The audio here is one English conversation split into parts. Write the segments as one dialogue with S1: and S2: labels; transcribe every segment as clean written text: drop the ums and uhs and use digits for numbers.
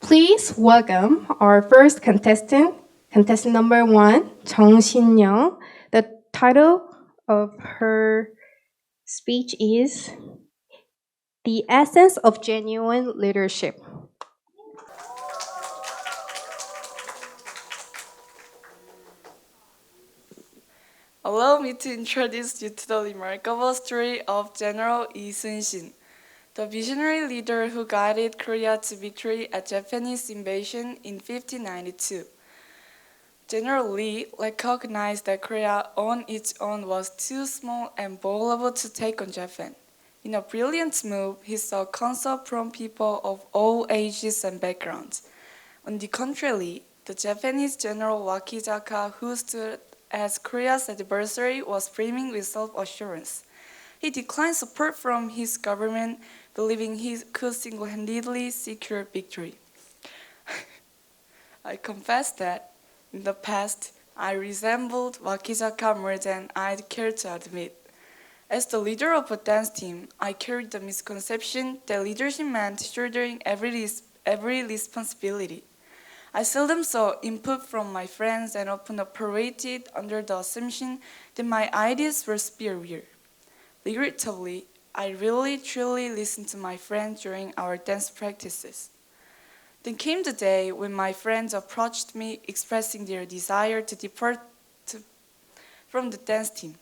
S1: Please welcome our first contestant number 1, 정신영. The title of her speech is The Essence of Genuine Leadership.
S2: Allow me to introduce you to the remarkable story of General Lee Sun-shin, the visionary leader who guided Korea to victory at Japanese invasion in 1592. General Lee recognized that Korea on its own was too small and vulnerable to take on Japan. In a brilliant move, he saw counsel from people of all ages and backgrounds. On the contrary, the Japanese General Wakizaka, who stood as Korea's adversary, was brimming with self-assurance. He declined support from his government, believing he could single-handedly secure victory. I confess that, in the past, I resembled Wakizaka more than I'd care to admit. As the leader of a dance team, I carried the misconception that leadership meant shouldering every responsibility. I seldom saw input from my friends and often operated under the assumption that my ideas were superior. Regrettably, I really truly listened to my friends during our dance practices. Then came the day when my friends approached me expressing their desire to depart from the dance team.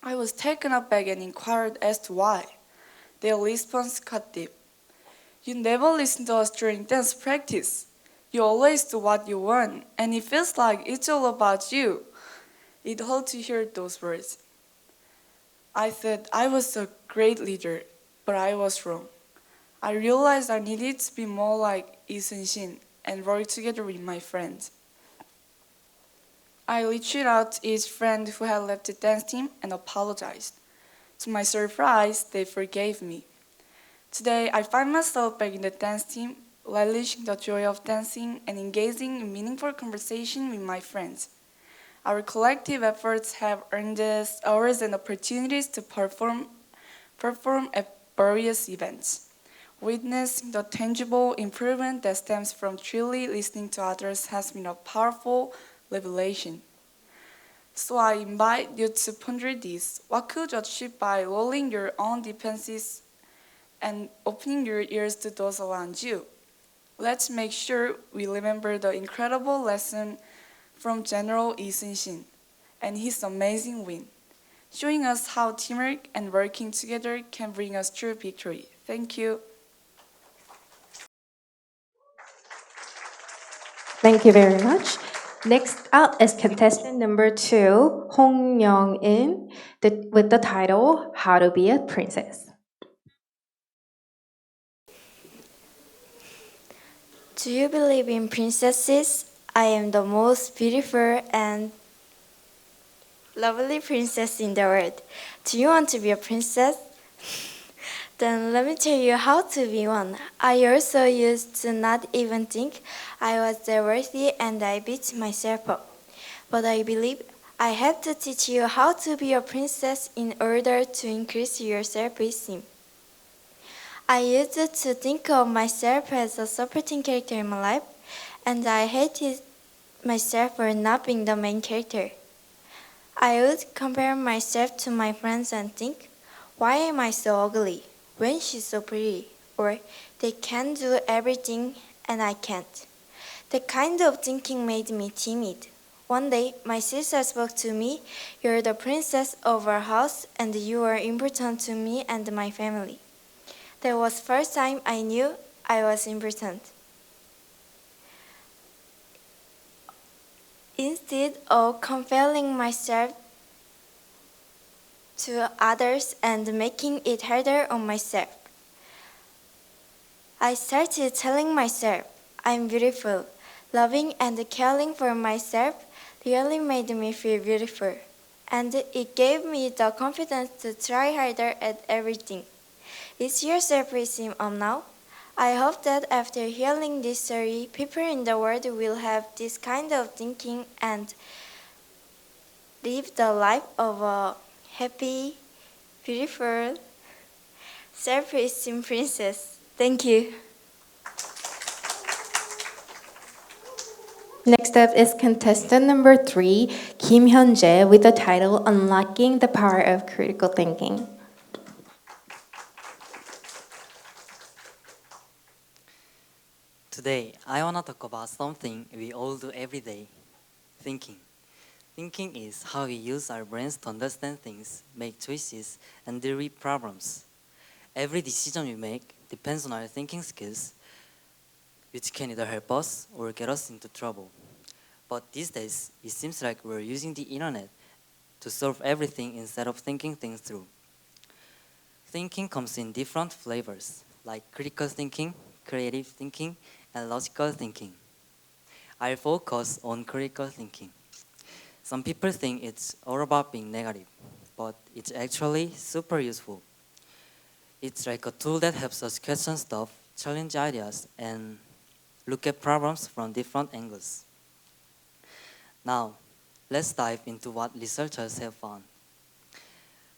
S2: I was taken aback and inquired as to why. Their response cut deep. You never listen to us during dance practice. You always do what you want, and it feels like it's all about you. It hurt to hear those words. I thought I was a great leader, but I was wrong. I realized I needed to be more like Lee Sun-shin and work together with my friends. I reached out to each friend who had left the dance team and apologized. To my surprise, they forgave me. Today, I find myself back in the dance team, relishing the joy of dancing and engaging in meaningful conversation with my friends. Our collective efforts have earned us hours and opportunities to perform at various events. Witnessing the tangible improvement that stems from truly listening to others has been a powerful revelation. So I invite you to ponder this. What could you achieve by lowering your own defenses and opening your ears to those around you? Let's make sure we remember the incredible lesson from General Lee Sun-shin and his amazing win, showing us how teamwork and working together can bring us true victory. Thank you.
S1: Thank you very much. Next up is contestant number 2, Hong Young-in, with the title How to Be a Princess.
S3: Do you believe in princesses? I am the most beautiful and lovely princess in the world. Do you want to be a princess? Then let me tell you how to be one. I also used to not even think I was that worthy and I beat myself up. But I believe I have to teach you how to be a princess in order to increase your self-esteem. I used to think of myself as a supporting character in my life, and I hated myself for not being the main character. I would compare myself to my friends and think, why am I so ugly when she's so pretty? Or they can do everything and I can't. That kind of thinking made me timid. One day, my sister spoke to me, you're the princess of our house and you are important to me and my family. That was the first time I knew I was important. Instead of comparing myself to others and making it harder on myself, I started telling myself, I'm beautiful. Loving and caring for myself really made me feel beautiful, and it gave me the confidence to try harder at everything. Is your self-esteem up now? I hope that after hearing this story, people in the world will have this kind of thinking and live the life of a happy, beautiful, self-esteem princess. Thank you.
S1: Next up is contestant number 3, Kim Hyun-jae, with the title Unlocking the Power of Critical Thinking.
S4: Today, I want to talk about something we all do every day, thinking. Thinking is how we use our brains to understand things, make choices, and deal with problems. Every decision we make depends on our thinking skills, which can either help us or get us into trouble. But these days, it seems like we're using the internet to solve everything instead of thinking things through. Thinking comes in different flavors, like critical thinking, creative thinking, and logical thinking. I'll focus on critical thinking. Some people think it's all about being negative, but it's actually super useful. It's like a tool that helps us question stuff, challenge ideas, and look at problems from different angles. Now, let's dive into what researchers have found.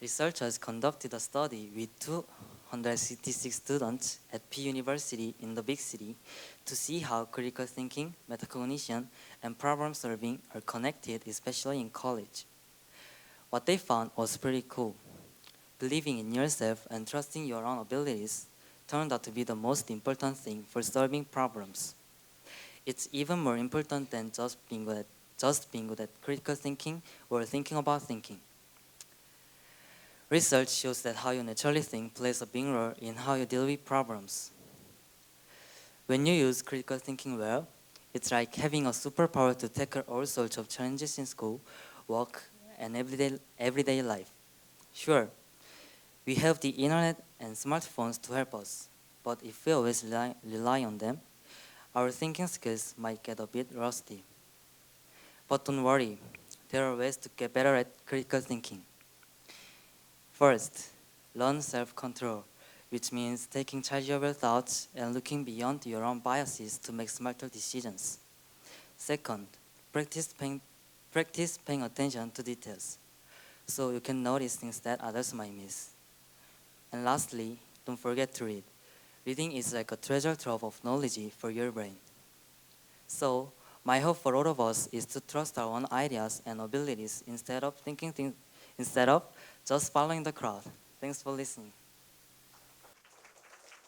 S4: Researchers conducted a study with 266 students at P University in the big city to see how critical thinking, metacognition, and problem solving are connected, especially in college. What they found was pretty cool. Believing in yourself and trusting your own abilities turned out to be the most important thing for solving problems. It's even more important than just being good at critical thinking or thinking about thinking. Research shows that how you naturally think plays a big role in how you deal with problems. When you use critical thinking well, it's like having a superpower to tackle all sorts of challenges in school, work, and everyday life. Sure, we have the internet and smartphones to help us, but if we always rely on them, our thinking skills might get a bit rusty. But don't worry, there are ways to get better at critical thinking. First, learn self-control, which means taking charge of your thoughts and looking beyond your own biases to make smarter decisions. Second, practice paying attention to details, so you can notice things that others might miss. And lastly, don't forget to read. Reading is like a treasure trove of knowledge for your brain. So, my hope for all of us is to trust our own ideas and abilities instead of just following the crowd. Thanks for listening.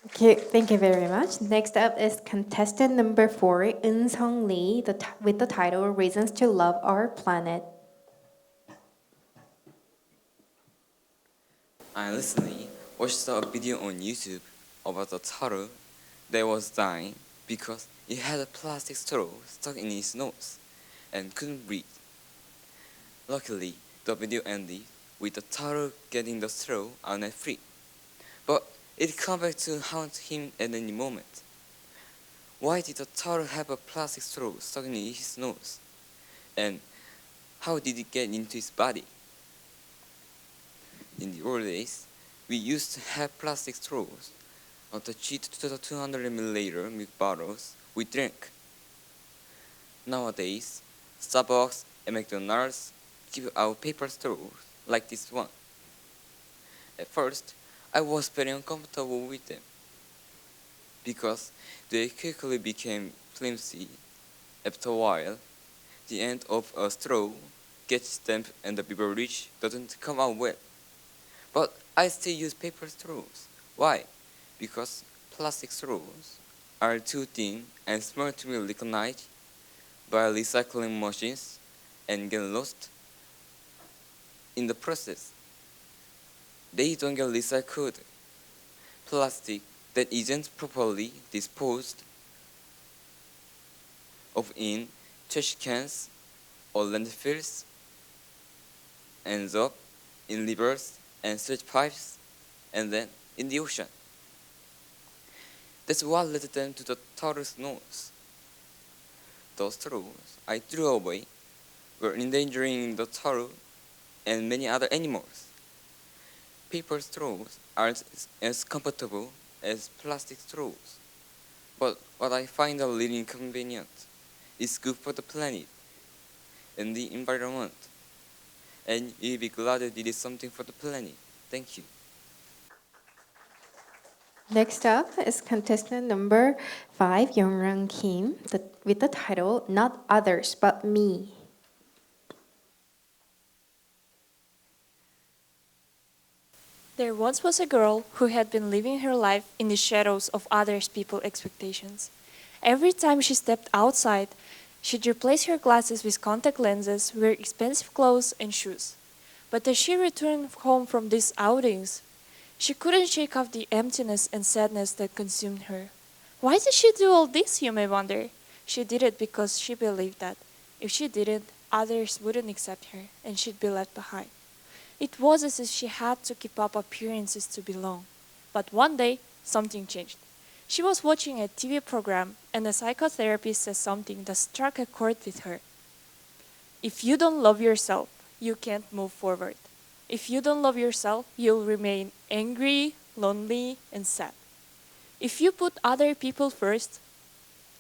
S1: Okay, thank you very much. Next up is contestant number 4, Eun Sung Lee, with the title Reasons to Love Our Planet.
S5: I recently watched a video on YouTube about a turtle that was dying because it had a plastic straw stuck in its nose and couldn't breathe. Luckily, the video ended with the turtle getting the straw out and free, but it come back to haunt him at any moment. Why did the turtle have a plastic straw stuck in his nose? And how did it get into his body? In the old days, we used to have plastic straws attached to the 200 milliliter milk bottles we drank. Nowadays, Starbucks and McDonald's give out paper straws like this one. At first, I was very uncomfortable with them because they quickly became flimsy. After a while, the end of a straw gets damp and the beverage doesn't come out well. But I still use paper straws. Why? Because plastic straws are too thin and small to be recognized by recycling machines and get lost in the process. They don't get recycled. Plastic that isn't properly disposed of in trash cans or landfills ends up in rivers and sewage pipes, and then in the ocean. That's what led them to the turtle's nose. Those straws I threw away were endangering the turtle and many other animals. Paper straws aren't as comfortable as plastic straws, but what I find a little inconvenient is good for the planet and the environment. And you'll be glad that it is something for the planet. Thank you.
S1: Next up is contestant number 5, Youngrang Kim, with the title Not Others But Me.
S6: There once was a girl who had been living her life in the shadows of other people's expectations. Every time she stepped outside, she'd replace her glasses with contact lenses, wear expensive clothes and shoes. But as she returned home from these outings, she couldn't shake off the emptiness and sadness that consumed her. Why did she do all this, you may wonder? She did it because she believed that if she didn't, others wouldn't accept her and she'd be left behind. It was as if she had to keep up appearances to belong. But one day, something changed. She was watching a TV program and a psychotherapist said something that struck a chord with her. If you don't love yourself, you can't move forward. If you don't love yourself, you'll remain angry, lonely, and sad. If you put other people first,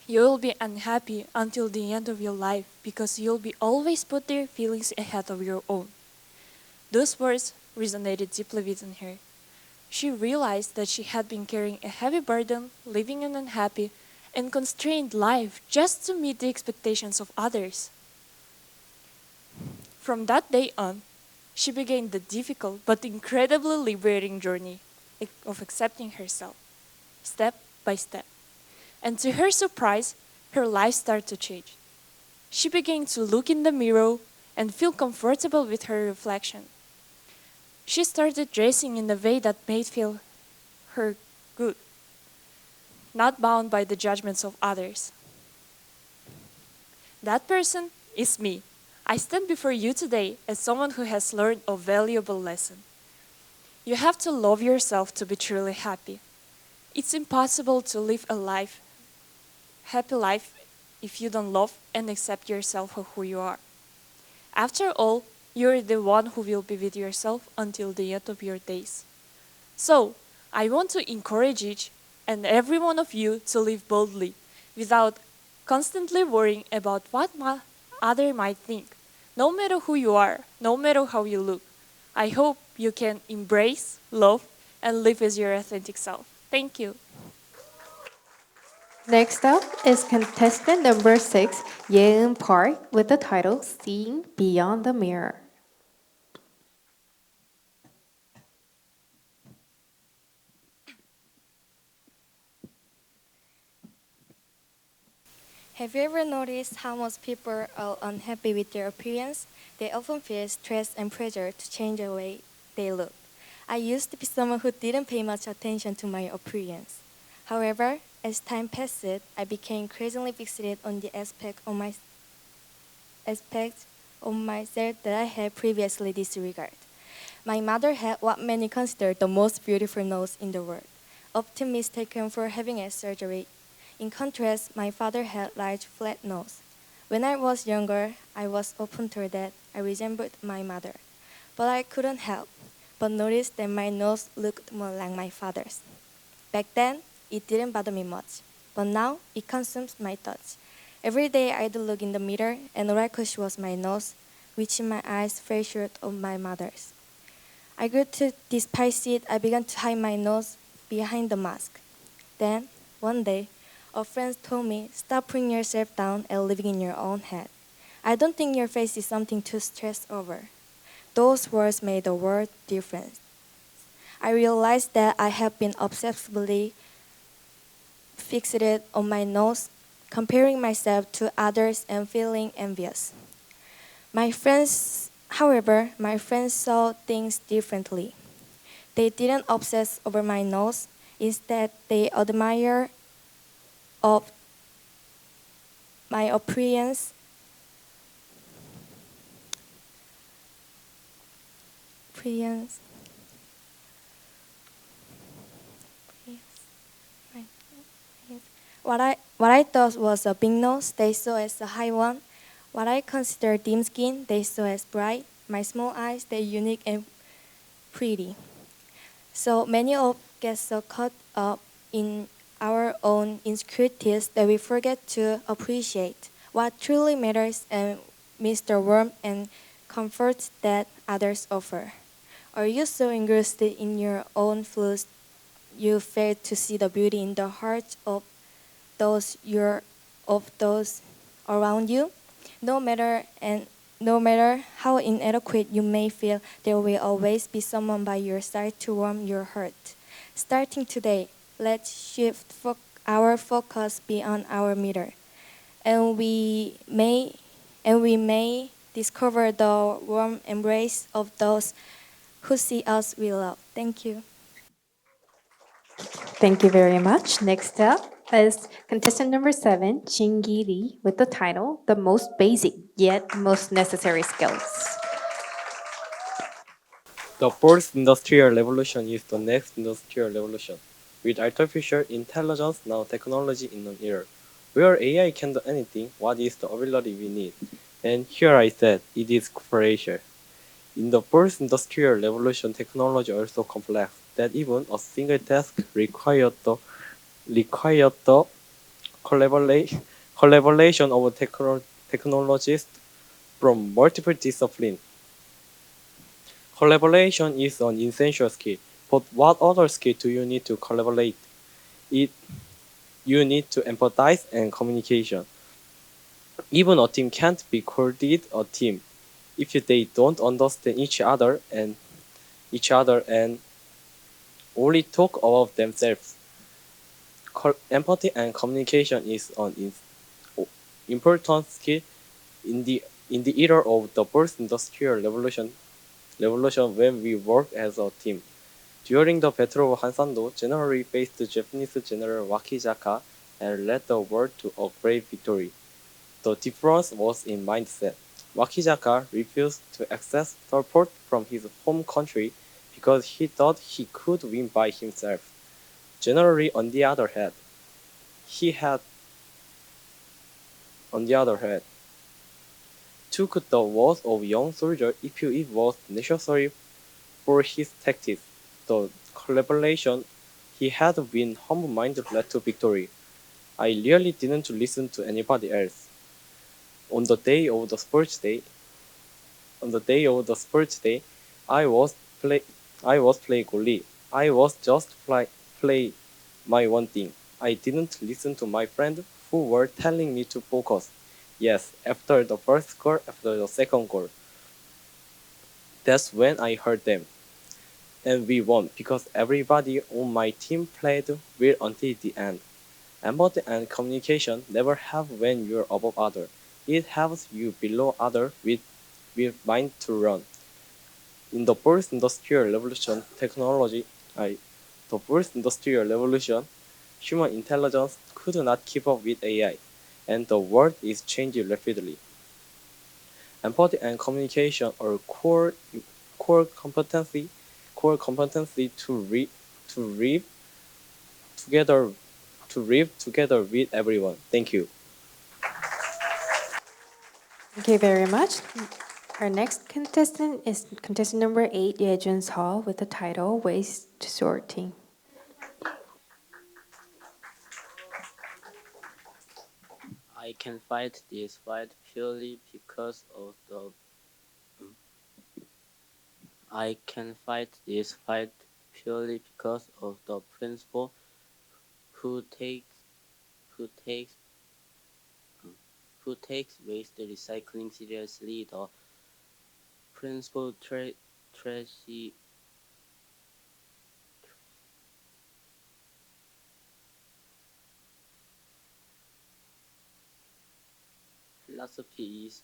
S6: you'll be unhappy until the end of your life because you'll be always put their feelings ahead of your own. Those words resonated deeply within her. She realized that she had been carrying a heavy burden, living an unhappy and constrained life just to meet the expectations of others. From that day on, she began the difficult but incredibly liberating journey of accepting herself, step by step. And to her surprise, her life started to change. She began to look in the mirror and feel comfortable with her reflection. She started dressing in a way that made feel her good, not bound by the judgments of others. That person is me. I stand before you today as someone who has learned a valuable lesson. You have to love yourself to be truly happy. It's impossible to live a happy life, if you don't love and accept yourself for who you are. After all, you're the one who will be with yourself until the end of your days. So, I want to encourage each and every one of you to live boldly, without constantly worrying about what others might think. No matter who you are, no matter how you look, I hope you can embrace, love, and live as your authentic self. Thank you.
S1: Next up is contestant number 6, Yeeun Park, with the title Seeing Beyond the Mirror.
S3: Have you ever noticed how most people are unhappy with their appearance? They often feel stress and pressure to change the way they look. I used to be someone who didn't pay much attention to my appearance. However, as time passed, I became increasingly fixated on the aspect of myself that I had previously disregarded. My mother had what many consider the most beautiful nose in the world, often mistaken for having a surgery. In contrast, my father had large flat nose. When I was younger, I was often told that I resembled my mother, but I couldn't help but notice that my nose looked more like my father's. Back then, it didn't bother me much, but now it consumes my thoughts. Every day I'd look in the mirror, and all I could see was my nose, which in my eyes fell short of my mother's. I grew to despise it. I began to hide my nose behind the mask. Then, one day, a friend told me, "Stop putting yourself down and living in your own head. I don't think your face is something to stress over." Those words made a world difference. I realized that I have been obsessively fixated on my nose, comparing myself to others and feeling envious. However, my friends saw things differently. They didn't obsess over my nose. Instead, they admired of my appearance. What I thought was a big nose, they saw as a high one. What I considered dim skin, they saw as bright. My small eyes, they unique and pretty. So many of us get so caught up in our own insecurities that we forget to appreciate what truly matters and miss the warmth and comfort that others offer. Are you so engrossed in your own flaws you fail to see the beauty in the hearts of those around you. No matter how inadequate you may feel, there will always be someone by your side to warm your heart. Starting today, let's shift our focus beyond our mirror, and we may discover the warm embrace of those who see us with love. Thank you.
S1: Thank you very much. Next up is contestant number 7, Jingi Lee, with the title The Most Basic Yet Most Necessary Skills.
S7: The fourth industrial revolution is the next industrial revolution. With artificial intelligence, now technology in an era where AI can do anything, what is the ability we need? And here I said, it is cooperation. In the fourth industrial revolution, technology is so complex that even a single task required the collaboration of technologists from multiple disciplines. Collaboration is an essential skill, but what other skill do you need to collaborate? You need to empathize and communication. Even a team can't be called a team if they don't understand each other and only talk about themselves. Empathy and communication is an important skill in the era of the first industrial revolution when we work as a team. During the Battle of Hansando, General faced Japanese General Wakizaka and led the war to a great victory. The difference was in mindset. Wakizaka refused to accept support from his home country because he thought he could win by himself. General, on the other hand, took the words of young soldier if it was necessary for his tactics. The collaboration he had with humble-minded led to victory. I really didn't listen to anybody else. On the day of the sports day, I was playing goalie. I was just play my one thing. I didn't listen to my friends who were telling me to focus. Yes, after the first goal, after the second goal. That's when I heard them. And we won because everybody on my team played well until the end. Empathy and communication never help when you're above others. It helps you below others with mind to run. In the first industrial revolution, human intelligence could not keep up with AI, and the world is changing rapidly. Empathy and communication are core competency to live together with everyone. Thank you.
S1: Thank you very much. Our next contestant is contestant number 8, Yejun Seo, with the title Waste Sorting.
S8: I can fight this fight purely because of the principal who takes waste recycling seriously. The principal Tracy philosophy is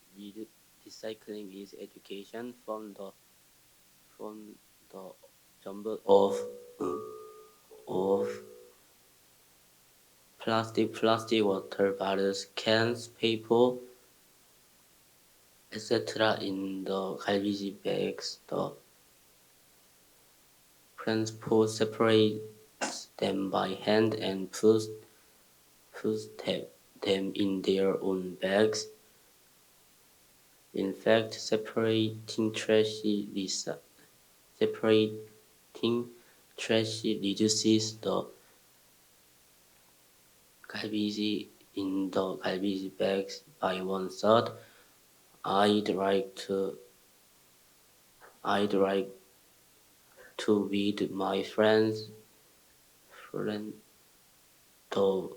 S8: recycling is education from the jumble of plastic water bottles, cans, paper, etc. in the garbage bags. The principal separates them by hand and puts them in their own bags. In fact, separating trash reduces the garbage in the garbage bags by 1/3. I'd like to with my friends friend the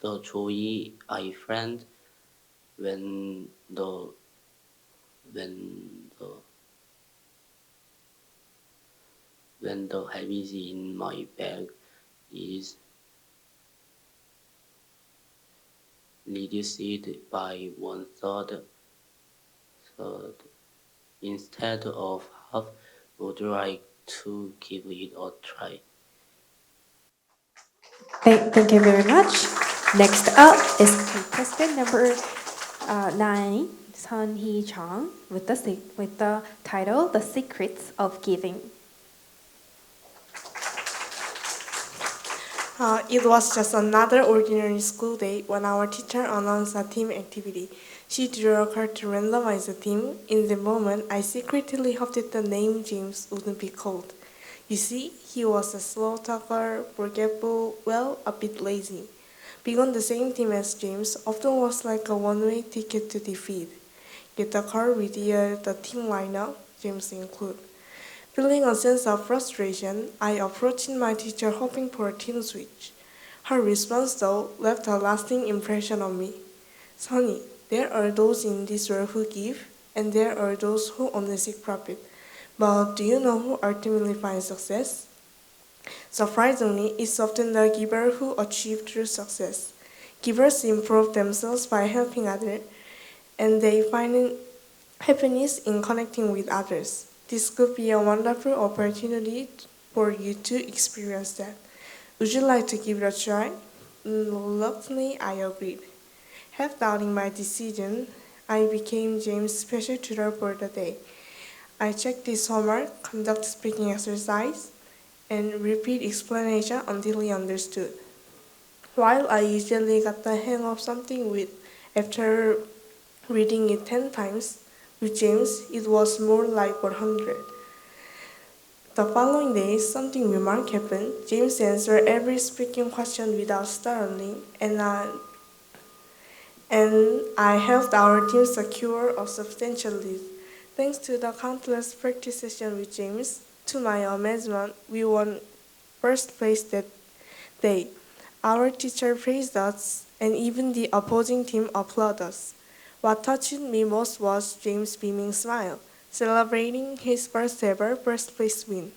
S8: the joy I felt when the when the heaviness in my bag is reduced by third. Instead of half, would you like to give it a try?
S1: Thank you very much. Next up is contestant number 9, Sun Hee Chang, with the title "The Secrets of Giving."
S9: It was just another ordinary school day when our teacher announced a team activity. She drew a card to randomize the team. In the moment, I secretly hoped that the name James wouldn't be called. You see, he was a slow talker, forgetful, well, a bit lazy. Being on the same team as James often was like a one-way ticket to defeat. Get the card with the team lineup, James included. Feeling a sense of frustration, I approached my teacher hoping for a team switch. Her response, though, left a lasting impression on me. Sonny, there are those in this world who give, and there are those who only seek profit. But do you know who ultimately finds success? Surprisingly, it's often the giver who achieve true success. Givers improve themselves by helping others, and they find happiness in connecting with others. This could be a wonderful opportunity for you to experience that. Would you like to give it a try? Reluctantly, I agreed. Half doubting my decision, I became James' special tutor for the day. I checked his homework, conduct speaking exercise, and repeat explanation until he understood. While I usually got the hang of something after reading it 10 times, with James, it was more like 100. The following day, something remarkable happened. James answered every speaking question without stuttering, and I helped our team secure a substantial lead. Thanks to the countless practice sessions with James, to my amazement, we won first place that day. Our teacher praised us, and even the opposing team applauded us. What touched me most was James' beaming smile, celebrating his first ever first place win.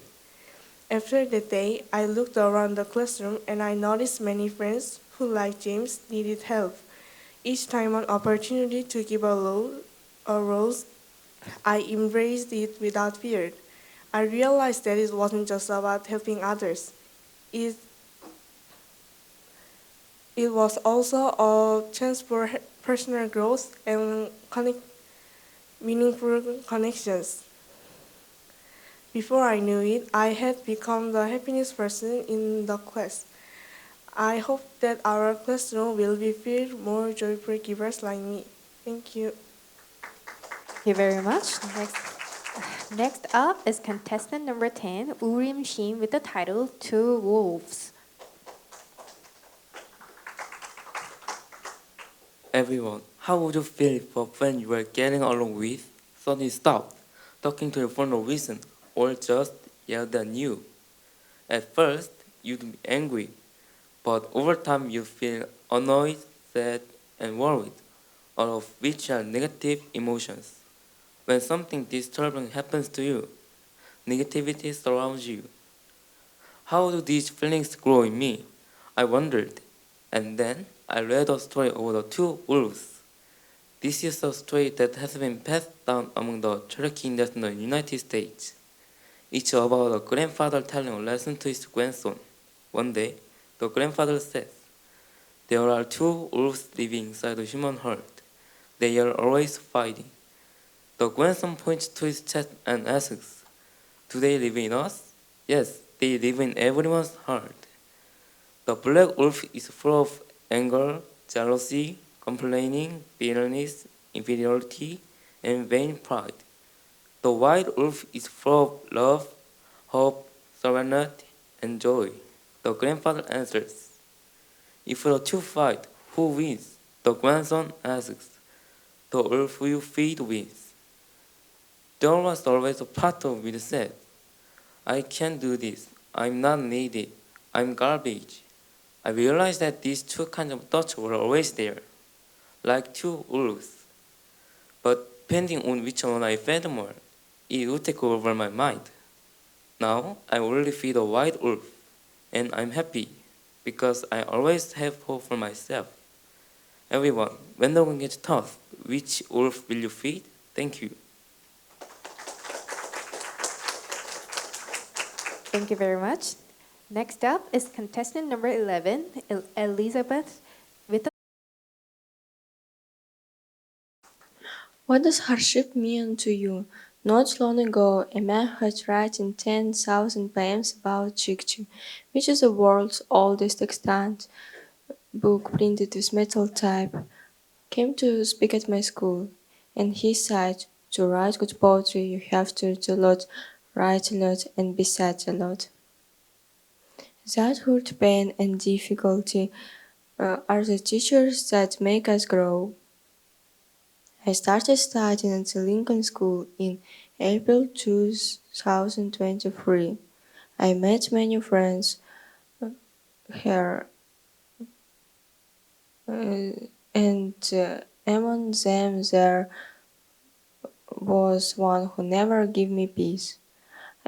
S9: After that day, I looked around the classroom and I noticed many friends who, like James, needed help. Each time an opportunity to give arose, I embraced it without fear. I realized that it wasn't just about helping others. It was also a chance for personal growth and meaningful connections. Before I knew it, I had become the happiest person in the class. I hope that our classroom will be filled with more joyful givers like me. Thank you.
S1: Thank you very much. Next up is contestant number 10, Urim Shin, with the title Two Wolves.
S5: Everyone, how would you feel if a friend you were getting along with suddenly stopped talking to you for no reason or just yelled at you? At first, you'd be angry, but over time you feel annoyed, sad, and worried, all of which are negative emotions. When something disturbing happens to you, negativity surrounds you. How do these feelings grow in me? I wondered, and then I read a story of the two wolves. This is a story that has been passed down among the Cherokee Indians in the United States. It's about a grandfather telling a lesson to his grandson. One day, the grandfather says, "There are two wolves living inside a human heart. They are always fighting." The grandson points to his chest and asks, "Do they live in us?" "Yes, they live in everyone's heart." The black wolf is full of anger, jealousy, complaining, bitterness, inferiority, and vain pride. The white wolf is full of love, hope, serenity, and joy. The grandfather answers, If the two fight, who wins? The grandson asks. The wolf you feed wins. There was always a part of me that said, I can't do this. I'm not needed. I'm garbage. I realized that these two kinds of thoughts were always there, like two wolves. But depending on which one I fed more, it would take over my mind. Now I only feed a white wolf, and I'm happy because I always have hope for myself. Everyone, when the going gets tough, which wolf will you feed? Thank you.
S1: Thank you very much. Next up is contestant number 11, Elizabeth, with
S10: What does hardship mean to you? Not long ago, a man who had written 10,000 poems about Chikchi, which is the world's oldest extant book printed with metal type, came to speak at my school, and he said, to write good poetry you have to read a lot, write a lot, and be sad a lot. That hurt, pain, and difficulty are the teachers that make us grow. I started studying at the Lincoln School in April 2023. I met many friends here, and among them there was one who never gave me peace.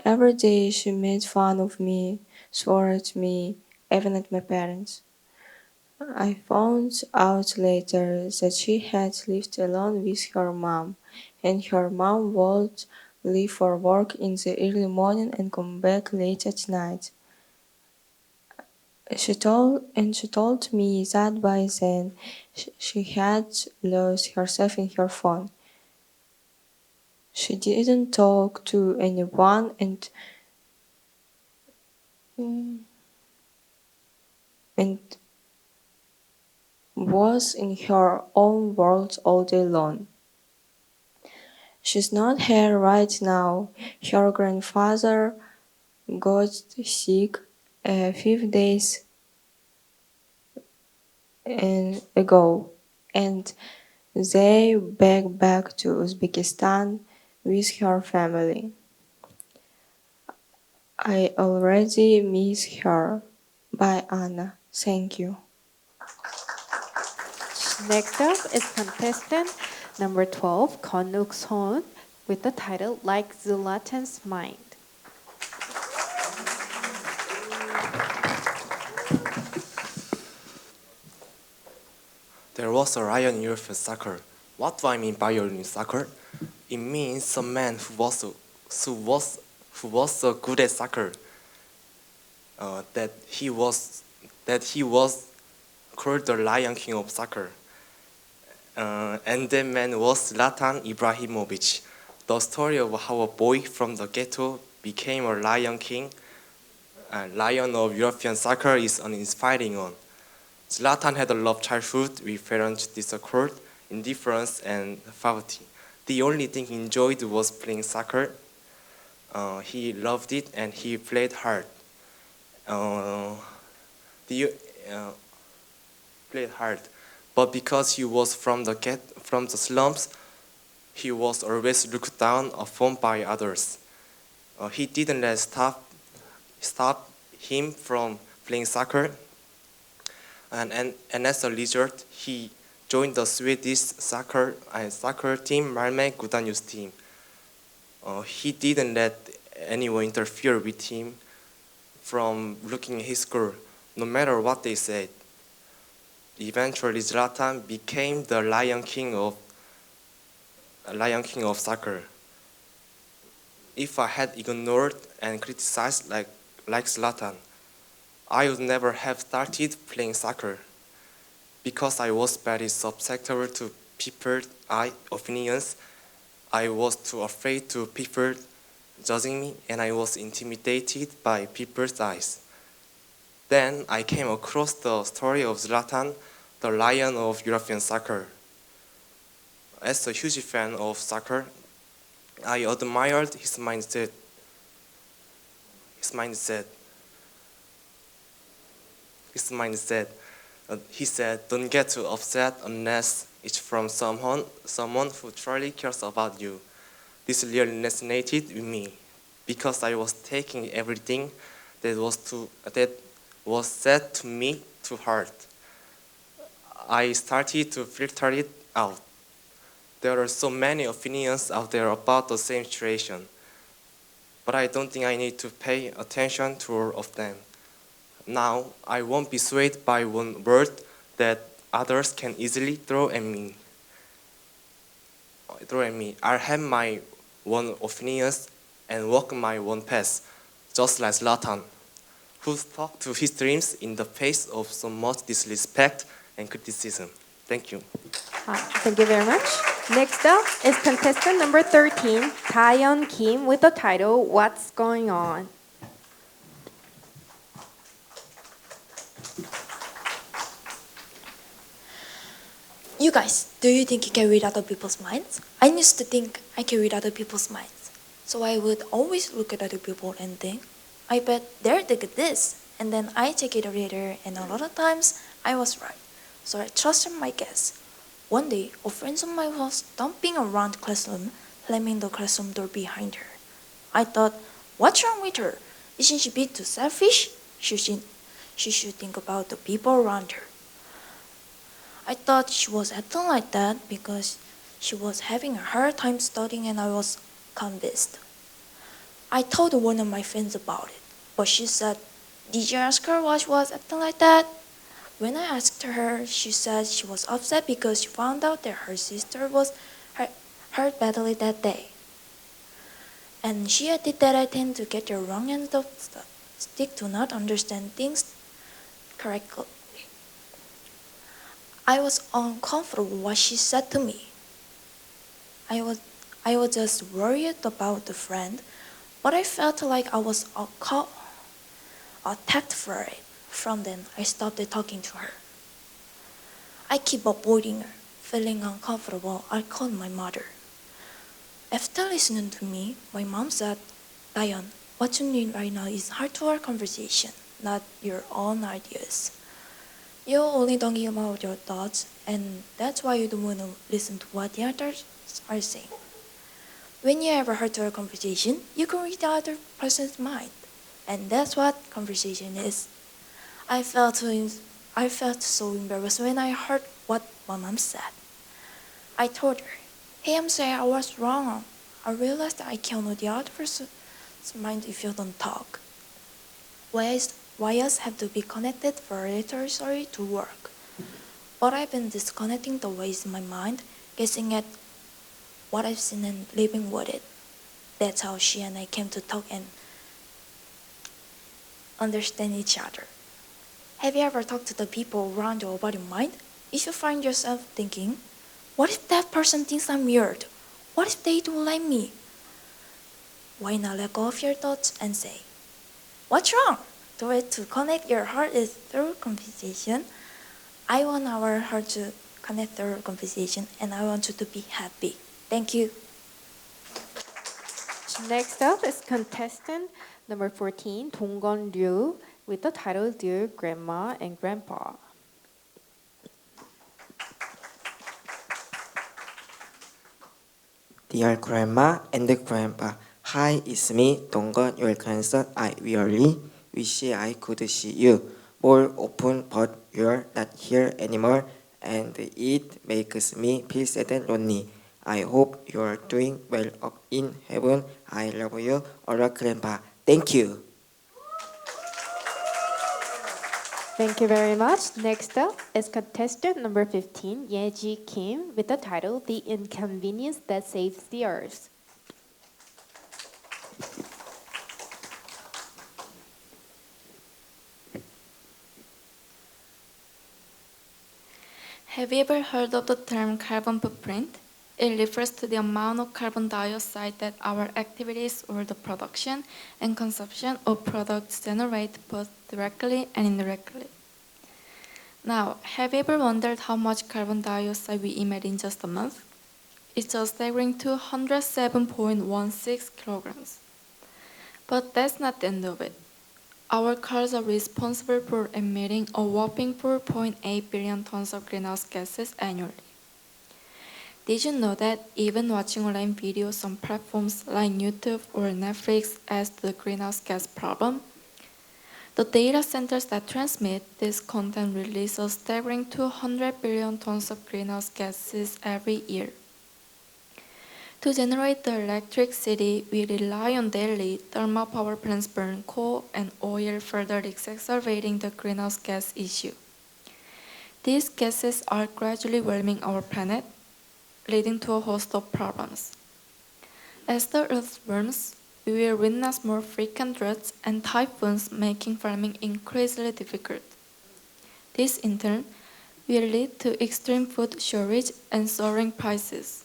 S10: Every day she made fun of me, swore at me, even at my parents. I found out later that she had lived alone with her mom, and her mom would leave for work in the early morning and come back late at night. She told me that by then she had lost herself in her phone. She didn't talk to anyone and was in her own world all day long. She's not here right now. Her grandfather got sick 5 days ago, and they back to Uzbekistan with her family. I already miss her. Bye, Anna. Thank you.
S1: Next up is contestant number 12, Kon Uk-son, with the title Like Zlatan's Mind.
S11: There was a lion in European soccer. What do I mean by in soccer? It means a man who was so good at soccer that he was called the Lion King of soccer. And that man was Zlatan Ibrahimovic. The story of how a boy from the ghetto became a Lion King, Lion of European soccer, is an inspiring one. Zlatan had a rough childhood with parents discord, indifference, and poverty. The only thing he enjoyed was playing soccer. He loved it and he played hard. Played hard, but because he was from the slums, he was always looked down upon by others. He didn't let stop him from playing soccer, and as a result, he joined the Swedish soccer team, Malmö Gudanus team. He didn't let anyone interfere with him from looking at his score, no matter what they said. Eventually, Zlatan became the Lion King of soccer. If I had ignored and criticized like Zlatan, I would never have started playing soccer. Because I was very susceptible to people's opinions, I was too afraid to people judging me, and I was intimidated by people's eyes. Then I came across the story of Zlatan, the Lion of European soccer. As a huge fan of soccer, I admired his mindset. He said, "Don't get too upset unless it's from someone who truly cares about you." This really resonated with me because I was taking everything that was said to me to heart. I started to filter it out. There are so many opinions out there about the same situation, but I don't think I need to pay attention to all of them. Now, I won't be swayed by one word that others can easily throw at me. I'll have my own opinions and walk my own path, just like Zlatan, who stuck to his dreams in the face of so much disrespect and criticism. Thank you.
S1: Thank you very much. Next up is contestant number 13, Taeyeon Kim, with the title, What's Going On?
S3: You guys, do you think you can read other people's minds? I used to think I can read other people's minds. So I would always look at other people and think, I bet they're good at this. And then I check it later, and a lot of times I was right. So I trusted my guess. One day, a friend of mine was stomping around the classroom, slamming the classroom door behind her. I thought, what's wrong with her? Isn't she a bit too selfish? She should think about the people around her. I thought she was acting like that because she was having a hard time studying and I was convinced. I told one of my friends about it, but she said, did you ask her why she was acting like that? When I asked her, she said she was upset because she found out that her sister was hurt badly that day. And she added that I tend to get the wrong end of the stick to not understand things correctly. I was uncomfortable what she said to me. I was just worried about the friend, but I felt like I was attacked for it. From then, I stopped talking to her. I keep avoiding her. Feeling uncomfortable, I called my mother. After listening to me, my mom said, Dayan, what you need right now is heart-to-heart conversation, not your own ideas. You're only talking about your thoughts, and that's why you don't want to listen to what the others are saying. When you have a heart-to-heart conversation, you can read the other person's mind, and that's what conversation is. I felt so embarrassed when I heard what my mom said. I told her, hey, I'm sorry, I was wrong. I realized that I can't know the other person's mind if you don't talk. Wires have to be connected for a story to work. But I've been disconnecting the ways in my mind, guessing at what I've seen and living with it. That's how she and I came to talk and understand each other. Have you ever talked to the people around you about your mind? If you find yourself thinking, what if that person thinks I'm weird? What if they don't like me? Why not let go of your thoughts and say, what's wrong? The way to connect your heart is through conversation. I want our heart to connect through conversation, and I want you to be happy. Thank you.
S1: Next up is contestant number 14, Donggon Ryu, with the title Dear Grandma and Grandpa.
S12: Dear Grandma and Grandpa, hi, it's me, Donggon, your grandson. I really wish I could see you more often, but you're not here anymore, and it makes me feel sad and lonely. I hope you're doing well up in heaven. I love you, our Grandpa. Thank you.
S1: Thank you very much. Next up is contestant number 15, Yeji Kim, with the title The Inconvenience That Saves the Earth.
S13: Have you ever heard of the term carbon footprint? It refers to the amount of carbon dioxide that our activities or the production and consumption of products generate both directly and indirectly. Now, have you ever wondered how much carbon dioxide we emit in just a month? It's a staggering 207.16 kilograms. But that's not the end of it. Our cars are responsible for emitting a whopping 4.8 billion tons of greenhouse gases annually. Did you know that even watching online videos on platforms like YouTube or Netflix adds to the greenhouse gas problem? The data centers that transmit this content release a staggering 200 billion tons of greenhouse gases every year. To generate the electricity, we rely on daily thermal power plants burn coal and oil, further exacerbating the greenhouse gas issue. These gases are gradually warming our planet, leading to a host of problems. As the Earth warms, we will witness more frequent droughts and typhoons, making farming increasingly difficult. This, in turn, will lead to extreme food shortage and soaring prices.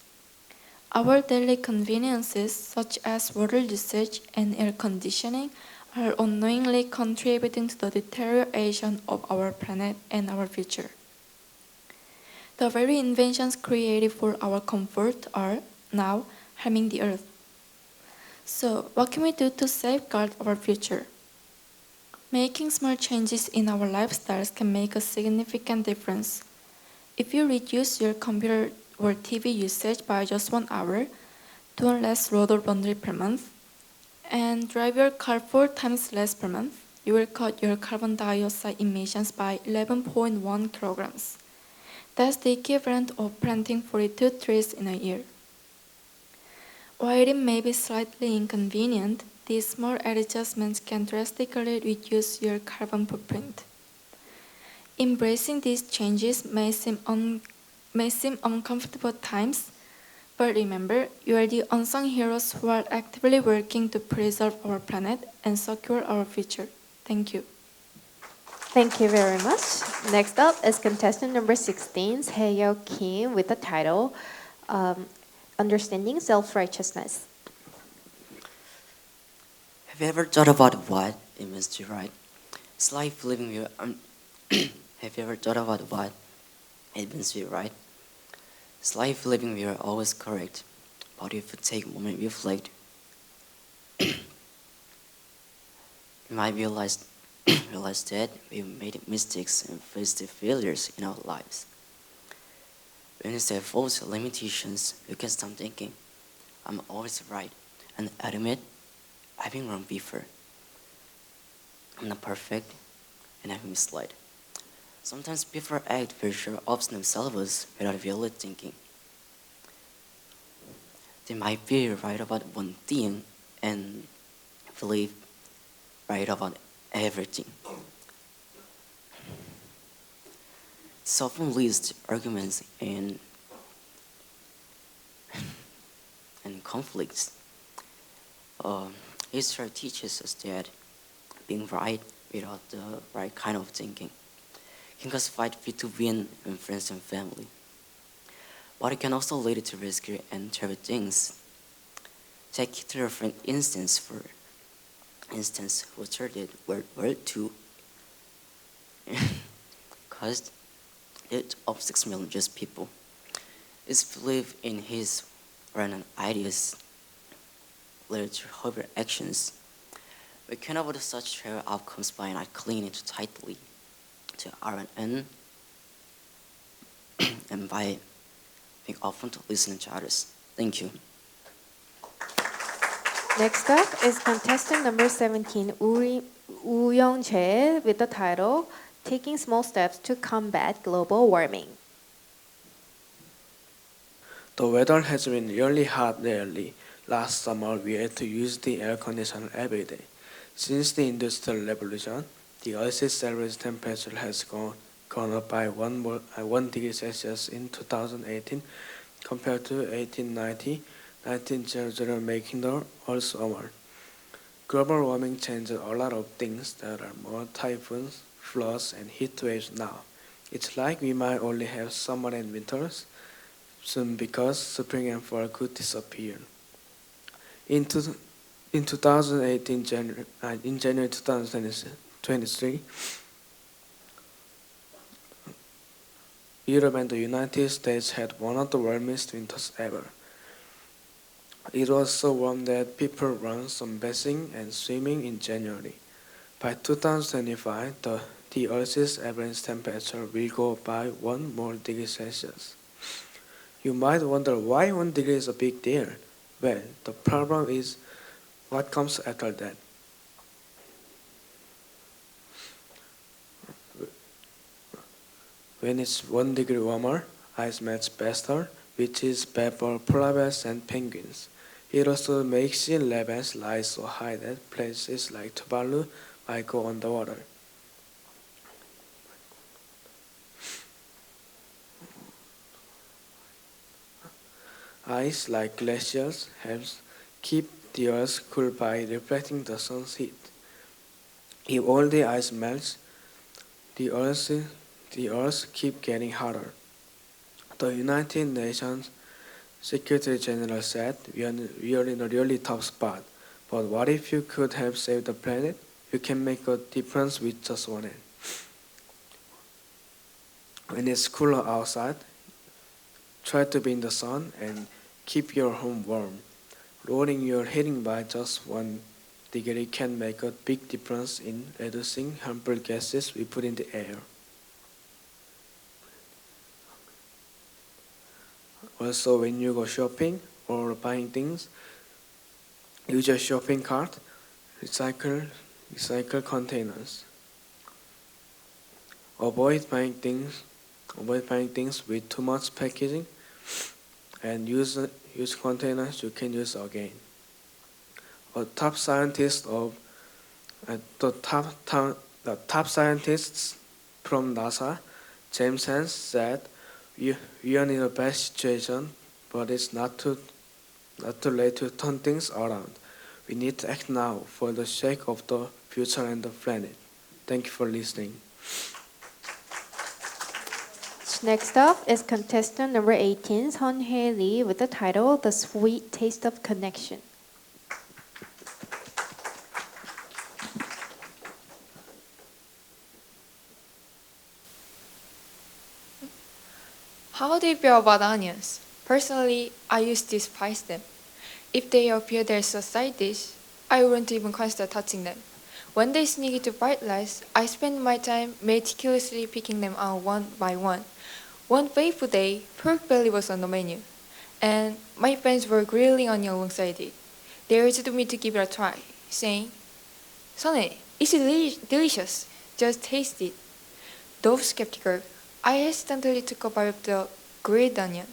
S13: Our daily conveniences, such as water usage and air conditioning, are unknowingly contributing to the deterioration of our planet and our future. The very inventions created for our comfort are now harming the Earth. So, what can we do to safeguard our future? Making small changes in our lifestyles can make a significant difference. If you reduce your computer or TV usage by just 1 hour, do less load or laundry per month, and drive your car 4 times less per month, you will cut your carbon dioxide emissions by 11.1 kilograms. That's the equivalent of planting 42 trees in a year. While it may be slightly inconvenient, these small adjustments can drastically reduce your carbon footprint. Embracing these changes may seem uncomfortable at times, but remember, you are the unsung heroes who are actively working to preserve our planet and secure our future. Thank you.
S1: Thank you very much. Next up is contestant number 16, Hae-yo Kim, with the title Understanding Self-Righteousness.
S14: Have you ever thought about what it means to be right? It's like believing you. Have you ever thought about what it means to be right? It's like believing we are always correct. But if you take a moment to reflect, you might realize that we made mistakes and faced failures in our lives. When you set false limitations, you can start thinking, I'm always right, and admit I've been wrong before. I'm not perfect, and I've misled. Sometimes people act very sure of themselves without really thinking. They might be right about one thing and believe right about everything. This often leads to arguments and conflicts. History teaches us that being right without the right kind of thinking can cause fight between friends and family. But it can also lead to risky and terrible things. Take Hitler for instance, who started World War II, caused the death of 6 million Jewish people. His belief in his random ideas led to horrible actions. We can avoid such terrible outcomes by not clinging too tightly to R&N and by being open to listening to others. Thank you.
S1: Next up is contestant number 17, Woo Young-jae, with the title Taking Small Steps to Combat Global Warming.
S15: The weather has been really hot lately. Last summer, we had to use the air conditioner every day. Since the Industrial Revolution, the Earth's average temperature has gone up by 1 degree Celsius in 2018 compared to 1890, 1900, making the Earth warmer. Global warming changes a lot of things. There are more typhoons, floods, and heat waves now. It's like we might only have summer and winters soon because spring and fall could disappear. In January 2023, Europe and the United States had one of the warmest winters ever. It was so warm that people ran sunbathing and swimming in January. By 2025, the Earth's average temperature will go by 1 more degree Celsius. You might wonder why 1 degree is a big deal. Well, the problem is what comes after that. When it's 1 degree warmer, ice melts faster, which is bad for polar bears and penguins. It also makes sea levels rise so high that places like Tuvalu might go underwater. Ice, like glaciers, helps keep the earth cool by reflecting the sun's heat. If all the ice melts, the earth keeps getting hotter. The United Nations Secretary General said, we are in a really tough spot, but what if you could help save the planet? You can make a difference with just one hand. When it's cooler outside, try to be in the sun and keep your home warm. Lowering your heating by just 1 degree can make a big difference in reducing harmful gases we put in the air. Also, when you go shopping or buying things, use your shopping cart, recycle containers. Avoid buying things with too much packaging, and use containers you can use again. The top scientists from NASA, James Hans, said, we are in a bad situation, but it's not too late to turn things around. We need to act now for the sake of the future and the planet. Thank you for listening.
S1: Next up is contestant number 18, Son Hye Lee, with the title The Sweet Taste of Connection.
S6: How do you feel about onions? Personally, I used to despise them. If they appeared as a side dish, I wouldn't even consider touching them. When they sneak into fried rice, I spend my time meticulously picking them out one by one. One fateful day, pork belly was on the menu, and my friends were grilling onion alongside it. They urged me to give it a try, saying, "Sonny, it's delicious. Just taste it." Though skeptical, I hesitantly took a bite of the grilled onion.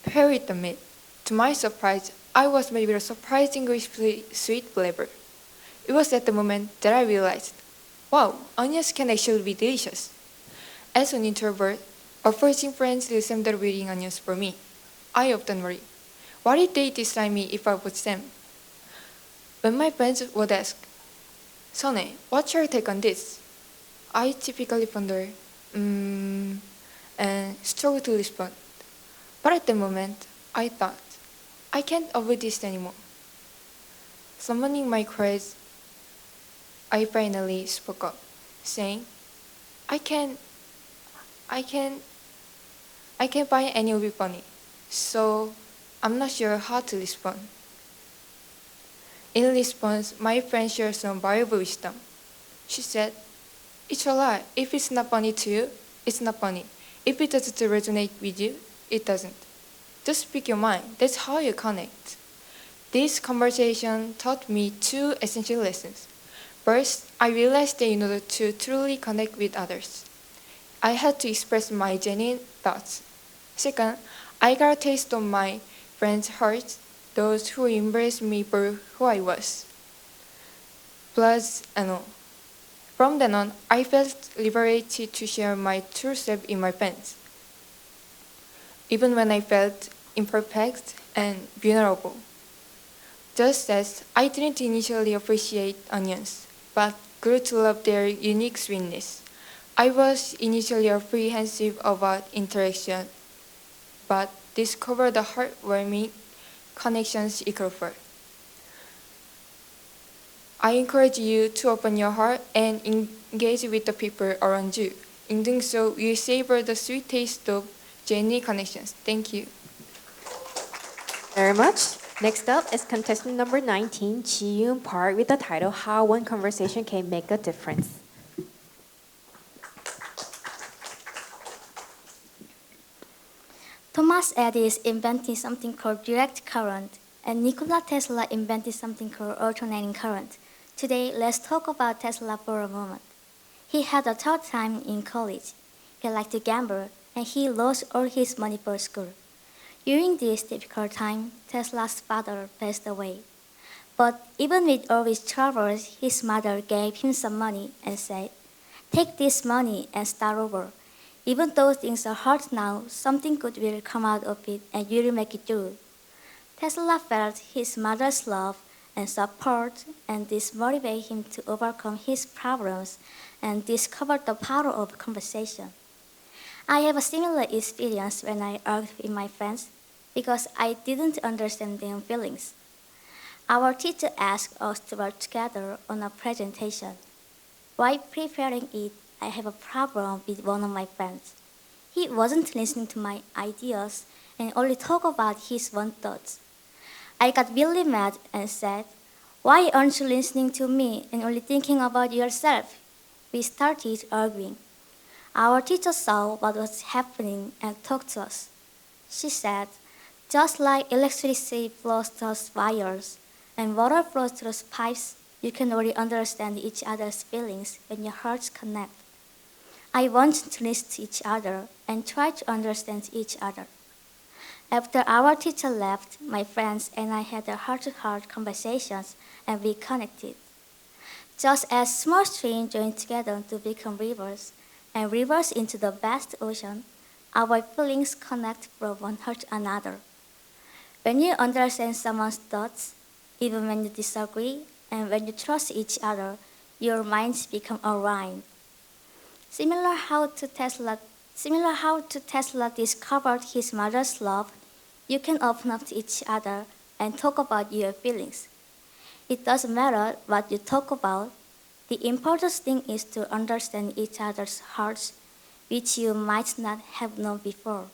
S6: Pair with the meat. To my surprise, I was met with a surprisingly sweet flavor. It was at the moment that I realized, wow, onions can actually be delicious. As an introvert, approaching friends resembled eating onions for me. I often worry, what if they dislike me if I approach them? When my friends would ask, "Sonny, what's your take on this?" I typically ponder, and struggle to respond. But at the moment, I thought, I can't avoid this anymore. Summoning my courage, I finally spoke up, saying, I can't find any of it funny, so I'm not sure how to respond. In response, my friend shared some valuable wisdom. She said, "It's a lie. If it's not funny to you, it's not funny. If it doesn't resonate with you, it doesn't. Just speak your mind. That's how you connect." This conversation taught me two essential lessons. First, I realized that in order to truly connect with others, I had to express my genuine thoughts. Second, I got a taste of my friends' hearts, those who embraced me for who I was, flaws and all. From then on, I felt liberated to share my true self in my friends, even when I felt imperfect and vulnerable. Just as I didn't initially appreciate onions, but grew to love their unique sweetness. I was initially apprehensive about interaction, but discovered the heartwarming connections it could offer. I encourage you to open your heart and engage with the people around you. In doing so, you savor the sweet taste of genuine connections. Thank you.
S1: Very much. Next up is contestant number 19, Ji-yoon Park, with the title How One Conversation Can Make a Difference.
S3: Thomas Edison invented something called direct current, and Nikola Tesla invented something called alternating current. Today, let's talk about Tesla for a moment. He had a tough time in college. He liked to gamble, and he lost all his money for school. During this difficult time, Tesla's father passed away. But even with all his troubles, his mother gave him some money and said, "Take this money and start over. Even though things are hard now, something good will come out of it and you will make it through." Tesla felt his mother's love and support, and this motivated him to overcome his problems and discover the power of conversation. I have a similar experience when I argued with my friends because I didn't understand their feelings. Our teacher asked us to work together on a presentation. While preparing it, I have a problem with one of my friends. He wasn't listening to my ideas and only talked about his own thoughts. I got really mad and said, "Why aren't you listening to me and only thinking about yourself?" We started arguing. Our teacher saw what was happening and talked to us. She said, "Just like electricity flows through wires and water flows through pipes, you can only understand each other's feelings when your hearts connect." I wanted to listen to each other and try to understand each other. After our teacher left, my friends and I had a heart-to-heart conversations and we connected. Just as small streams join together to become rivers and rivers into the vast ocean, our feelings connect from one heart to another. When you understand someone's thoughts, even when you disagree, and when you trust each other, your minds become aligned. Similar how Tesla discovered his mother's love, you can open up to each other and talk about your feelings. It doesn't matter what you talk about. The important thing is to understand each other's hearts, which you might not have known before.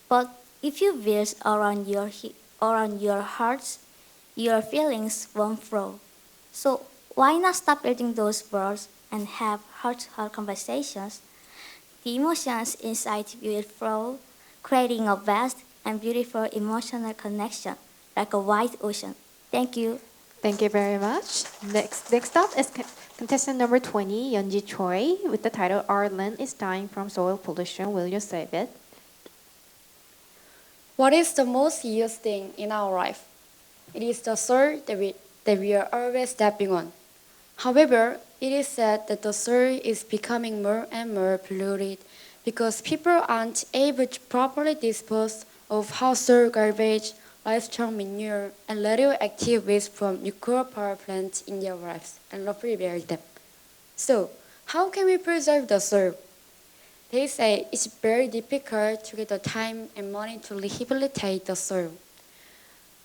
S3: But if you build around your hearts, your feelings won't flow. So why not stop building those words and have heart-to-heart conversations? The emotions inside you will flow, creating a vast and beautiful emotional connection, like a wide ocean. Thank you.
S1: Thank you very much. Next up is contestant number 20, Yeonji Choi, with the title Our Land is Dying from Soil Pollution. Will you save it?
S16: What is the most used thing in our life? It is the soil that we are always stepping on. However, it is said that the soil is becoming more and more polluted because people aren't able to properly dispose of household garbage, livestock manure, and radioactive waste from nuclear power plants in their lives and roughly bury them. So, how can we preserve the soil? They say it's very difficult to get the time and money to rehabilitate the soil.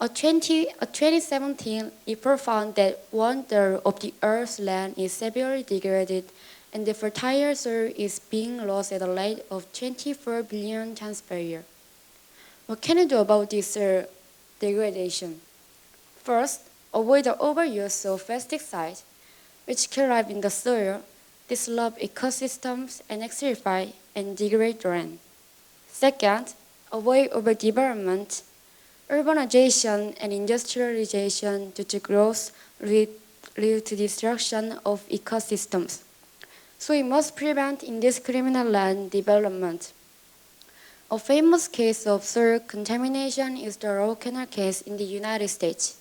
S16: A 2017 report found that 1/3 of the Earth's land is severely degraded and the fertile soil is being lost at a rate of 24 billion tons per year. What can you do about this soil degradation? First, avoid the overuse of pesticides, which kill life in the soil, disrupt ecosystems, and acidify and degrade land. Second, avoid overdevelopment. Urbanization and industrialization due to growth lead to destruction of ecosystems. So we must prevent indiscriminate land development. A famous case of soil contamination is the Rock Canal case in the United States.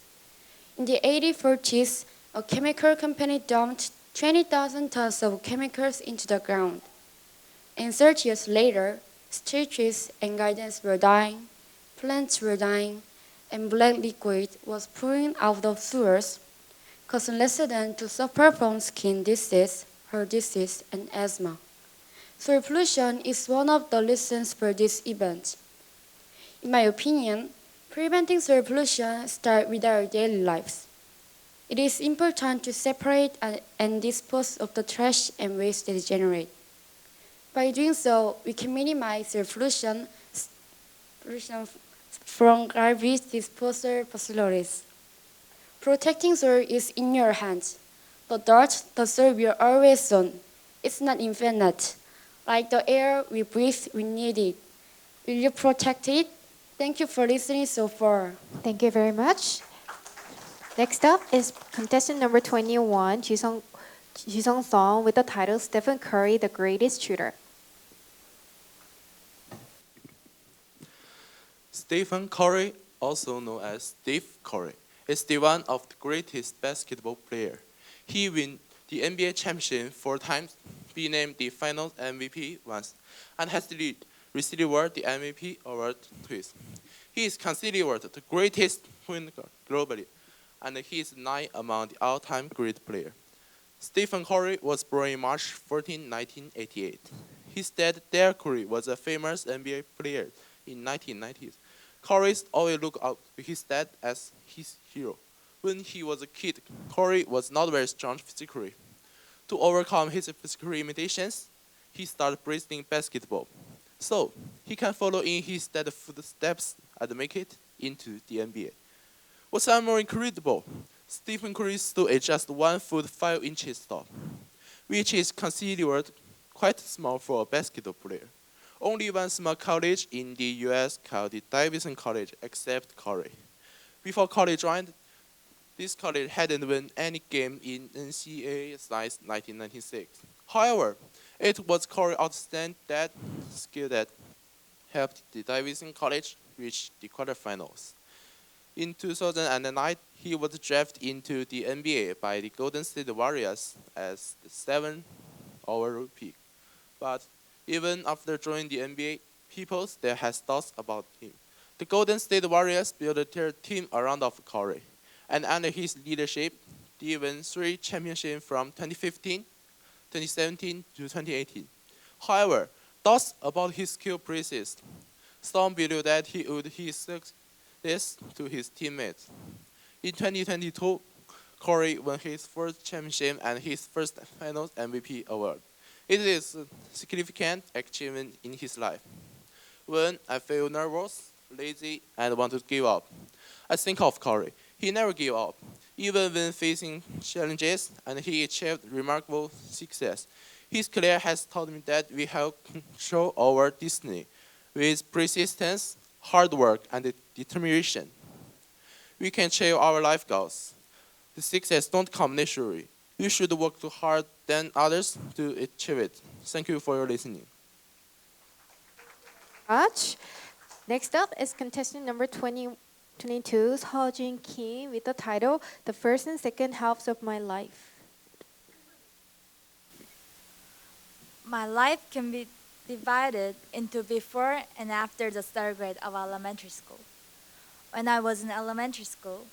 S16: In the 1840s, a chemical company dumped 20,000 tons of chemicals into the ground. And 30 years later, streets and gardens were dying, plants were dying, and black liquid was pouring out of sewers, causing residents to suffer from skin disease, heart disease, and asthma. Soil pollution is one of the reasons for this event. In my opinion, preventing soil pollution starts with our daily lives. It is important to separate and dispose of the trash and waste that is generated. By doing so, we can minimize soil pollution from garbage disposal facilities. Protecting soil is in your hands. The dirt, the soil will always on. It's not infinite. Like the air we breathe, we need it. Will you protect it? Thank you for listening so far.
S1: Thank you very much. Next up is contestant number 21, Jisung Song, with the title Stephen Curry, the Greatest Shooter.
S17: Stephen Curry, also known as Steve Curry, is the one of the greatest basketball player. He won the NBA championship 4 times, be named the Finals MVP once, and has received the MVP award twice. He is considered the greatest point guard globally, and he is 9th among the all-time great players. Stephen Curry was born in March 14, 1988. His dad, Dale Curry, was a famous NBA player in 1990s. Curry always looked up to his dad as his hero. When he was a kid, Curry was not very strong physically. To overcome his physical limitations, he started playing basketball, so he can follow in his dad's footsteps and make it into the NBA. What's more incredible, Stephen Curry stood at just 1 foot 5 inches tall, which is considered quite small for a basketball player. Only one small college in the US called the Davidson College accepted Curry. Before Curry joined, this college hadn't won any game in NCAA since 1996. However, it was Curry's outstanding skill that helped the Davidson College reach the quarterfinals. In 2009, he was drafted into the NBA by the Golden State Warriors as the 7th overall pick. But even after joining the NBA, people still have thoughts about him. The Golden State Warriors built their team around Curry, and under his leadership, they won 3 championships from 2015, 2017 to 2018. However, thoughts about his skill persist. Some believe that he owed his success to his teammates. In 2022, Curry won his first championship and his first Finals MVP award. It is a significant achievement in his life. When I feel nervous, lazy, and want to give up, I think of Curry. He never gave up, even when facing challenges, and he achieved remarkable success. His career has taught me that we have control over destiny with persistence, hard work, and determination. We can achieve our life goals. The success don't come naturally. You should work too hard than others to achieve it. Thank you for your listening.
S1: Much. Next up is contestant number 22, Seojin Kim, with the title The First and Second Halves of My Life.
S18: My life can be divided into before and after the 3rd grade of elementary school. When I was in elementary school,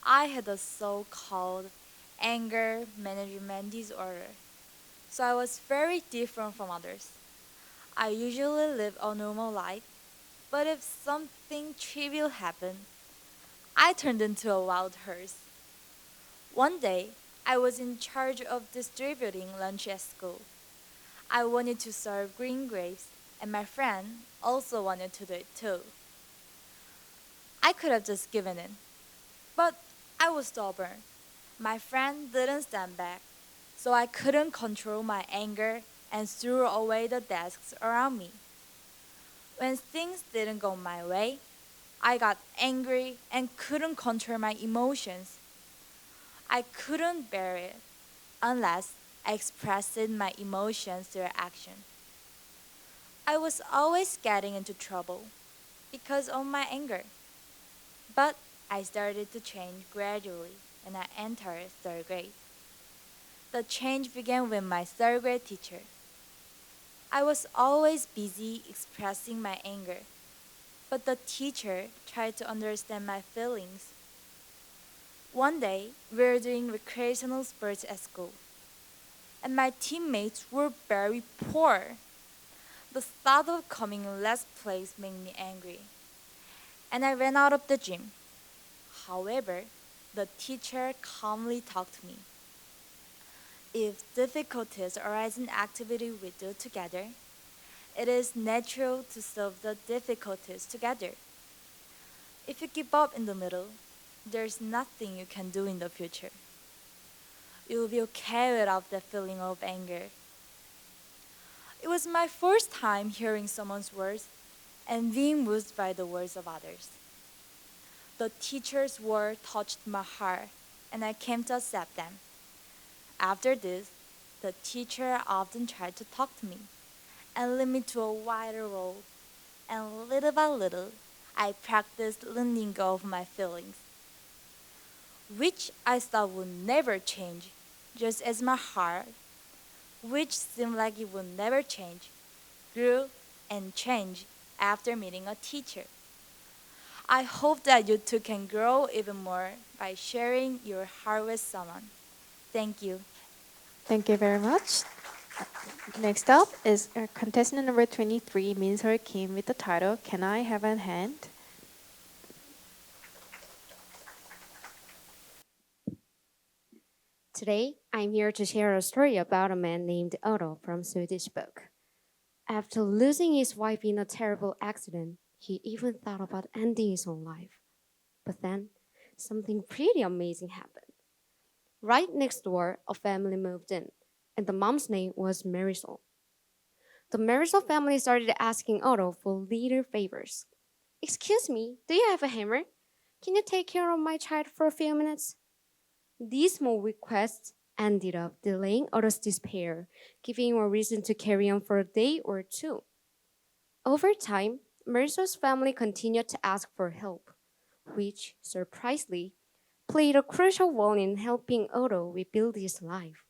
S18: I had a so-called anger management disorder, so I was very different from others. I usually live a normal life, but if something trivial happened, I turned into a wild horse. One day, I was in charge of distributing lunch at school. I wanted to serve green grapes, and my friend also wanted to do it too. I could have just given in, but I was stubborn. My friend didn't stand back, so I couldn't control my anger and threw away the desks around me. When things didn't go my way, I got angry and couldn't control my emotions. I couldn't bear it unless I expressed my emotions through action. I was always getting into trouble because of my anger. But I started to change gradually when I entered 3rd grade. The change began with my 3rd grade teacher. I was always busy expressing my anger, but the teacher tried to understand my feelings. One day, we were doing recreational sports at school, and my teammates were very poor. The thought of coming in last place made me angry, and I ran out of the gym. However, the teacher calmly talked to me. If difficulties arise in activity we do together, it is natural to solve the difficulties together. If you give up in the middle, there's nothing you can do in the future. You'll be okay without that feeling of anger. It was my first time hearing someone's words and being moved by the words of others. The teacher's word touched my heart, and I came to accept them. After this, the teacher often tried to talk to me and lead me to a wider world, and little by little, I practiced letting go of my feelings, which I thought would never change, just as my heart, which seemed like it would never change, grew and changed after meeting a teacher. I hope that you too can grow even more by sharing your heart with someone. Thank you.
S1: Thank you very much. Next up is contestant number 23, Minseol Kim, with the title, Can I Have a Hand?
S19: Today, I'm here to share a story about a man named Otto from Swedish book. After losing his wife in a terrible accident, he even thought about ending his own life. But then, something pretty amazing happened. Right next door, a family moved in, and the mom's name was Marisol. The Marisol family started asking Otto for little favors. Excuse me, do you have a hammer? Can you take care of my child for a few minutes? These small requests ended up delaying Otto's despair, giving him a reason to carry on for a day or two. Over time, Marisol's family continued to ask for help, which, surprisingly, played a crucial role in helping Otto rebuild his life.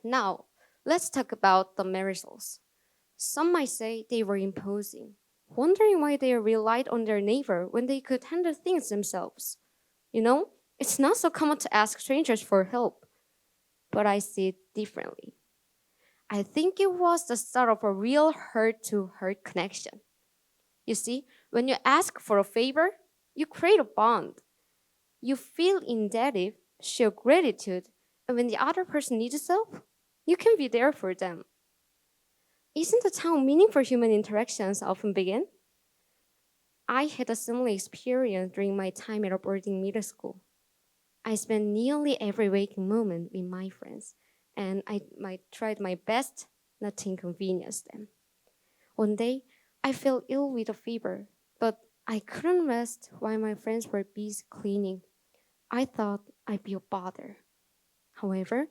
S19: Now, let's talk about the Marisols. Some might say they were imposing, wondering why they relied on their neighbor when they could handle things themselves. You know, it's not so common to ask strangers for help, but I see it differently. I think it was the start of a real heart-to-heart connection. You see, when you ask for a favor, you create a bond. You feel indebted, show gratitude, and when the other person needs help, you can be there for them. Isn't that how meaningful human interactions often begin? I had a similar experience during my time at a boarding middle school. I spent nearly every waking moment with my friends, and I tried my best not to inconvenience them. One day, I fell ill with a fever, but I couldn't rest while my friends were busy cleaning. I thought I'd be a bother. However,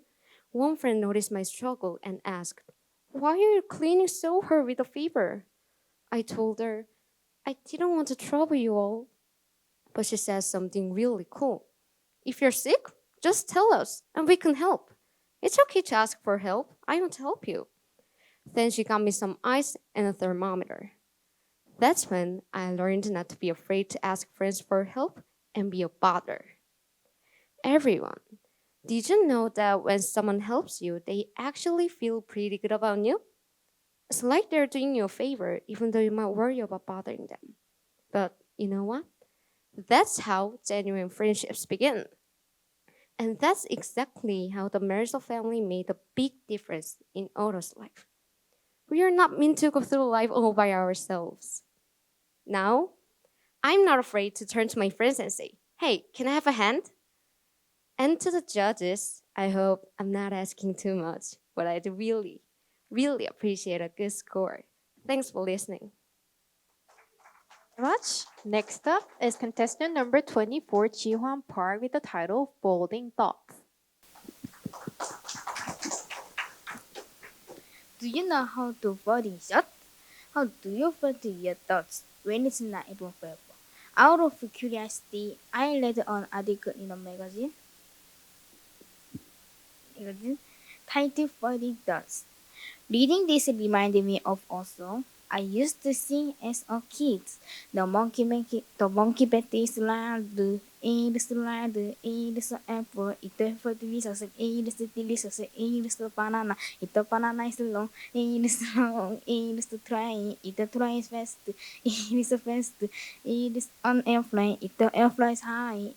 S19: one friend noticed my struggle and asked, "Why are you cleaning so hard with a fever?" I told her, "I didn't want to trouble you all." But she said something really cool. "If you're sick, just tell us and we can help. It's okay to ask for help. I want to help you." Then she got me some ice and a thermometer. That's when I learned not to be afraid to ask friends for help and be a bother. Everyone, did you know that when someone helps you, they actually feel pretty good about you? It's like they're doing you a favor, even though you might worry about bothering them. But you know what? That's how genuine friendships begin. And that's exactly how the Marisol family made a big difference in Otto's life. We are not meant to go through life all by ourselves. Now, I'm not afraid to turn to my friends and say, "Hey, can I have a hand?" And to the judges, I hope I'm not asking too much, but I'd really, really appreciate a good score. Thanks for listening.
S1: Much. Next up is contestant number 24, Ji-hwan Park, with the title, Folding Thoughts.
S20: Do you know how to fold in short? How do you fold your thoughts when it's not even paper? Out of curiosity, I read an article in a magazine titled Folding Thoughts. Reading this reminded me of a song I used to sing as a kid. The monkey Betty slide, it's an apple, it's for delicious, it's delicious, it's a banana, it's banana is long, it's try, it's try fast, it's fast, it's on airplane, it's airplane is high,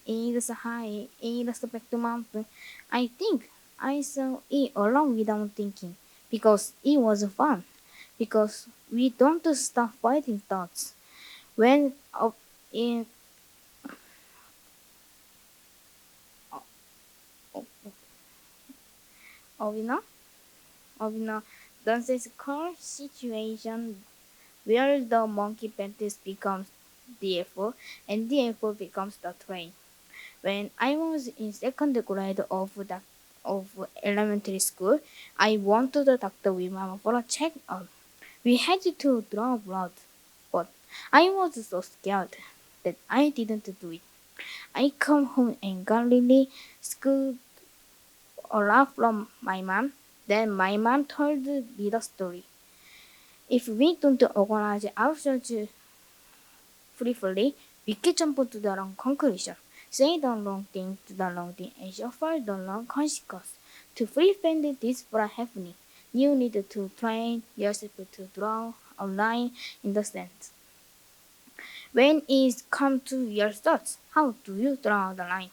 S20: it's back to mountain. I think I saw it along without thinking, because it was fun. Because we don't stop fighting thoughts. When of a nonsensical situation where the monkey panties becomes the effort and the effort becomes the train. When I was in second grade of elementary school, I went to the doctor with mama for a check-up. We had to draw blood, but I was so scared that I didn't do it. I come home and got really scared a lot from my mom. Then my mom told me the story. If we don't organize ourselves briefly, we can jump to the wrong conclusion, say the wrong thing to the wrong thing, and suffer the wrong consequence. To prevent this from happening, you need to train yourself to draw a line in the sand. When it comes to your thoughts, how do you draw the line?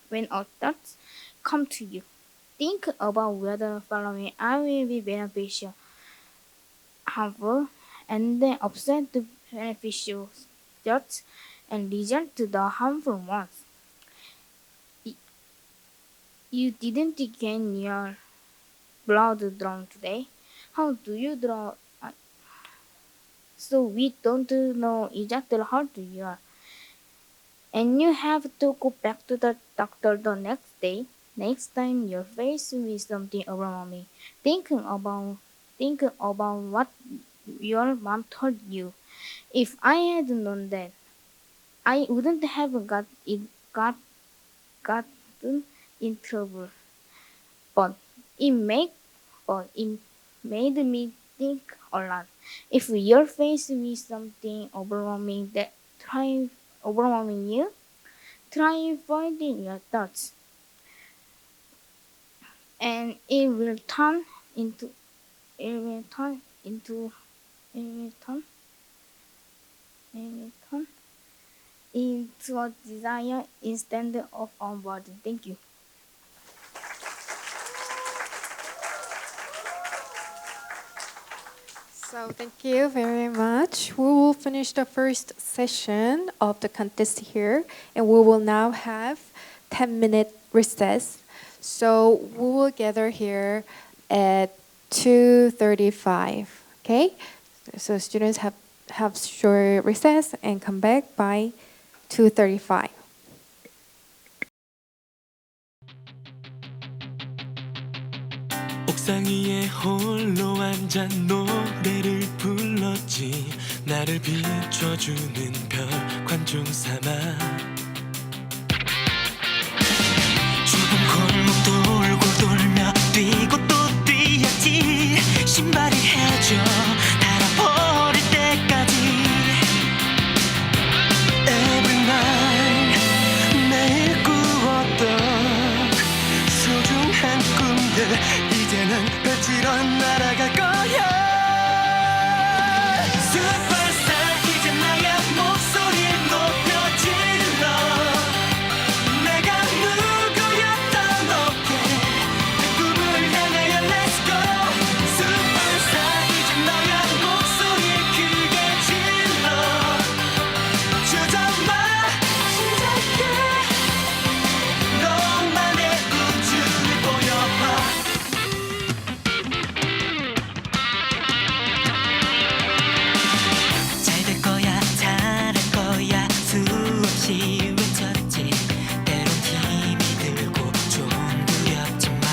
S20: When a thought comes to you, think about whether following I will be beneficial, harmful, and then observe the beneficial thoughts and reject the harmful ones. You didn't gain your blood drawn today. How do you draw? So we don't know exactly how you are. And you have to go back to the doctor the next day. Next time you're faced with something overwhelming, think about what your mom told you. If I had known that, I wouldn't have gotten in trouble. But it made me think a lot. If you're faced with something overwhelming you, try finding your thoughts, and it will turn into a desire instead of a burden. Thank you.
S1: So thank you very much. We will finish the first session of the contest here, and we will now have 10-minute recess. So we will gather here at 2:35. Okay, so students have short recess and come back by 2:35.
S21: 옥상 위에 홀로 앉아 노래를 불렀지. 나를 비춰주는 별 관중 삼아 좁은 골목 돌고 돌며 뛰고 또 뛰었지. 신발이 해져 닳아버릴 때까지. Every night 매일 꾸었던 소중한 꿈들 이제는 펼치러 날아갈 거야. 슈퍼스타 이제 나의 목소리를 높여 질러. 내가 누구였던 어깨 내 꿈을 향하여 Let's go. 슈퍼스타 이제 너의 목소리를 크게 질러. 주저마 시작해. 너만의 우주를 보여봐. 잘될 거야 잘할 거야 수없이 외쳤지. 때론 힘이 들고 좀 두렵지만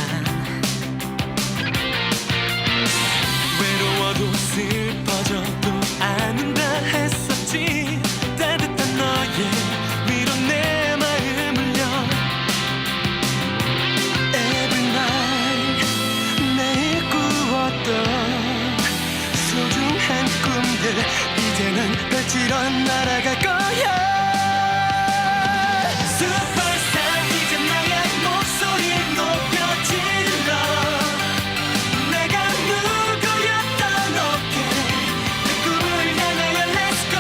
S21: 외로워도 슬퍼져도 않는다 했었지. 따뜻한 너의 위로 내 마음을 여. Every night 매일 꾸었던 소중한 꿈들 이제는 펼치러 날아갈 거야. 슈퍼스타 이제 나의 목소리를 높여 질러. 내가 누구였던 어깨 내 꿈을 향하여 Let's go.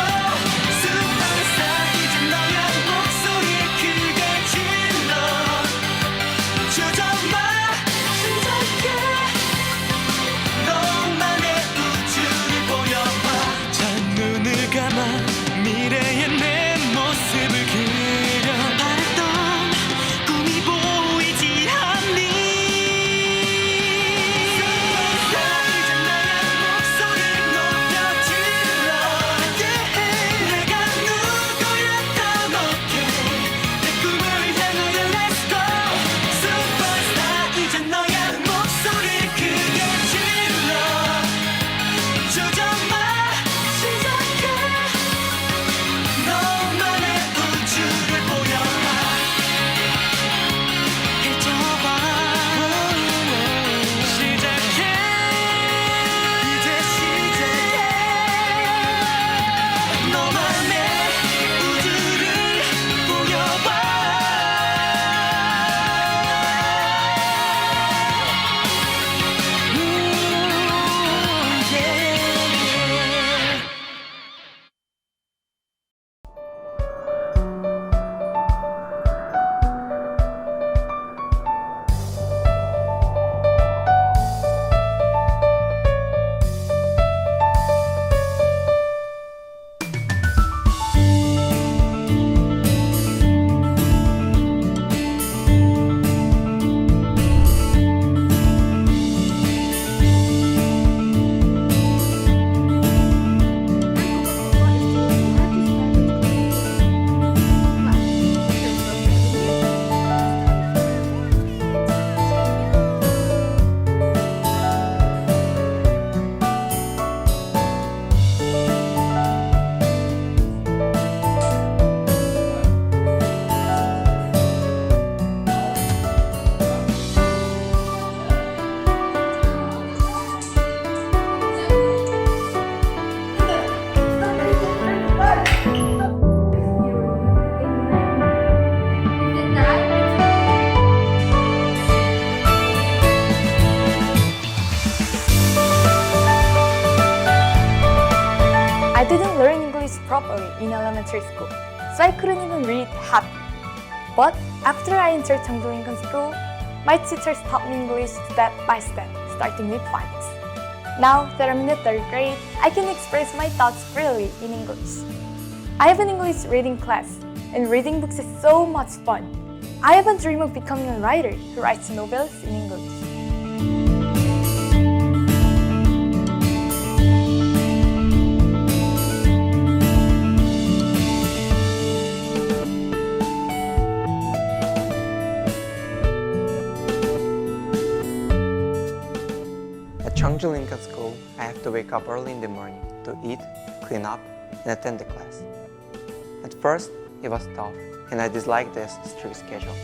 S21: 슈퍼스타 이제 너의 목소리를 크게 질러. 주저마 시작해. 너만의 우주를 보여봐. 자 눈을 감아 미래의 내
S2: properly in elementary school, so I couldn't even read happy. But after I entered 청주링컨 school, my teachers taught me English step by step, starting with phonics. Now that I'm in the 3rd grade, I can express my thoughts freely in English. I have an English reading class, and reading books is so much fun. I have a dream of becoming a writer who writes novels in English.
S22: At 청주링컨 school, I have to wake up early in the morning to eat, clean up, and attend the class. At first, it was tough, and I disliked this strict schedule.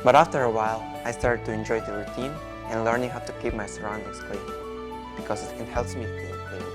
S22: But after a while, I started to enjoy the routine and learning how to keep my surroundings clean, because it helps me think clearly.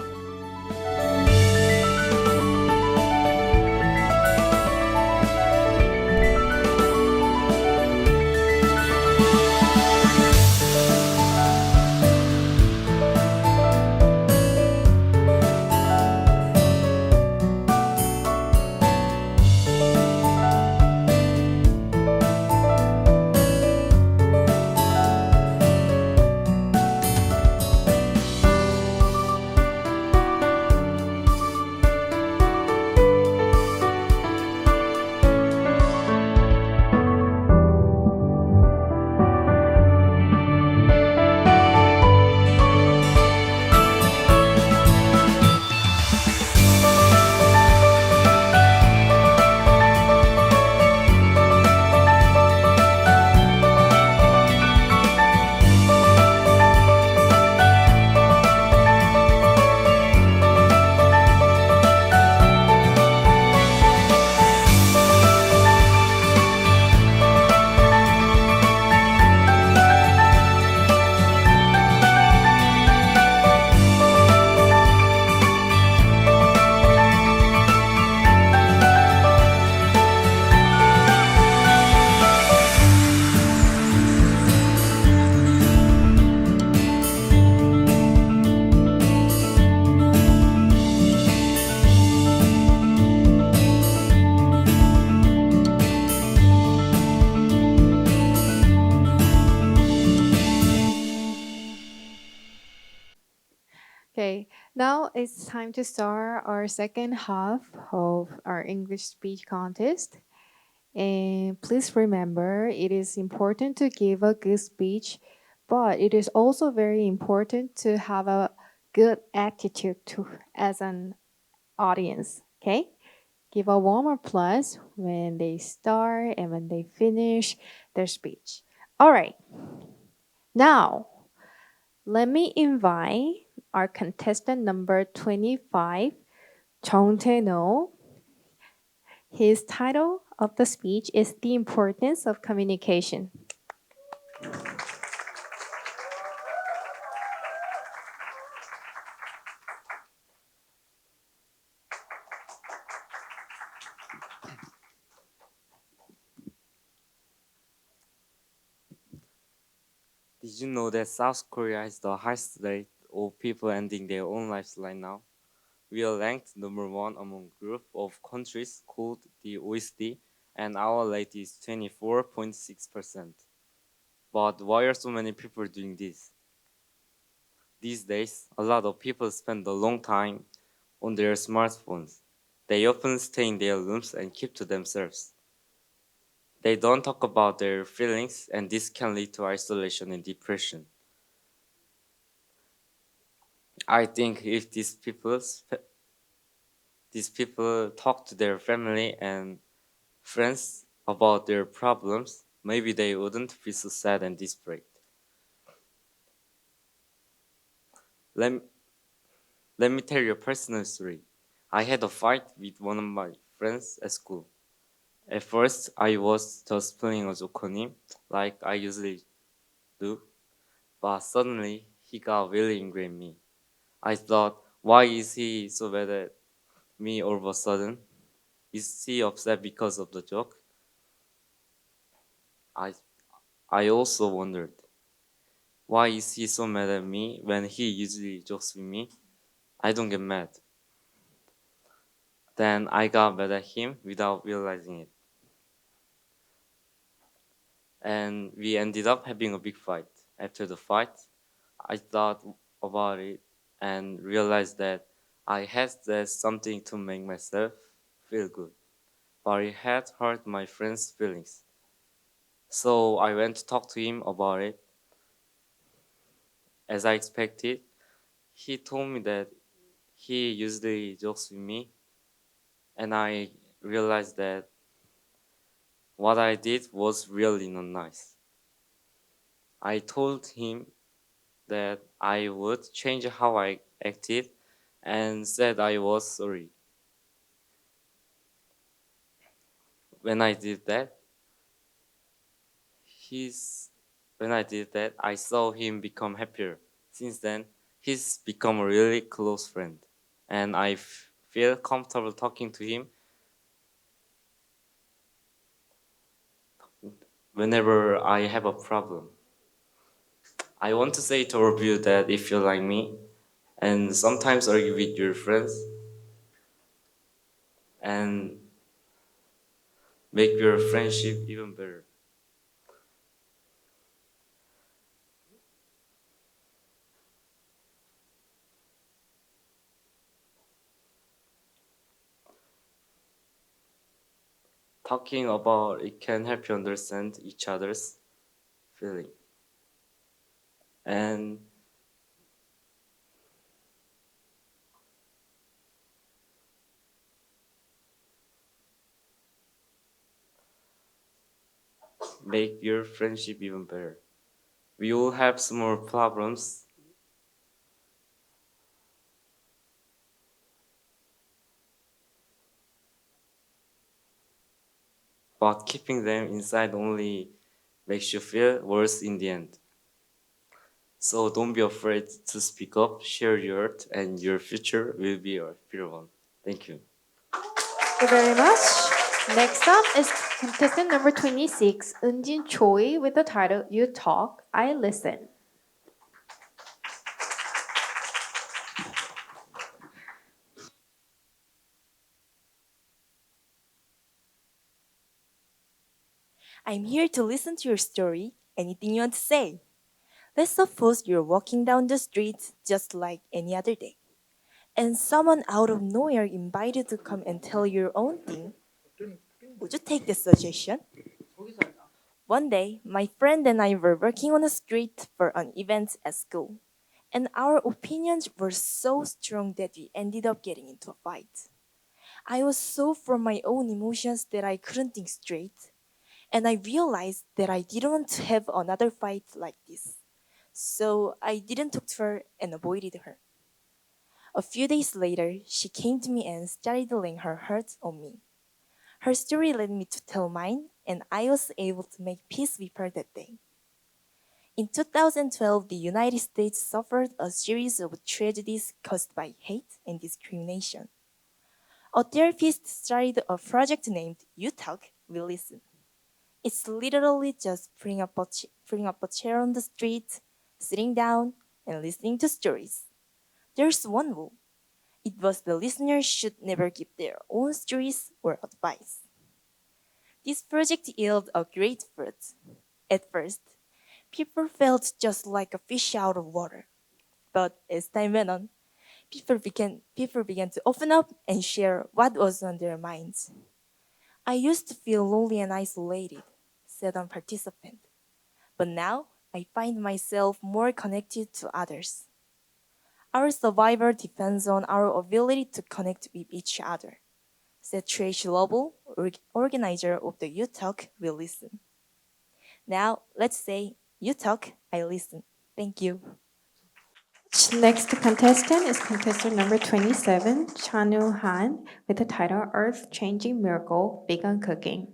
S1: Okay, now it's time to start our second half of our English speech contest. And please remember, it is important to give a good speech, but it is also very important to have a good attitude as an audience. Okay, give a warm applause when they start and when they finish their speech. All right, now let me invite our contestant number 25, 정태노. His title of the speech is The Importance of Communication.
S23: Did you know that South Korea has the highest rate of people ending their own lives right now? We are ranked number 1 among a group of countries called the OECD, and our rate is 24.6%. But why are so many people doing this? These days, a lot of people spend a long time on their smartphones. They often stay in their rooms and keep to themselves. They don't talk about their feelings, and this can lead to isolation and depression. I think if these people talk to their family and friends about their problems, maybe they wouldn't feel so sad and desperate. Let me tell you a personal story. I had a fight with one of my friends at school. At first, I was just playing a joke on him, like I usually do, but suddenly he got really angry at me. I thought, why is he so mad at me all of a sudden? Is he upset because of the joke? I also wondered, why is he so mad at me when he usually jokes with me? I don't get mad. Then I got mad at him without realizing it. And we ended up having a big fight. After the fight, I thought about it and realized that I had said something to make myself feel good, but it had hurt my friend's feelings. So I went to talk to him about it. As I expected, he told me that he usually jokes with me, and I realized that what I did was really not nice. I told him that I would change how I acted and said I was sorry. When I did that, I saw him become happier. Since then, he's become a really close friend, and I feel comfortable talking to him whenever I have a problem. I want to say to all of you that if you're like me, and sometimes argue with your friends, and make your friendship even better. Talking about it can help you understand each other's feeling. And make your friendship even better. We all have small problems, but keeping them inside only makes you feel worse in the end. So don't be afraid to speak up, share your heart, and your future will be a better one. Thank you.
S1: Thank you very much. Next up is contestant number 26, Eunjin Choi, with the title You Talk, I Listen.
S4: I'm here to listen to your story, anything you want to say. Let's suppose you're walking down the street just like any other day, and someone out of nowhere invited you to come and tell your own thing. Would you take this suggestion? One day, my friend and I were working on a script for an event at school, and our opinions were so strong that we ended up getting into a fight. I was so from my own emotions that I couldn't think straight, and I realized that I didn't want to have another fight like this. So I didn't talk to her and avoided her. A few days later, she came to me and started laying her heart on me. Her story led me to tell mine, and I was able to make peace with her that day. In 2012, the United States suffered a series of tragedies caused by hate and discrimination. A therapist started a project named You Talk, We Listen. It's literally just bring up a chair on the street, sitting down, and listening to stories. There's one rule. It was the listener should never give their own stories or advice. This project yielded a great fruit. At first, people felt just like a fish out of water. But as time went on, people began to open up and share what was on their minds. I used to feel lonely and isolated, said one participant. But now I find myself more connected to others. Our survival depends on our ability to connect with each other, said Trish Lovell, organizer of the You Talk, We Listen. Now let's say, You talk, I listen. Thank you.
S1: Next contestant is contestant number 27, Chanu Han, with the title Earth Changing Miracle, Vegan Cooking.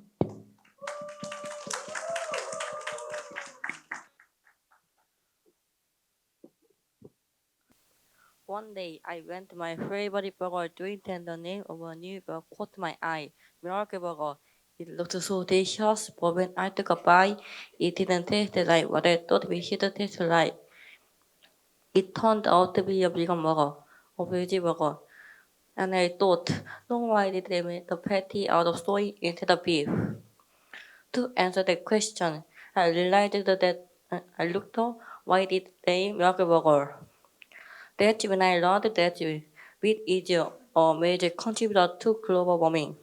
S7: One day, I went to my favorite burger joint and the name of a new burger caught my eye, Miracle Burger. It looked so delicious, but when I took a bite, it didn't taste like what I thought it should taste like. It turned out to be a vegan burger, a veggie burger. and I thought, no, why did they make the patty out of soy instead of beef? To answer that question, I realized that I looked up, why did they make a burger? That's when I learned that wheat is a major contributor to global warming.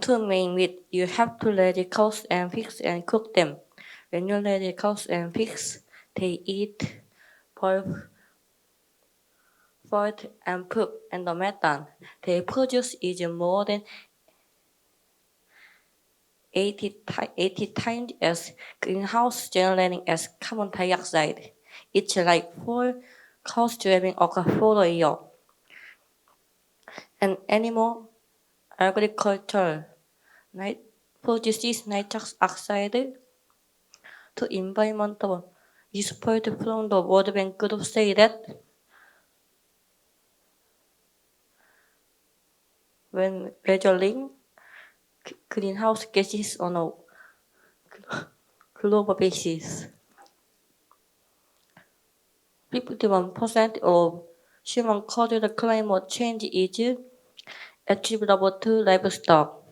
S7: To make meat, you have to let the cows and pigs and cook them. When you let the cows and pigs, they eat pulp, fat, and poop, and the methane they produce is more than 80 times as greenhouse generating as carbon dioxide. It's like 4 cows driving a car for a year. And animal agriculture produces nitrous oxide. To environmental experts from the World Bank Group say that when measuring greenhouse gases on a global basis, 51% of human-caused climate change is attributable to livestock.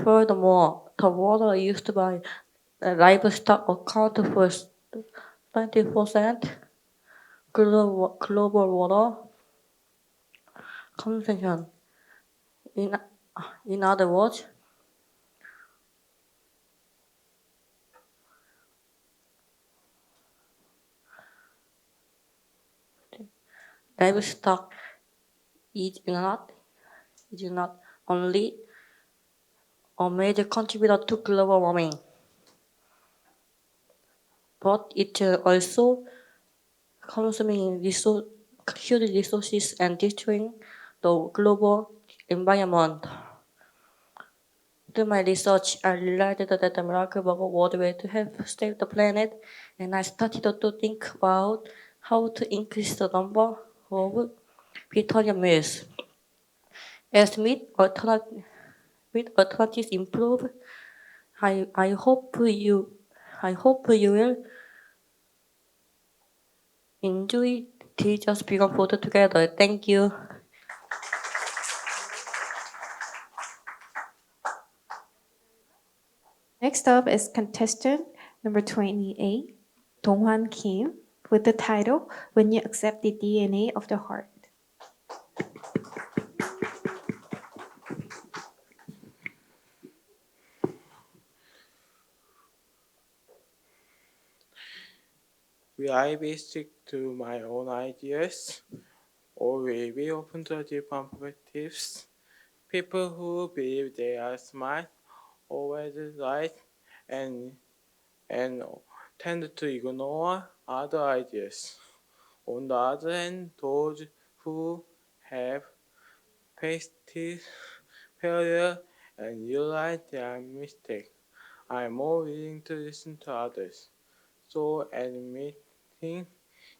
S7: Furthermore, the water used by livestock accounts for 20% global water consumption. In other words, livestock is not only a major contributor to global warming, but it also consuming huge resources and destroying the global environment. Through my research, I realized that the miracle burger was a way to help save the planet, and I started to think about how to increase the number of vegetarian meals. As meat alternatives improve, I hope you will enjoy delicious vegan food together. Thank you.
S1: Next up is contestant number 28, Donghwan Kim, with the title When You Accept the DNA of the Heart.
S15: Will I be stick to my own ideas, or will I be open to different perspectives? People who believe they are smart, always right, and tend to ignore other ideas. On the other hand, those who have faced failure and realize their mistake are more willing to listen to others. So admitting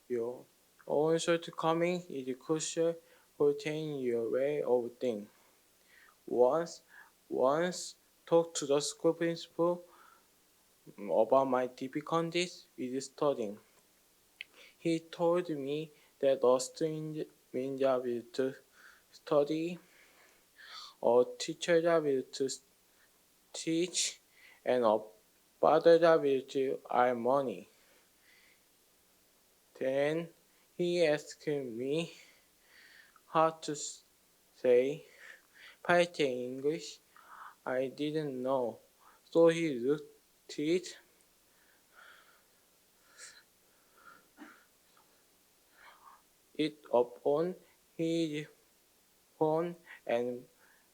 S15: your own shortcomings is crucial for changing your way of thinking. Once talked to the school principal about my difficulties with studying. He told me that a student's main job is to study, a teacher's job is to teach, and a father's job is to earn money. Then he asked me how to say fight in English. I didn't know, so he looked it up on his phone, and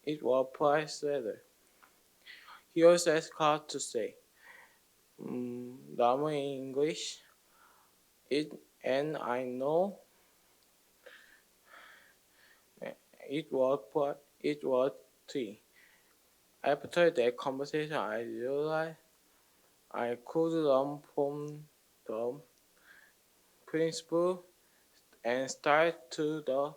S15: it was price letter. He also asked how to say ramen in English. And I know it was three. After that conversation, I realized I could learn from the principal and start to the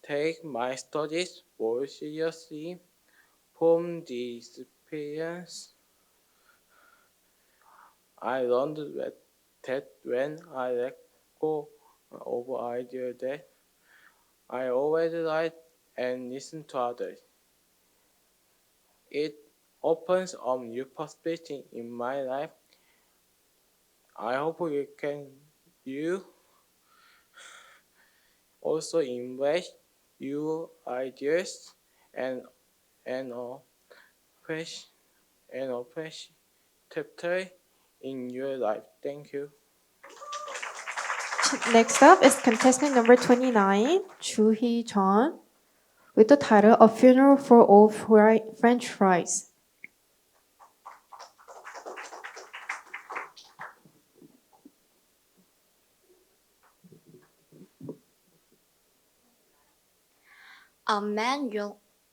S15: take my studies more seriously. From the experience, I learned that when I let go of ideas that I always write and listen to others, it opens up new perspectives in my life. I hope you also embrace your ideas and fresh a fresh chapter in your life. Thank you.
S1: Next up is contestant number 29, Chu Hee-jeon, with the title A Funeral for Old French Fries.
S16: A man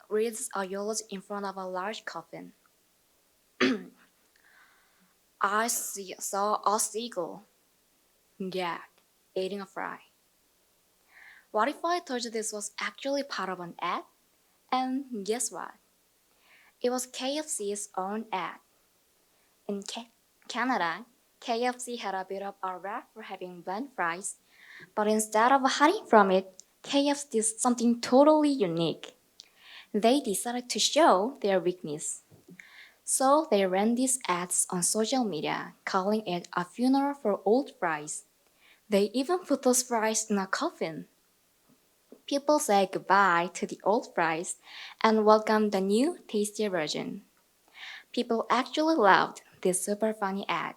S16: reads a eulogy in front of a large coffin. I saw a seagull, gag, eating a fry. What if I told you this was actually part of an ad? And guess what? It was KFC's own ad. In Canada, KFC had a bit of a rap for having bland fries, but instead of hiding from it, KFC did something totally unique. They decided to show their weakness. So they ran these ads on social media, calling it a funeral for old fries. They even put those fries in a coffin. People say goodbye to the old fries and welcome the new, tastier version. People actually loved this super funny ad.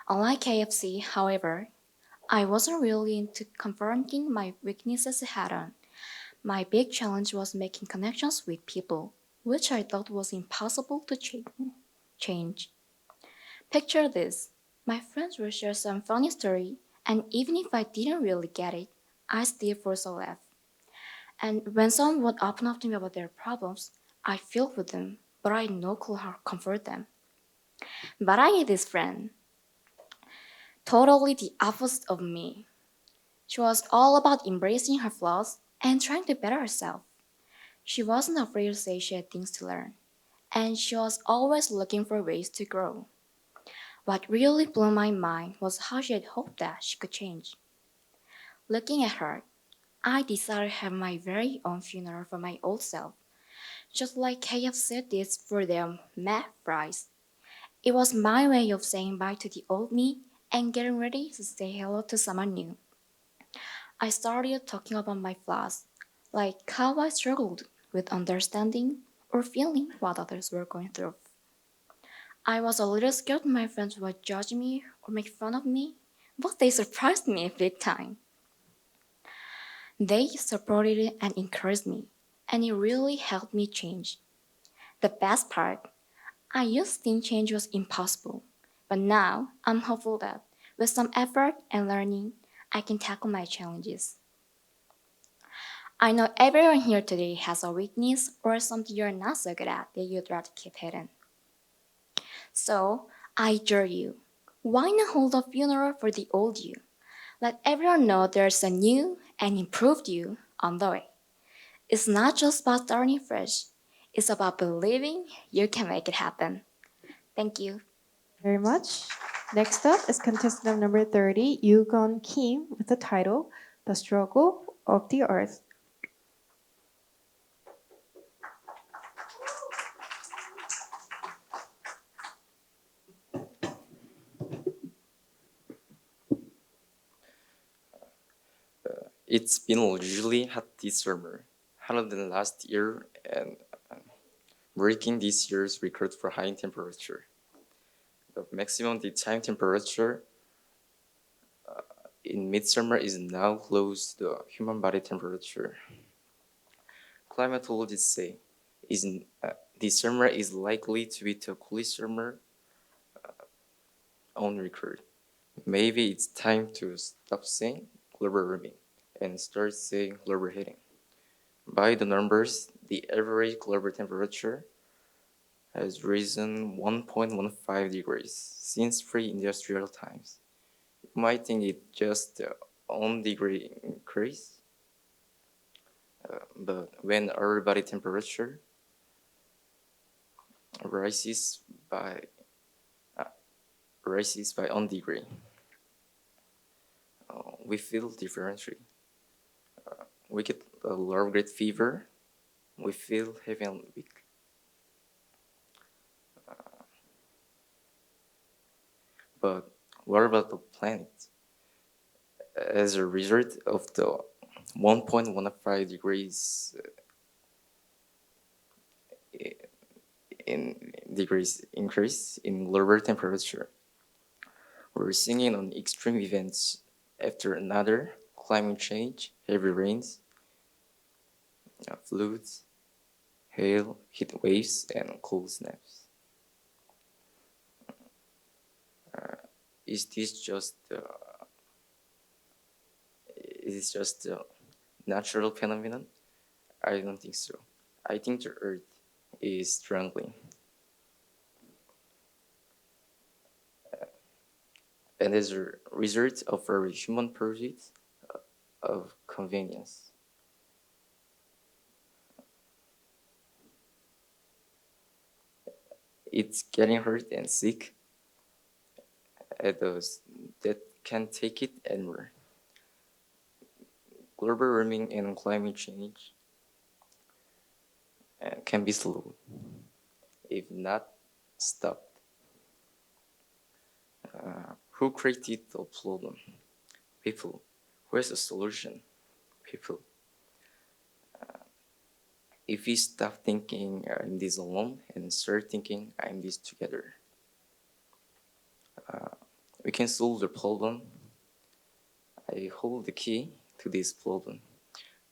S16: Unlike KFC, however, I wasn't really into confronting my weaknesses head on. My big challenge was making connections with people, which I thought was impossible to change. Picture this. My friends will share some funny story, and even if I didn't really get it, I still force a laugh. And when someone would open up to me about their problems, I feel for them, but I had no clue how to comfort them. But I had this friend, totally the opposite of me. She was all about embracing her flaws and trying to better herself. She wasn't afraid to say she had things to learn, and she was always looking for ways to grow. What really blew my mind was how she had hoped that she could change. Looking at her, I decided to have my very own funeral for my old self, just like KFC did for their mad fries. It was my way of saying bye to the old me and getting ready to say hello to someone new. I started talking about my flaws, like how I struggled with understanding or feeling what others were going through. I was a little scared my friends would judge me or make fun of me, but they surprised me big time. They supported and encouraged me, and it really helped me change. The best part, I used to think change was impossible, but now I'm hopeful that with some effort and learning, I can tackle my challenges. I know everyone here today has a weakness or something you're not so good at that you'd rather keep hidden. So, I dare you. Why not hold a funeral for the old you? Let everyone know there's a new and improved you on the way. It's not just about starting fresh. It's about believing you can make it happen. Thank you.
S1: Very much. Next up is contestant number 30, Yoo-gun Kim, with the title The Struggle of the Earth.
S5: It's been unusually hot this summer, hotter than last year and breaking this year's record for high temperature. The maximum daytime temperature in midsummer is now close to the human body temperature. Climatologists say this summer is likely to be the coolest summer on record. Maybe it's time to stop saying global warming and start saying global heating. By the numbers, the average global temperature has risen 1.15 degrees since pre-industrial times. You might think it's just a 1 degree increase, but when our body temperature rises by rises by 1 degree. We feel differently. We get a low-grade fever. We feel heavy and weak. But what about the planet? As a result of the 1.15 degrees increase in global temperature, we're seeing on extreme events after another: climate change, heavy rains, floods, hail, heat waves, and cold snaps. Is this just a natural phenomenon? I don't think so. I think the Earth is struggling. And as a result of our human pursuit of convenience. It's getting hurt and sick at those that can't take it anymore. Global warming and climate change can be slowed, if not stopped. Who created the problem? People. Who has a solution? People. If we stop thinking I'm this alone and start thinking I'm this together, we can solve the problem. I hold the key to this problem,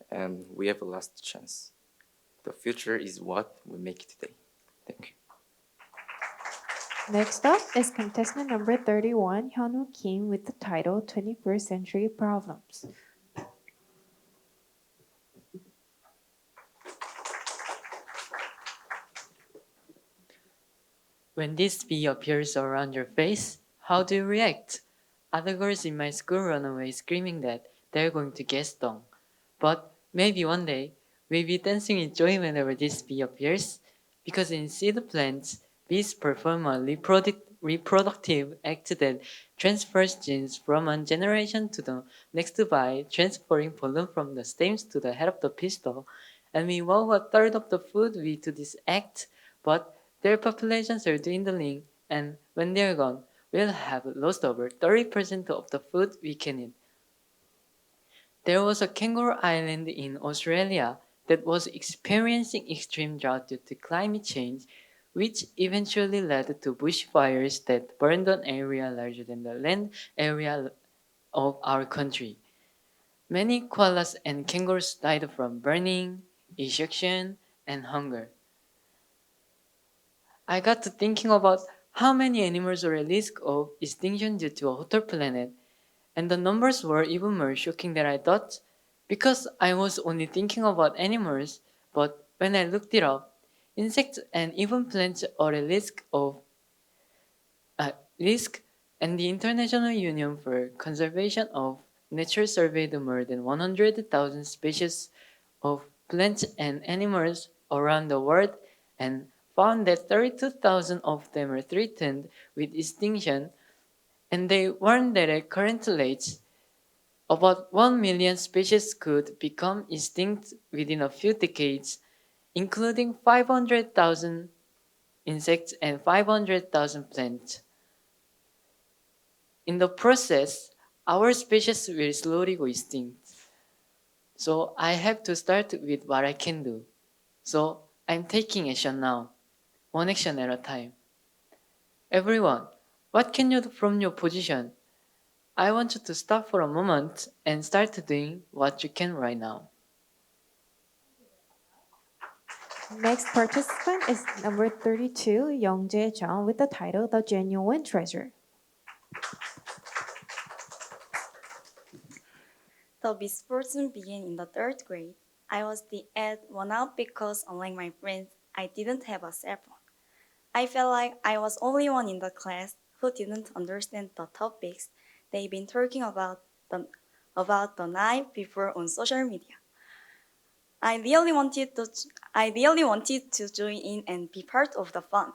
S5: and we have a last chance. The future is what we make it today. Thank you.
S1: Next up is contestant number 31, Hyunwoo Kim, with the title 21st Century Problems.
S8: When this bee appears around your face, how do you react? Other girls in my school run away screaming that they're going to get stung. But maybe one day, we'll be dancing in joy whenever this bee appears, because in seed plants, bees perform a reproductive act that transfers genes from one generation to the next by transferring pollen from the stems to the head of the pistil, and we vow a third of the food we do this act, but their populations are dwindling, and when they're gone, we'll have lost over 30% of the food we can eat. There was a kangaroo island in Australia that was experiencing extreme drought due to climate change, which eventually led to bushfires that burned an area larger than the land area of our country. Many koalas and kangaroos died from burning, exhaustion, and hunger. I got to thinking about how many animals are at risk of extinction due to a hotter planet, and the numbers were even more shocking than I thought, because I was only thinking about animals, but when I looked it up, insects and even plants are at risk, and the International Union for Conservation of Nature surveyed more than 100,000 species of plants and animals around the world and found that 32,000 of them are threatened with extinction, and they warned that at current rates, about 1 million species could become extinct within a few decades, including 500,000 insects and 500,000 plants. In the process, our species will slowly go extinct. So I have to start with what I can do. So I'm taking action now, one action at a time. Everyone, what can you do from your position? I want you to stop for a moment and start doing what you can right now.
S1: Next participant is number 32, Youngjae Jung, with the title The Genuine Treasure.
S9: The misfortune began in the third grade. I was the odd one out because, unlike my friends, I didn't have a cell phone. I felt like I was only one in the class who didn't understand the topics they've been talking about the night before on social media. I really wanted to join in and be part of the fun.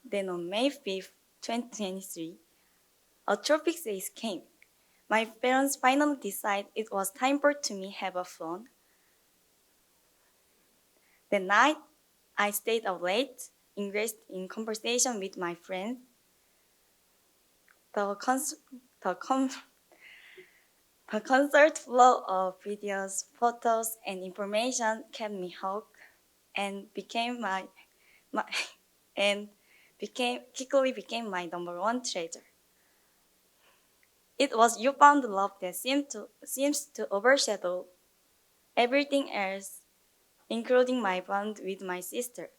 S9: Then on May 5th, 2023, A tropic days came. My parents finally decided it was time for to me have a fun. That night, I stayed up late, engaged in conversation with my friends. The concert flow of videos, photos, and information kept me hooked and quickly became my number one treasure. It was newfound love that seems to overshadow everything else, including my bond with my sister.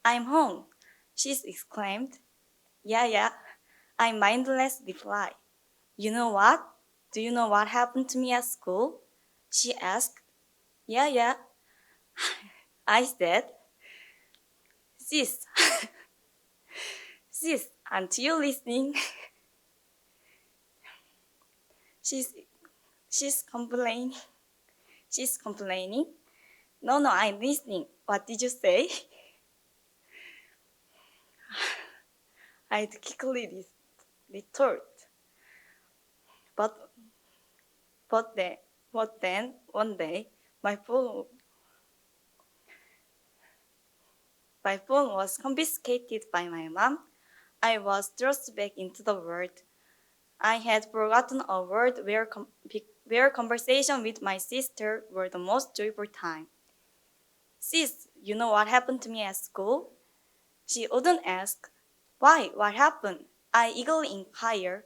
S9: I'm home, she exclaimed. Yeah, I mindlessly replied. You know what? Do you know what happened to me at school? She asked. Yeah, I said. Sis, aren't you listening? She's complaining. No, I'm listening. What did you say? I'd quickly retort. But then one day my phone was confiscated by my mom. I was thrust back into the world. I had forgotten a world where conversation with my sister were the most joyful time. Sis, you know what happened to me at school? She wouldn't ask. Why? What happened? I eagerly inquired.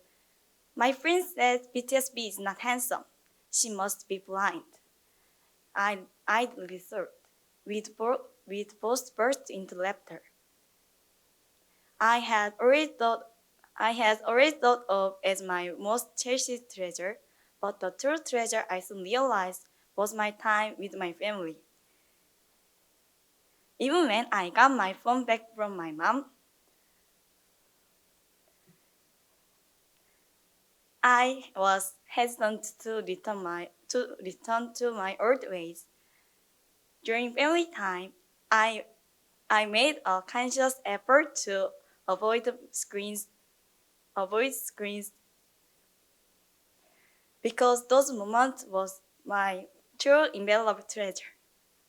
S9: My friend said BTSB is not handsome. She must be blind. I'd resort. We'd both burst into laughter. I had always thought of as my most cherished treasure, but the true treasure I soon realized was my time with my family. Even when I got my phone back from my mom, I was hesitant to return to my old ways. During family time, I made a conscious effort to avoid screens because those moments was my true invaluable treasure.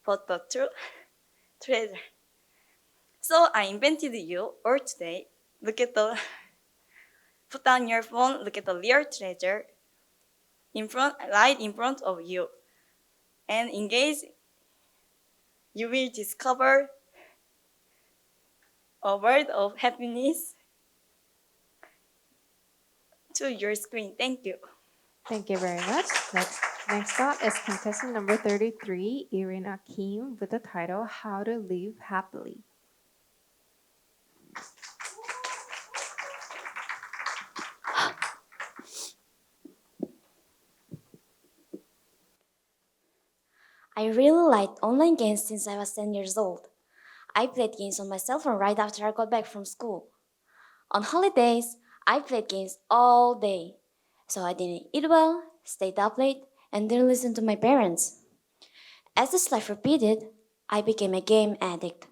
S9: But the true treasure. So I invented you all today. Put down your phone, look at the real treasure right in front of you, and engage. You will discover a world of happiness to your screen. Thank you.
S1: Thank you very much. Next up is contestant number 33, Irina Kim, with the title How to Live Happily.
S3: I really liked online games since I was 10 years old. I played games on my cell phone right after I got back from school. On holidays, I played games all day. So I didn't eat well, stayed up late, and didn't listen to my parents. As this life repeated, I became a game addict.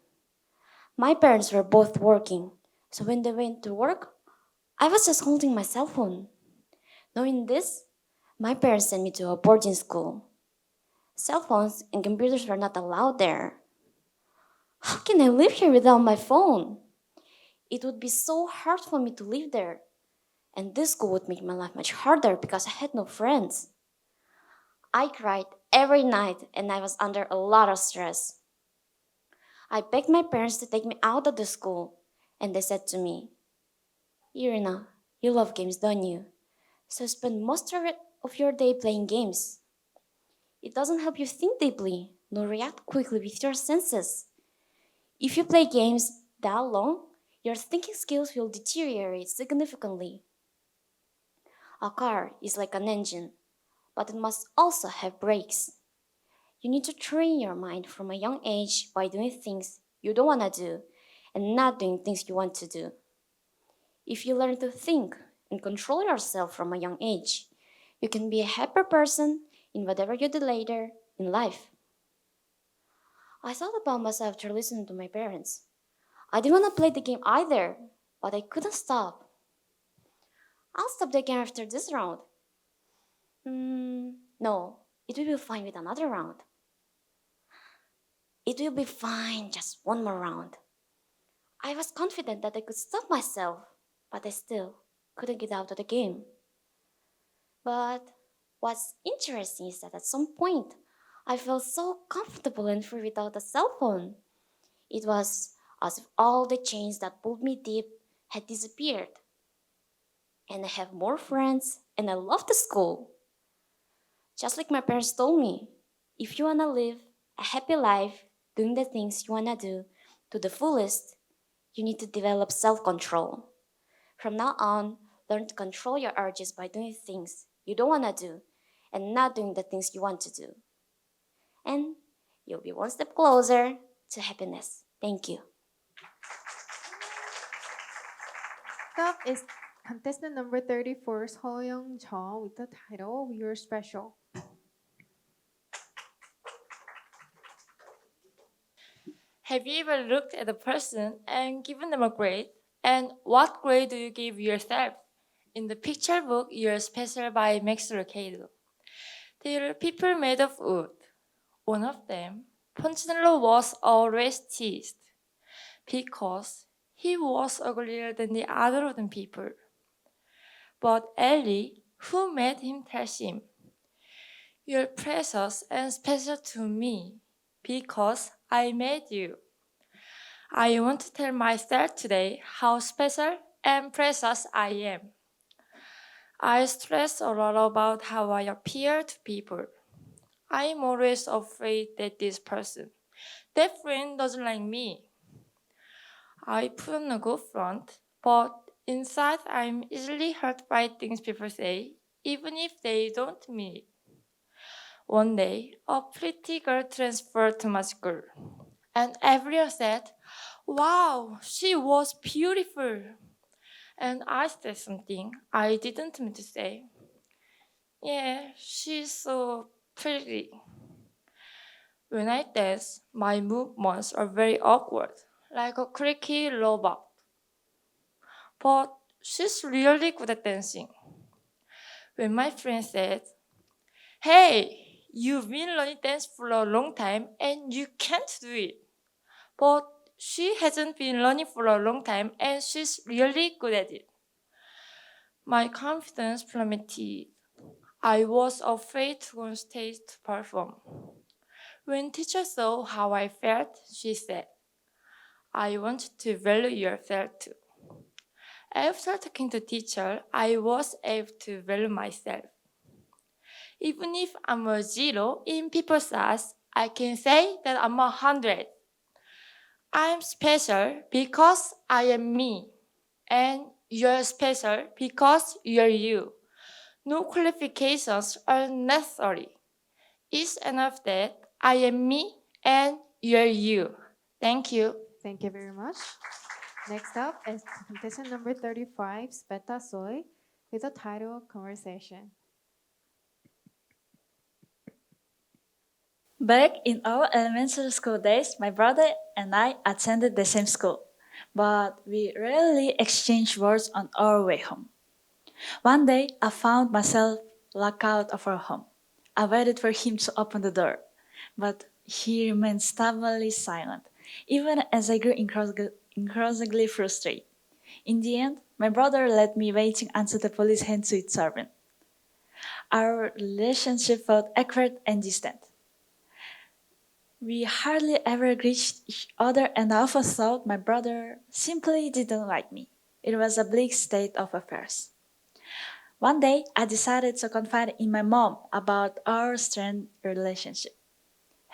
S3: My parents were both working, so when they went to work, I was just holding my cell phone. Knowing this, my parents sent me to a boarding school. Cell phones and computers were not allowed there. How can I live here without my phone? It would be so hard for me to live there. And this school would make my life much harder because I had no friends. I cried every night and I was under a lot of stress. I begged my parents to take me out of the school, and they said to me, Irina, you love games, don't you? So spend most of your day playing games. It doesn't help you think deeply, nor react quickly with your senses. If you play games that long, your thinking skills will deteriorate significantly. A car is like an engine, but it must also have brakes. You need to train your mind from a young age by doing things you don't want to do and not doing things you want to do. If you learn to think and control yourself from a young age, you can be a happier person in whatever you do later in life. I thought about myself after listening to my parents. I didn't want to play the game either, but I couldn't stop.
S16: I'll stop the game after this round. No, it will be fine with another round. It will be fine, just one more round. I was confident that I could stop myself, but I still couldn't get out of the game. But what's interesting is that at some point, I felt so comfortable and free without a cell phone. It was as if all the chains that pulled me deep had disappeared. And I have more friends, and I love the school. Just like my parents told me, if you want to live a happy life, doing the things you want to do to the fullest, you need to develop self-control. From now on, learn to control your urges by doing things you don't want to do and not doing the things you want to do. And you'll be one step closer to happiness. Thank you.
S1: Next up is contestant number 34, Seoyoung Jeong, with the title You're Special.
S6: Have you ever looked at a person and given them a grade? And what grade do you give yourself? In the picture book You're Special by Max Lucado, there are people made of wood. One of them, Punchinello, was always teased because he was uglier than the other wooden people. But Ellie, who made him, tells him, "You're precious and special to me because I made you." I want to tell myself today how special and precious I am. I stress a lot about how I appear to people. I'm always afraid that this person, that friend, doesn't like me. I put on a good front, but inside I'm easily hurt by things people say, even if they don't mean it. One day, a pretty girl transferred to my school, and everyone said, "Wow, she was beautiful." And I said something I didn't mean to say. "Yeah, she's so pretty." When I dance, my movements are very awkward, like a creaky robot. But she's really good at dancing. When my friend said, "Hey, you've been learning dance for a long time and you can't do it." But she hasn't been learning for a long time and she's really good at it. My confidence plummeted. I was afraid to go on stage to perform. When teacher saw how I felt, she said, "I want to value yourself too." After talking to teacher, I was able to value myself. Even if I'm a 0 in people's eyes, I can say that I'm 100. I'm special because I am me, and you're special because you're you. No qualifications are necessary. It's enough that I am me and you're you. Thank you.
S1: Thank you very much. Next up is contestant number 35, Sveta Soy, with the title Conversation.
S10: Back in our elementary school days, my brother and I attended the same school, but we rarely exchanged words on our way home. One day, I found myself locked out of our home. I waited for him to open the door, but he remained stubbornly silent, even as I grew increasingly frustrated. In the end, my brother led me waiting until the police handed to its servant. Our relationship felt awkward and distant. We hardly ever greeted each other, and I often thought my brother simply didn't like me. It was a bleak state of affairs. One day, I decided to confide in my mom about our strained relationship.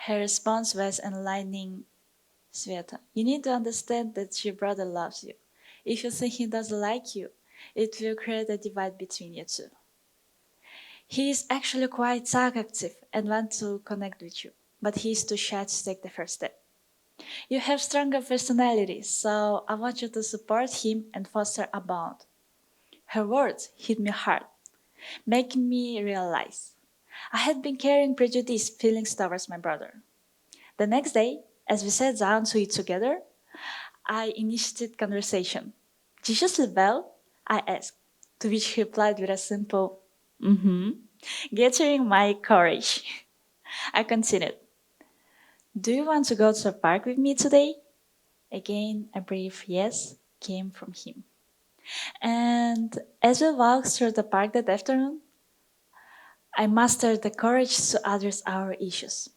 S10: Her response was enlightening. "Sveta, you need to understand that your brother loves you. If you think he doesn't like you, it will create a divide between you two. He is actually quite talkative and wants to connect with you, but he is too shy to take the first step. You have stronger personality, so I want you to support him and foster a bond." Her words hit me hard, making me realize I had been carrying prejudiced feelings towards my brother. The next day, as we sat down to eat together, I initiated conversation. "Did you sleep well?" I asked. To which he replied with a simple, gathering my courage. I continued, do you want to go to the park with me today? Again, a brief yes came from him. And as we walked through the park that afternoon, I mustered the courage to address our issues.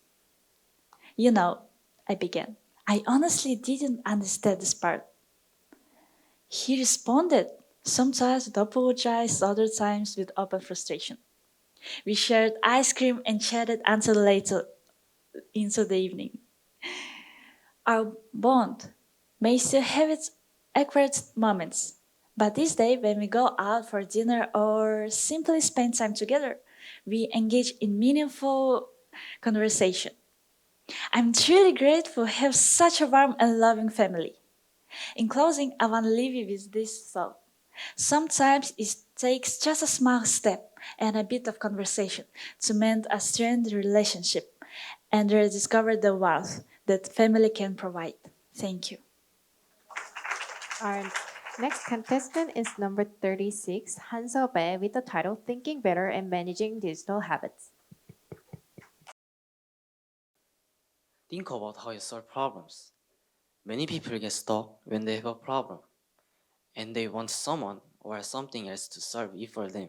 S10: You know, I began, I honestly didn't understand this part. He responded, sometimes with apologies, other times with open frustration. We shared ice cream and chatted until later into the evening. Our bond may still have its awkward moments, but this day when we go out for dinner or simply spend time together, we engage in meaningful conversation. I'm truly grateful to have such a warm and loving family. In closing, I want to leave you with this thought. Sometimes it takes just a small step and a bit of conversation to mend a strained relationship and rediscover the warmth that family can provide. Thank you.
S1: Our next contestant is number 36, Han Seobae, with the title Thinking Better and Managing Digital Habits.
S14: Think about how you solve problems. Many people get stuck when they have a problem, and they want someone or something else to solve it for them.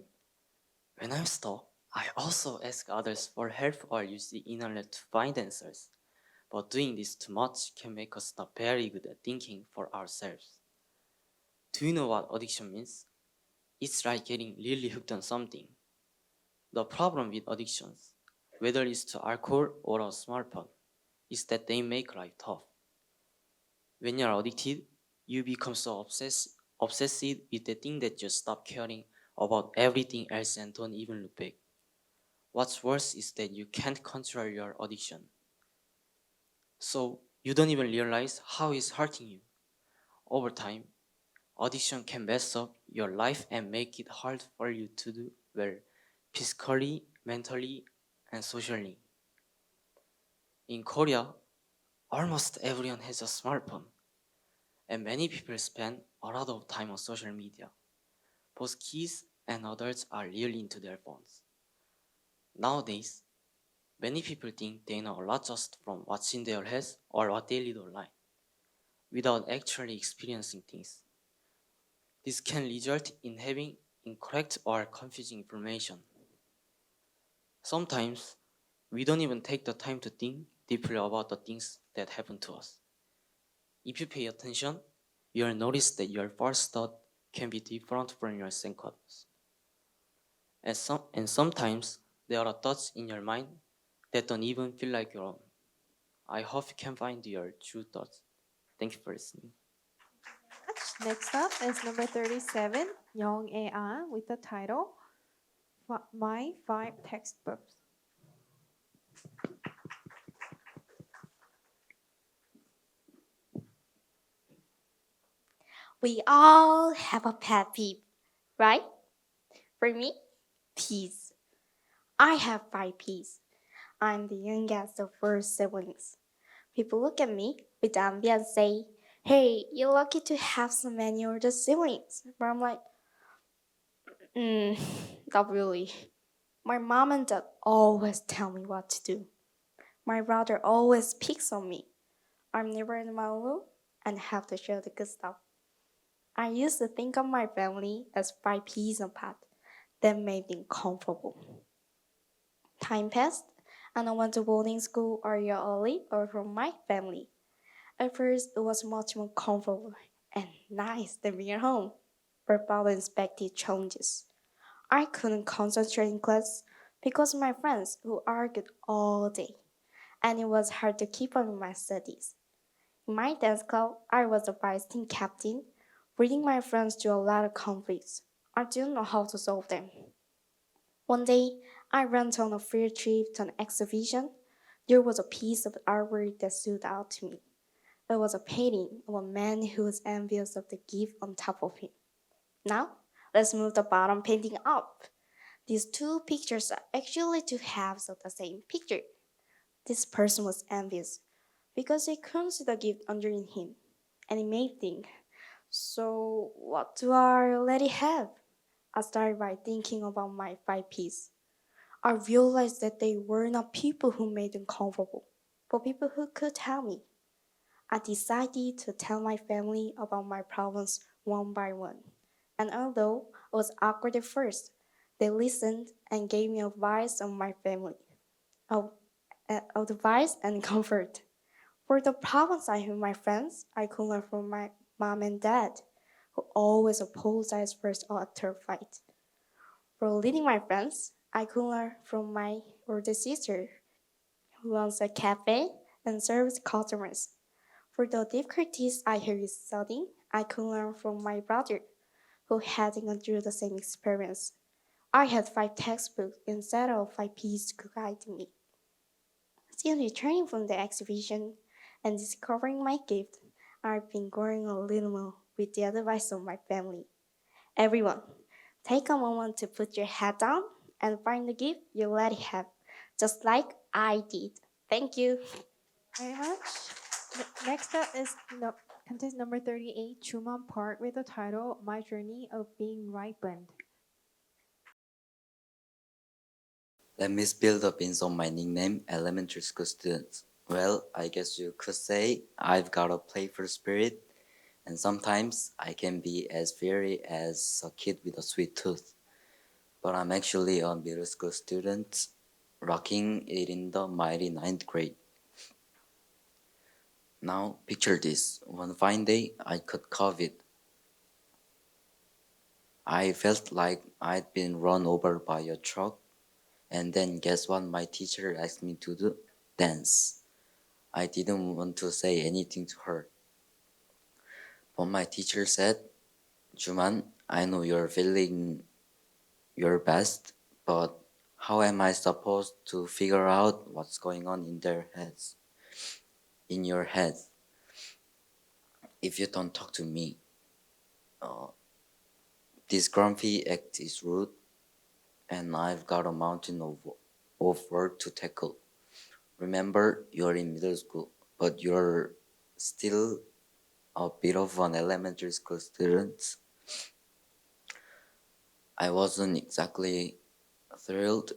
S14: When I'm stuck, I also ask others for help or use the internet to find answers. But doing this too much can make us not very good at thinking for ourselves. Do you know what addiction means? It's like getting really hooked on something. The problem with addictions, whether it's to alcohol or a smartphone, is that they make life tough. When you're addicted, you become so obsessed with the thing that you stop caring about everything else and don't even look back. What's worse is that you can't control your addiction. So you don't even realize how it's hurting you. Over time, addiction can mess up your life and make it hard for you to do well physically, mentally, and socially. In Korea, almost everyone has a smartphone, and many people spend a lot of time on social media. Both kids and adults are really into their phones. Nowadays, many people think they know a lot just from watching their heads or what they read online, without actually experiencing things. This can result in having incorrect or confusing information. Sometimes, we don't even take the time to think deeply about the things that happen to us. If you pay attention, you'll notice that your first thought can be different from your second thoughts. And sometimes there are thoughts in your mind that don't even feel like your own. I hope you can find your true thoughts. Thank you for listening.
S1: Next up is number 37, Young A with the title My 5 Textbooks.
S3: We all have a pet peeve, right? For me, peas. I have 5 peas. I'm the youngest of 4 siblings. People look at me with envy and say, hey, you're lucky to have so many older siblings. But I'm like, not really. My mom and dad always tell me what to do. My brother always picks on me. I'm never in my room and have to share the good stuff. I used to think of my family as 5 peas in a pot that made me comfortable. Time passed, and I went to boarding school a year early or from my family. At first, it was much more comfortable and nice than being at home, but about unexpected challenges. I couldn't concentrate in class because of my friends who argued all day, and it was hard to keep up with my studies. In my dance club, I was the vice team captain, leading my friends to a lot of conflicts. I didn't know how to solve them. One day, I went on a field trip to an exhibition. There was a piece of artwork that stood out to me. It was a painting of a man who was envious of the gift on top of him. Now, let's move the bottom painting up. These 2 pictures are actually 2 halves of the same picture. This person was envious because he couldn't see the gift underneath him, and it made me think, so what do I already have?
S11: I started by thinking about my 5Ps. I realized that they were not people who made them comfortable, but people who could help me. I decided to tell my family about my problems one by one. And although it was awkward at first, they listened and gave me advice on my family, of advice and comfort. For the problems I had with my friends, I could learn from my mom and dad, who always apologized first after a fight. For leading my friends, I could learn from my older sister, who runs a cafe and serves customers. For the difficulties I had with studying, I could learn from my brother, who hadn't gone through the same experience. I had 5 textbooks instead of 5 Ps to guide me. Since returning from the exhibition and discovering my gift, I've been growing a little more with the advice of my family. Everyone, take a moment to put your head down and find the gift you already have, just like I did. Thank you.
S1: Very much. Next up is contest number 38, Chuman Park, with the title My Journey of Being Ripened.
S14: Let me spill the beans on my nickname, elementary school students. Well, I guess you could say I've got a playful spirit, and sometimes I can be as fiery as a kid with a sweet tooth. But I'm actually a middle school student, rocking it in the mighty 9th grade. Now, picture this. One fine day, I caught COVID. I felt like I'd been run over by a truck. And then guess what my teacher asked me to do? Dance. I didn't want to say anything to her. But my teacher said, Juman, I know you're feeling your best, but how am I supposed to figure out what's going on in their heads? In your head, if you don't talk to me. This grumpy act is rude, and I've got a mountain of work to tackle. Remember, you're in middle school, but you're still a bit of an elementary school student. I wasn't exactly thrilled,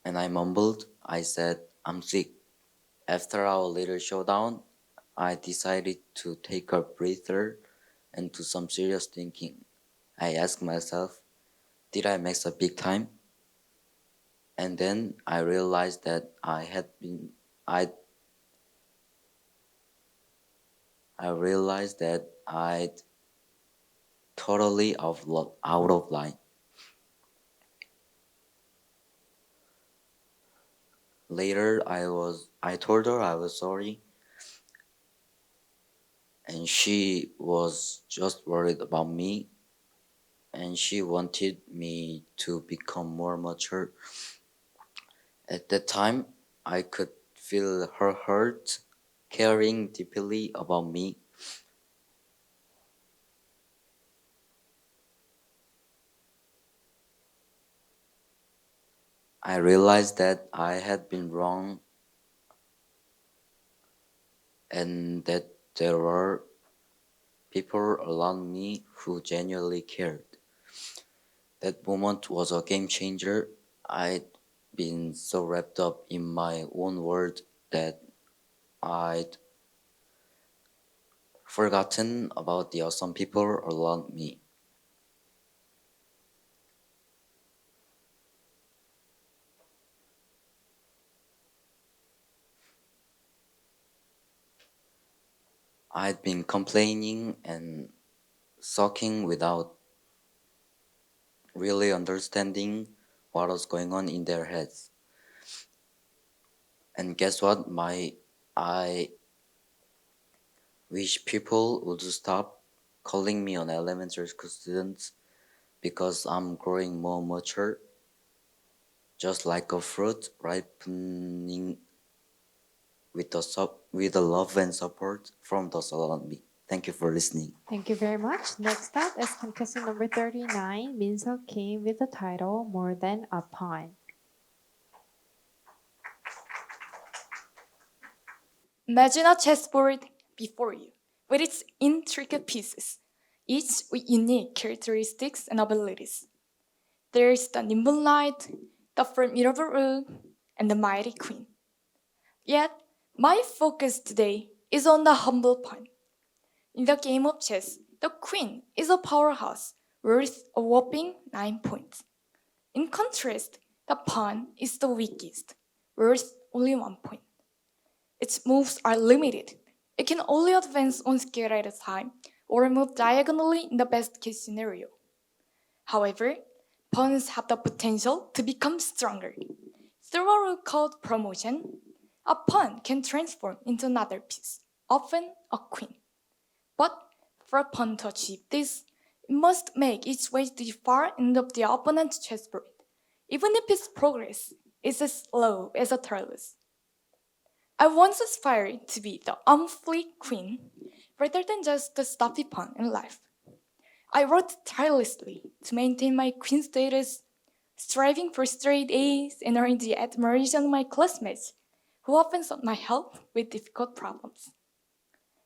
S14: and I mumbled. I said, I'm sick. After our little showdown, I decided to take a breather and do some serious thinking. I asked myself, did I mess up big time? And then I realized that I'd totally out of line. Later, I told her I was sorry, and she was just worried about me, and she wanted me to become more mature. At that time, I could feel her hurt, caring deeply about me. I realized that I had been wrong and that there were people around me who genuinely cared. That moment was a game changer. I'd been so wrapped up in my own world that I'd forgotten about the awesome people around me. I'd been complaining and sulking without really understanding what was going on in their heads. And guess what? I wish people would stop calling me an elementary school student because I'm growing more mature, just like a fruit ripening with the love and support from those around me. Thank you for listening.
S1: Thank you very much. Next up is contestant number 39, Minseok Kim, with the title More Than a Pawn.
S2: Imagine a chessboard before you with its intricate pieces. each with unique characteristics and abilities. There's the nimble knight, the formidable rook, and the mighty queen. Yet, my focus today is on the humble pawn. In the game of chess, the queen is a powerhouse worth a whopping 9 points. In contrast, the pawn is the weakest, worth only 1 point. Its moves are limited. It can only advance one square at a time or move diagonally in the best case scenario. However, pawns have the potential to become stronger. Through a rule called promotion, a pawn can transform into another piece, often a queen. But for a pawn to achieve this, it must make its way to the far end of the opponent's chessboard, even if its progress is as slow as a turtle's. I once aspired to be the unfleet queen rather than just the stuffy pawn in life. I worked tirelessly to maintain my queen status, striving for straight A's and earning the admiration of my classmates, who often sought my help with difficult problems.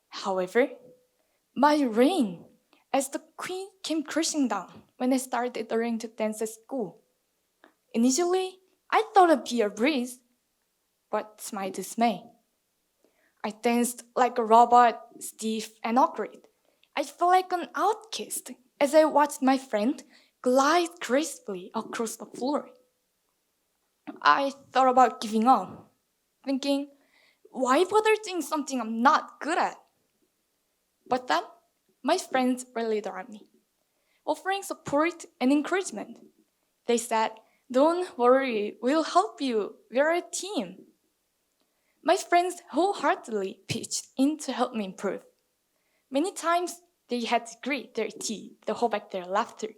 S2: However, my reign as the queen came crashing down when I started learning to dance at school. Initially, I thought it'd be a breeze, but to my dismay, I danced like a robot, stiff and awkward. I felt like an outcast as I watched my friend glide gracefully across the floor. I thought about giving up, thinking, why bother doing something I'm not good at? But then, my friends rallied around me, offering support and encouragement. They said, don't worry, we'll help you, we're a team. My friends wholeheartedly pitched in to help me improve. Many times, they had to grit their teeth to hold back their laughter,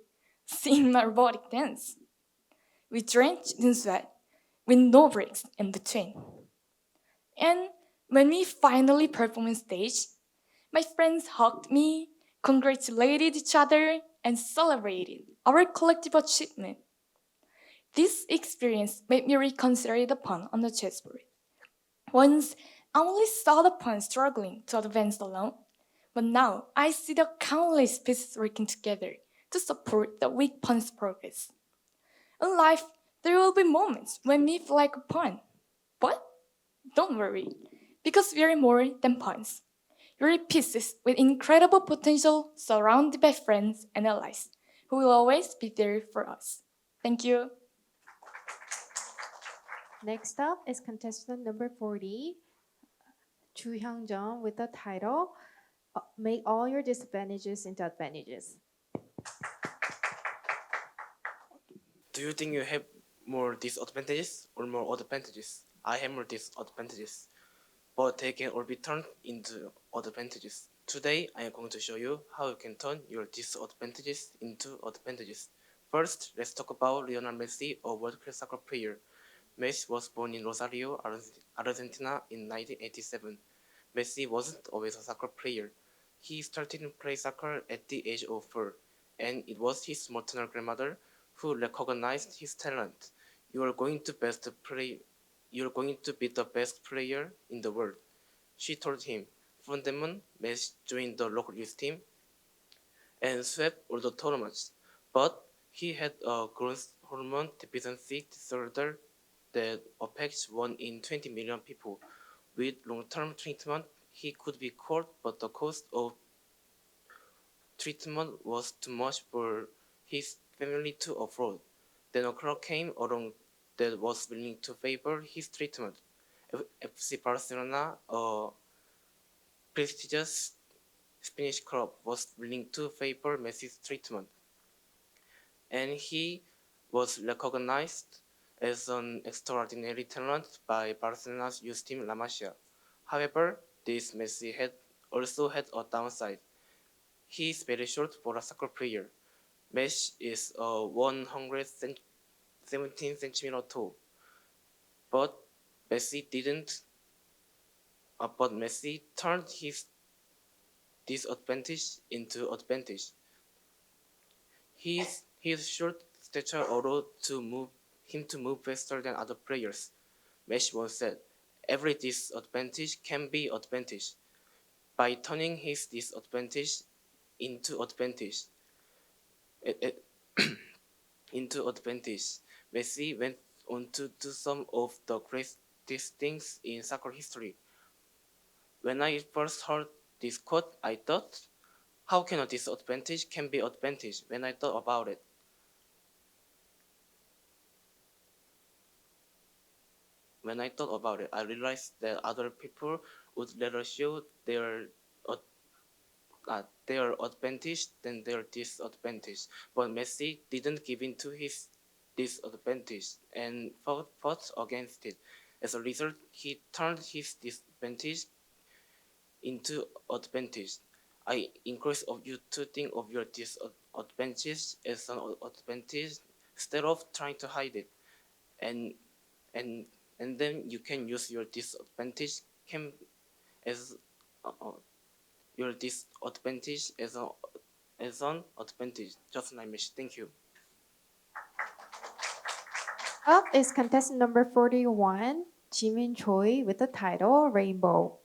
S2: seeing my robotic dance. We drenched in sweat, with no breaks in between. And when we finally performed on stage, my friends hugged me, congratulated each other, and celebrated our collective achievement. This experience made me reconsider the pawn on the chessboard. Once, I only saw the pawn struggling to advance alone, but now I see the countless pieces working together to support the weak pawn's progress. In life, there will be moments when we feel like a pawn. But don't worry, because we are more than pawns. We are pieces with incredible potential surrounded by friends and allies who will always be there for us. Thank you.
S1: Next up is contestant number 40, Chu Hyung-jung, with the title, Make All Your Disadvantages into Advantages.
S15: Do you think you have more disadvantages or more advantages? I have more disadvantages, but they can all be turned into advantages. Today, I am going to show you how you can turn your disadvantages into advantages. First, let's talk about Lionel Messi, a world-class soccer player. Messi was born in Rosario, Argentina in 1987. Messi wasn't always a soccer player. He started to play soccer at the age of 4, and it was his maternal grandmother who recognized his talent. You are going to be the best player in the world, she told him. From then on, Messi joined the local youth team and swept all the tournaments. But he had a growth hormone deficiency disorder that affects 1 in 20 million people. With long-term treatment, he could be cured, but the cost of treatment was too much for his family to afford. Then a crowd came along that was willing to favor his treatment. FC Barcelona, a prestigious Spanish club, was willing to favor Messi's treatment, and he was recognized as an extraordinary talent by Barcelona's youth team La Masia. However, this Messi also had a downside. He is very short for a soccer player. Messi is 117 centimeters tall, but Messi turned his disadvantage into advantage. His short stature allowed him to move faster than other players. Messi once said, "Every disadvantage can be advantage." By turning his disadvantage into advantage. Into advantage. Messi went on to do some of the greatest things in soccer history. When I first heard this quote, I thought, how can a disadvantage can be advantage when I thought about it? When I thought about it, I realized that other people would rather show their advantage than their disadvantage. But Messi didn't give in to his disadvantage and fought against it. As a result, he turned his disadvantage into advantage. I encourage of you to think of your disadvantage as an advantage instead of trying to hide it, and then you can use your disadvantage as your disadvantage as an advantage. Just like me. Thank you.
S1: Up is contestant number 41, Jimin Choi, with the title Rainbow.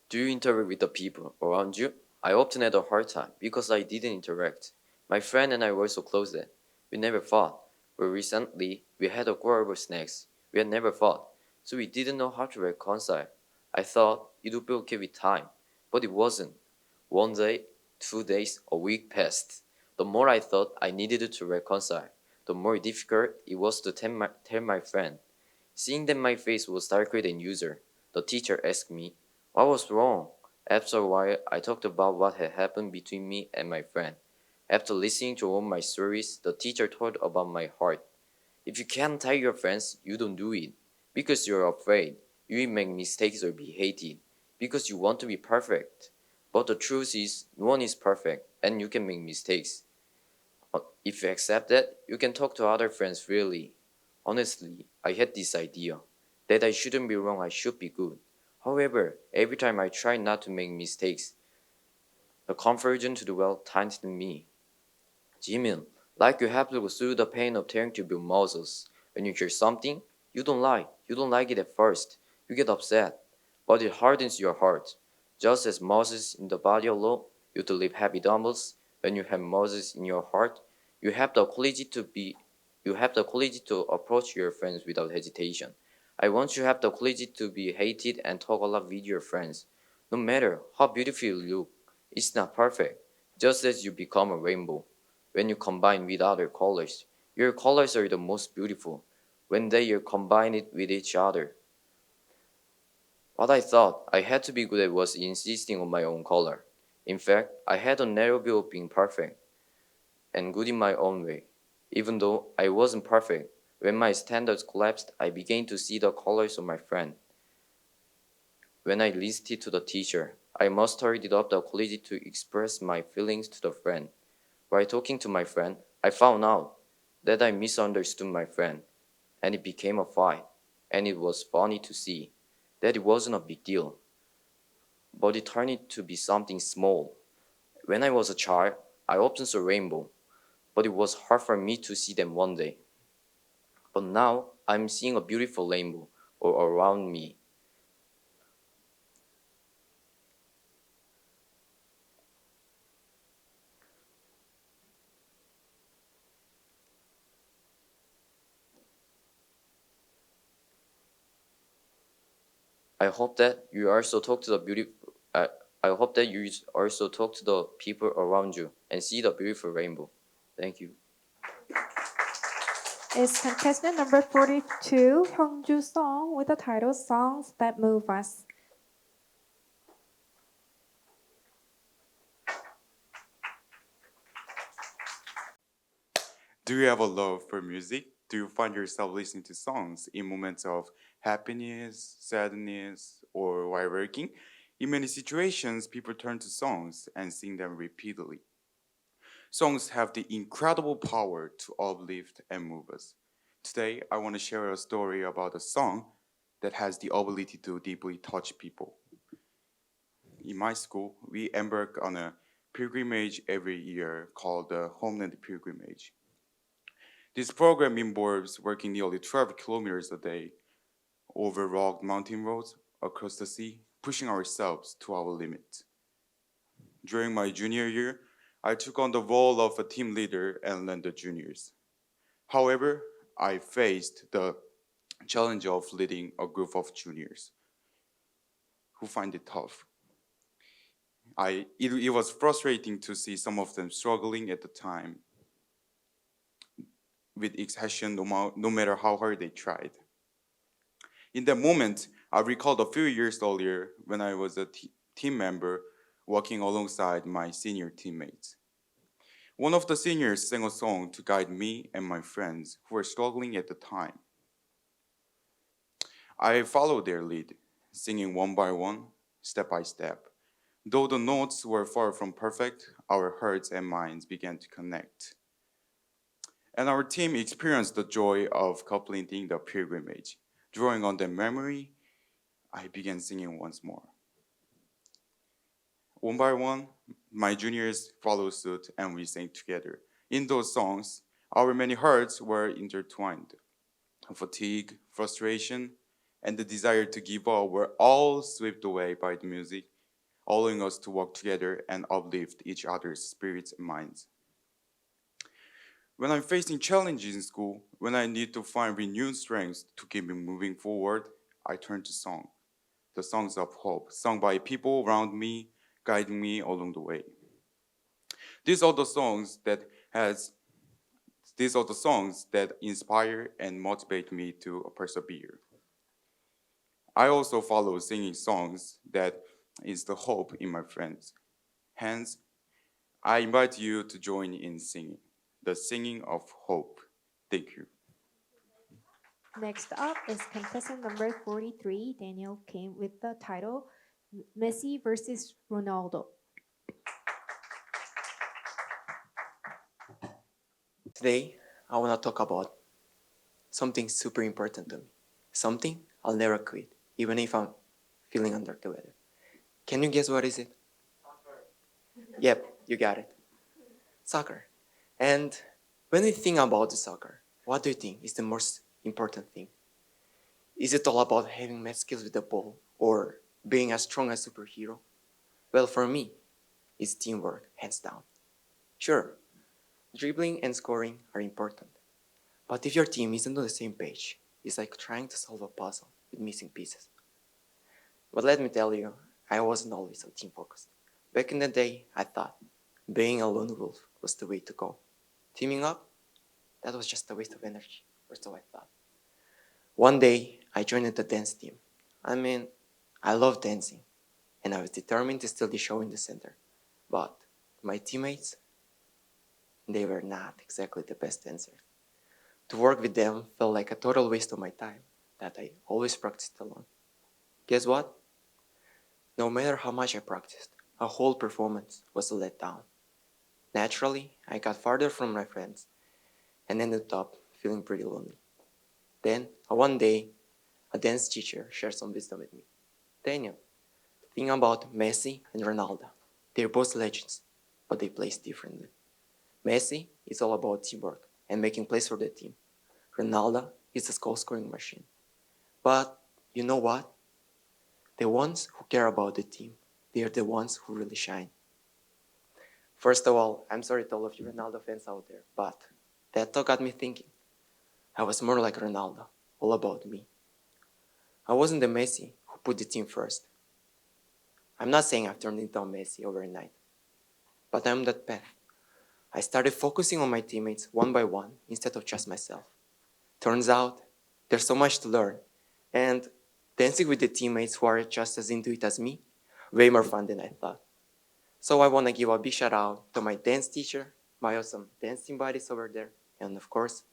S12: Do you interact with the people around you? I often had a hard time because I didn't interact. My friend and I were so close that we never fought. But recently, we had a quarrel over snacks. We had never fought, so we didn't know how to reconcile. I thought it would be okay with time, but it wasn't. 1 day, 2 days, a week passed. The more I thought I needed to reconcile, the more difficult it was to tell my friend. Seeing that my face was darker than usual, the teacher asked me, what was wrong? After a while, I talked about what had happened between me and my friend. After listening to all my stories, the teacher told about my heart. If you can't tell your friends, you don't do it. Because you're afraid, you will make mistakes or be hated. Because you want to be perfect. But the truth is, no one is perfect, and you can make mistakes. If you accept that, you can talk to other friends freely. Honestly, I had this idea that I shouldn't be wrong, I should be good. However, every time I try not to make mistakes, the conversion to the well tightened me. Jimin, like you have to go through the pain of tearing to build muscles. When you hear something you don't like it at first, you get upset, but it hardens your heart. Just as muscles in the body allow you to lift heavy dumbbells, when you have muscles in your heart, you have the quality to approach your friends without hesitation. I want you to have the quality to be hated and talk a lot with your friends. No matter how beautiful you look, it's not perfect, just as you become a rainbow. When you combine with other colors, your colors are the most beautiful, when they are combined with each other. What I thought I had to be good at was insisting on my own color. In fact, I had a narrow view of being perfect and good in my own way. Even though I wasn't perfect, when my standards collapsed, I began to see the colors of my friend. When I listened to the teacher, I mustered up the quality to express my feelings to the friend. While talking to my friend, I found out that I misunderstood my friend, and it became a fight. And it was funny to see that it wasn't a big deal, but it turned it to be something small. When I was a child, I often saw rainbow, but it was hard for me to see them one day. But now, I'm seeing a beautiful rainbow all around me. I hope that you also talk to the people around you and see the beautiful rainbow. Thank you.
S1: Is contestant number 42, Hyungju Song, with the title Songs That Move Us.
S13: Do you have a love for music? Do you find yourself listening to songs in moments of happiness, sadness, or while working? In many situations, people turn to songs and sing them repeatedly. Songs have the incredible power to uplift and move us. Today, I want to share a story about a song that has the ability to deeply touch people. In my school, we embark on a pilgrimage every year called the Homeland Pilgrimage. This program involves working nearly 12 kilometers a day over rugged mountain roads, across the sea, pushing ourselves to our limit. During my junior year, I took on the role of a team leader and led the juniors. However, I faced the challenge of leading a group of juniors who find it tough. It was frustrating to see some of them struggling at the time with exhaustion no matter how hard they tried. In that moment, I recalled a few years earlier when I was a team member working alongside my senior teammates. One of the seniors sang a song to guide me and my friends who were struggling at the time. I followed their lead, singing one by one, step by step. Though the notes were far from perfect, our hearts and minds began to connect. And our team experienced the joy of completing the pilgrimage. Drawing on that memory, I began singing once more. One by one, my juniors followed suit and we sang together. In those songs, our many hearts were intertwined. Fatigue, frustration, and the desire to give up were all swept away by the music, allowing us to work together and uplift each other's spirits and minds. When I'm facing challenges in school, when I need to find renewed strength to keep me moving forward, I turn to song. The songs of hope, sung by people around me, guiding me along the way. These are the songs that inspire and motivate me to persevere. I also follow singing songs that is the hope in my friends. Hence, I invite you to join in singing, the singing of hope. Thank you.
S1: Next up is contestant number 43. Daniel came with the title Messi versus Ronaldo.
S17: Today, I want to talk about something super important to me. Something I'll never quit, even if I'm feeling under the weather. Can you guess what is it? Soccer. Yep, you got it. Soccer. And when we think about the soccer, what do you think is the most important thing? Is it all about having math skills with the ball or being as strong as a superhero? Well, for me, it's teamwork, hands down. Sure, dribbling and scoring are important. But if your team isn't on the same page, it's like trying to solve a puzzle with missing pieces. But let me tell you, I wasn't always so team-focused. Back in the day, I thought being a lone wolf was the way to go. Teaming up? That was just a waste of energy, or so I thought. One day, I joined the dance team. I mean, I love dancing, and I was determined to steal the show in the center. But my teammates, they were not exactly the best dancers. To work with them felt like a total waste of my time that I always practiced alone. Guess what? No matter how much I practiced, a whole performance was a letdown. Naturally, I got farther from my friends and ended up feeling pretty lonely. Then, one day, a dance teacher shared some wisdom with me. Daniel, think about Messi and Ronaldo. They're both legends, but they play differently. Messi is all about teamwork and making plays for the team. Ronaldo is a goal-scoring machine. But you know what? The ones who care about the team, they are the ones who really shine. First of all, I'm sorry to all of you Ronaldo fans out there, but that thought got me thinking. I was more like Ronaldo, all about me. I wasn't the Messi who put the team first. I'm not saying I've turned into a Messi overnight, but I'm that path. I started focusing on my teammates one by one instead of just myself. Turns out, there's so much to learn, and dancing with the teammates who are just as into it as me, way more fun than I thought. So I want to give a big shout out to my dance teacher, my awesome dancing buddies over there, and of course,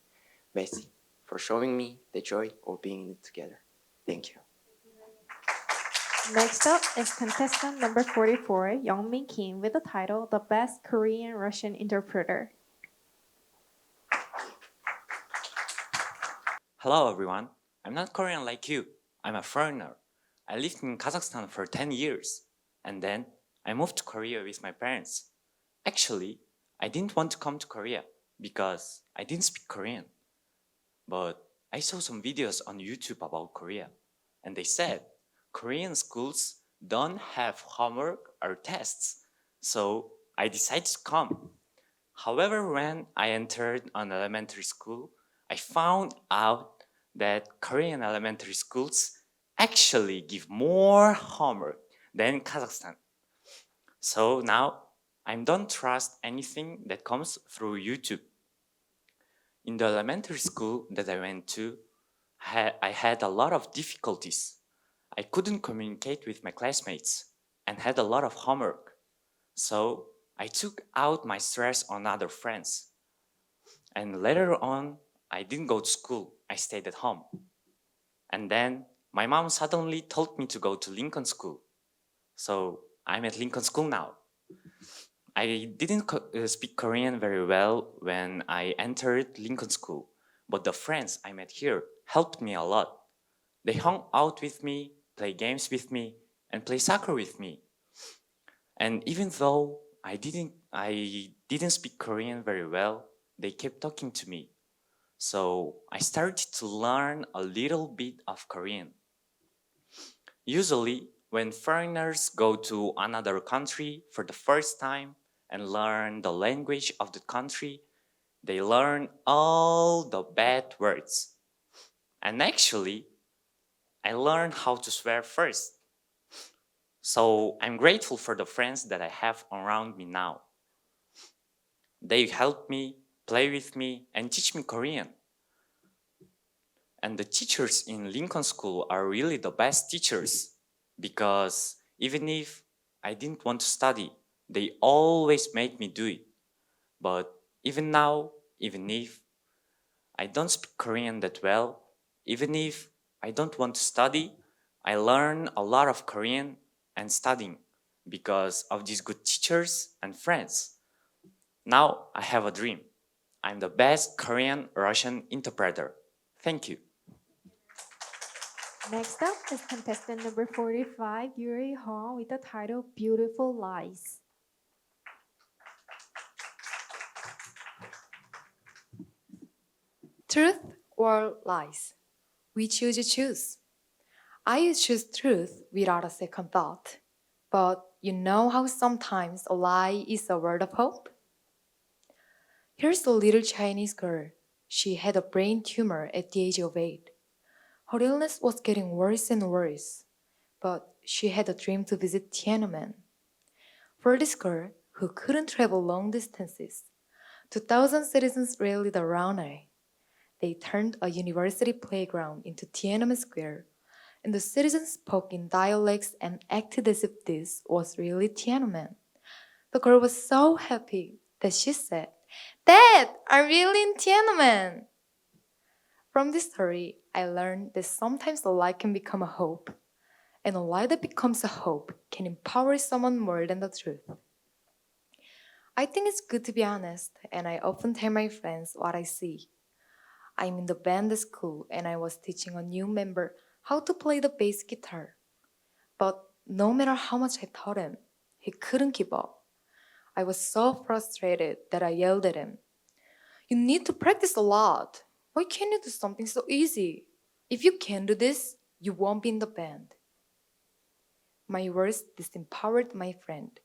S17: Messi, for showing me the joy of being in it together. Thank you.
S1: Next up is contestant number 44, Youngmin Kim, with the title The Best Korean-Russian Interpreter.
S18: Hello everyone, I'm not Korean like you. I'm a foreigner. I lived in Kazakhstan for 10 years, and then I moved to Korea with my parents. Actually, I didn't want to come to Korea because I didn't speak Korean. But I saw some videos on YouTube about Korea, and they said Korean schools don't have homework or tests, so I decided to come. However, when I entered an elementary school, I found out that Korean elementary schools actually give more homework than Kazakhstan. So now I don't trust anything that comes through YouTube. In the elementary school that I went to, I had a lot of difficulties. I couldn't communicate with my classmates and had a lot of homework. So I took out my stress on other friends. And later on, I didn't go to school. I stayed at home. And then my mom suddenly told me to go to Lincoln School. So I'm at Lincoln School now. I didn't speak Korean very well when I entered Lincoln School, but the friends I met here helped me a lot. They hung out with me, play games with me, and play soccer with me. And even though I didn't speak Korean very well, they kept talking to me. So I started to learn a little bit of Korean. Usually, when foreigners go to another country for the first time and learn the language of the country, they learn all the bad words. And actually, I learned how to swear first. So I'm grateful for the friends that I have around me now. They help me, play with me, and teach me Korean. And the teachers in Lincoln School are really the best teachers, because even if I didn't want to study, they always made me do it. But even now, even if I don't speak Korean that well, even if I don't want to study, I learn a lot of Korean and studying because of these good teachers and friends. Now I have a dream. I'm the best Korean-Russian interpreter. Thank you.
S1: Next up is contestant number 45, Yuri Hong, with the title Beautiful Lies.
S19: Truth or lies? Which would you choose? I would choose truth without a second thought. But you know how sometimes a lie is a word of hope? Here's a little Chinese girl. She had a brain tumor at the age of 8. Her illness was getting worse and worse, but she had a dream to visit Tiananmen. For this girl, who couldn't travel long distances, 2,000 citizens rallied around her. They turned a university playground into Tiananmen Square, and the citizens spoke in dialects and acted as if this was really Tiananmen. The girl was so happy that she said, "Dad, I'm really in Tiananmen!" From this story, I learned that sometimes a lie can become a hope, and a lie that becomes a hope can empower someone more than the truth. I think it's good to be honest, and I often tell my friends what I see. I'm in the band at school, and I was teaching a new member how to play the bass guitar. But no matter how much I taught him, he couldn't keep up. I was so frustrated that I yelled at him. "You need to practice a lot. Why can't you do something so easy? If you can't do this, you won't be in the band." My words disempowered my friend.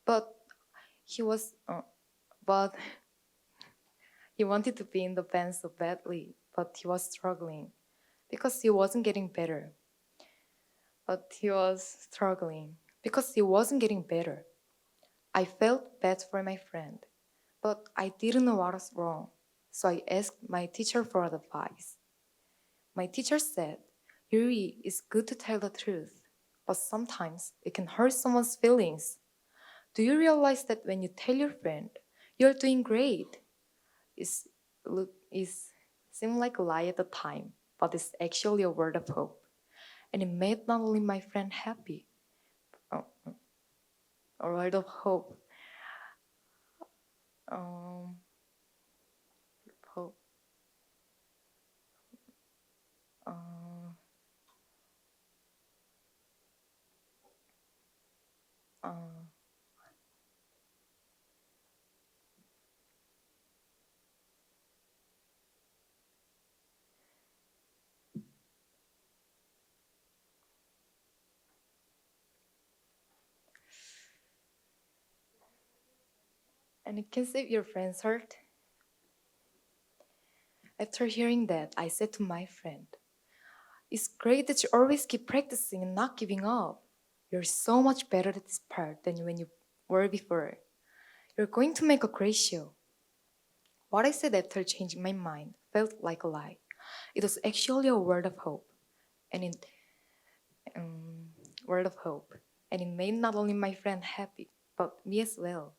S19: But he wanted to be in the band so badly, but he was struggling because he wasn't getting better. I felt bad for my friend, but I didn't know what was wrong, so I asked my teacher for advice. My teacher said, "Yuri, it's good to tell the truth, but sometimes it can hurt someone's feelings. Do you realize that when you tell your friend you're doing great, it seemed like a lie at the time, but it's actually a word of hope. And it made not only my friend happy, a word of hope. And it can save your friend's heart. After hearing that, I said to my friend, "It's great that you always keep practicing and not giving up. You're so much better at this part than when you were before. You're going to make a great show." What I said after changing my mind felt like a lie. It was actually a word of hope, and it made not only my friend happy, but me as well.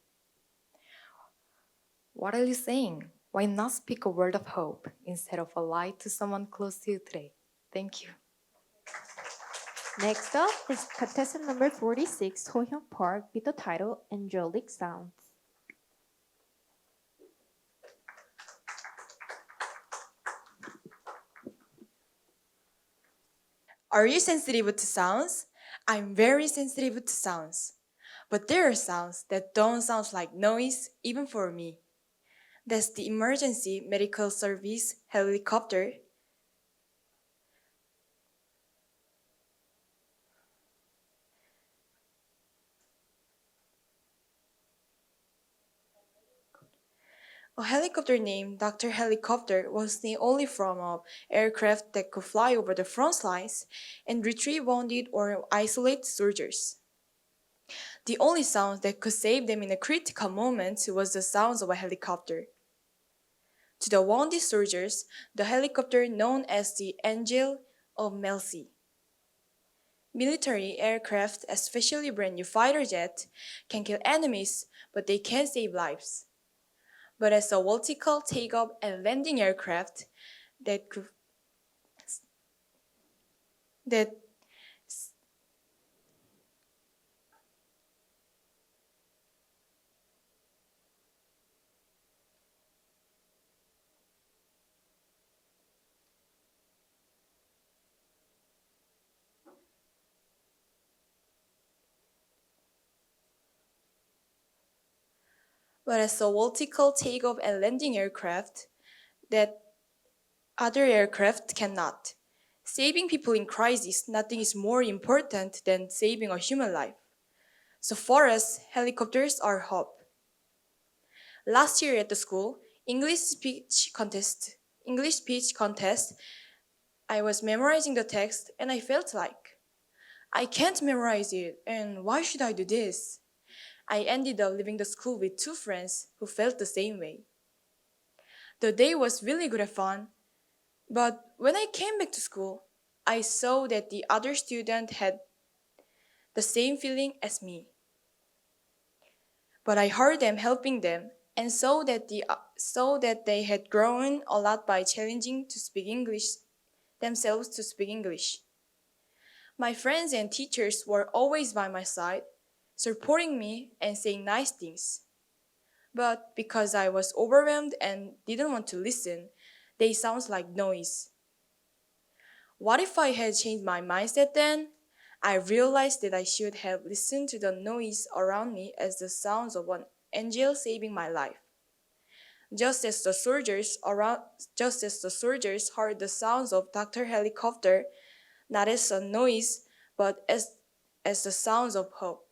S19: What are you saying? Why not speak a word of hope instead of a lie to someone close to you today? Thank you.
S1: Next up is contestant number 46, Ho-hyun Park, with the title Angelic Sounds.
S20: Are you sensitive to sounds? I'm very sensitive to sounds. But there are sounds that don't sound like noise, even for me. That's the emergency medical service helicopter. A helicopter named Dr. Helicopter was the only form of aircraft that could fly over the front lines and retrieve wounded or isolate soldiers. The only sound that could save them in a critical moment was the sounds of a helicopter. To the wounded soldiers, the helicopter known as the Angel of Mercy. Military aircraft, especially brand new fighter jets, can kill enemies, but they can't save lives. But as a vertical takeoff and landing aircraft that but as a vertical takeoff and landing aircraft that other aircraft cannot. Saving people in crisis, nothing is more important than saving a human life. So for us, helicopters are hope. Last year at the school, English speech contest, I was memorizing the text and I felt like, I can't memorize it, and why should I do this? I ended up leaving the school with two friends who felt the same way. The day was really good and fun, but when I came back to school, I saw that the other student had the same feeling as me. But I heard them helping them and saw that they had grown a lot by challenging to speak English themselves to speak English. My friends and teachers were always by my side, supporting me and saying nice things. But because I was overwhelmed and didn't want to listen, they sound like noise. What if I had changed my mindset then? I realized that I should have listened to the noise around me as the sounds of an angel saving my life. Just as the soldiers heard the sounds of Dr. Helicopter, not as a noise, but as the sounds of hope.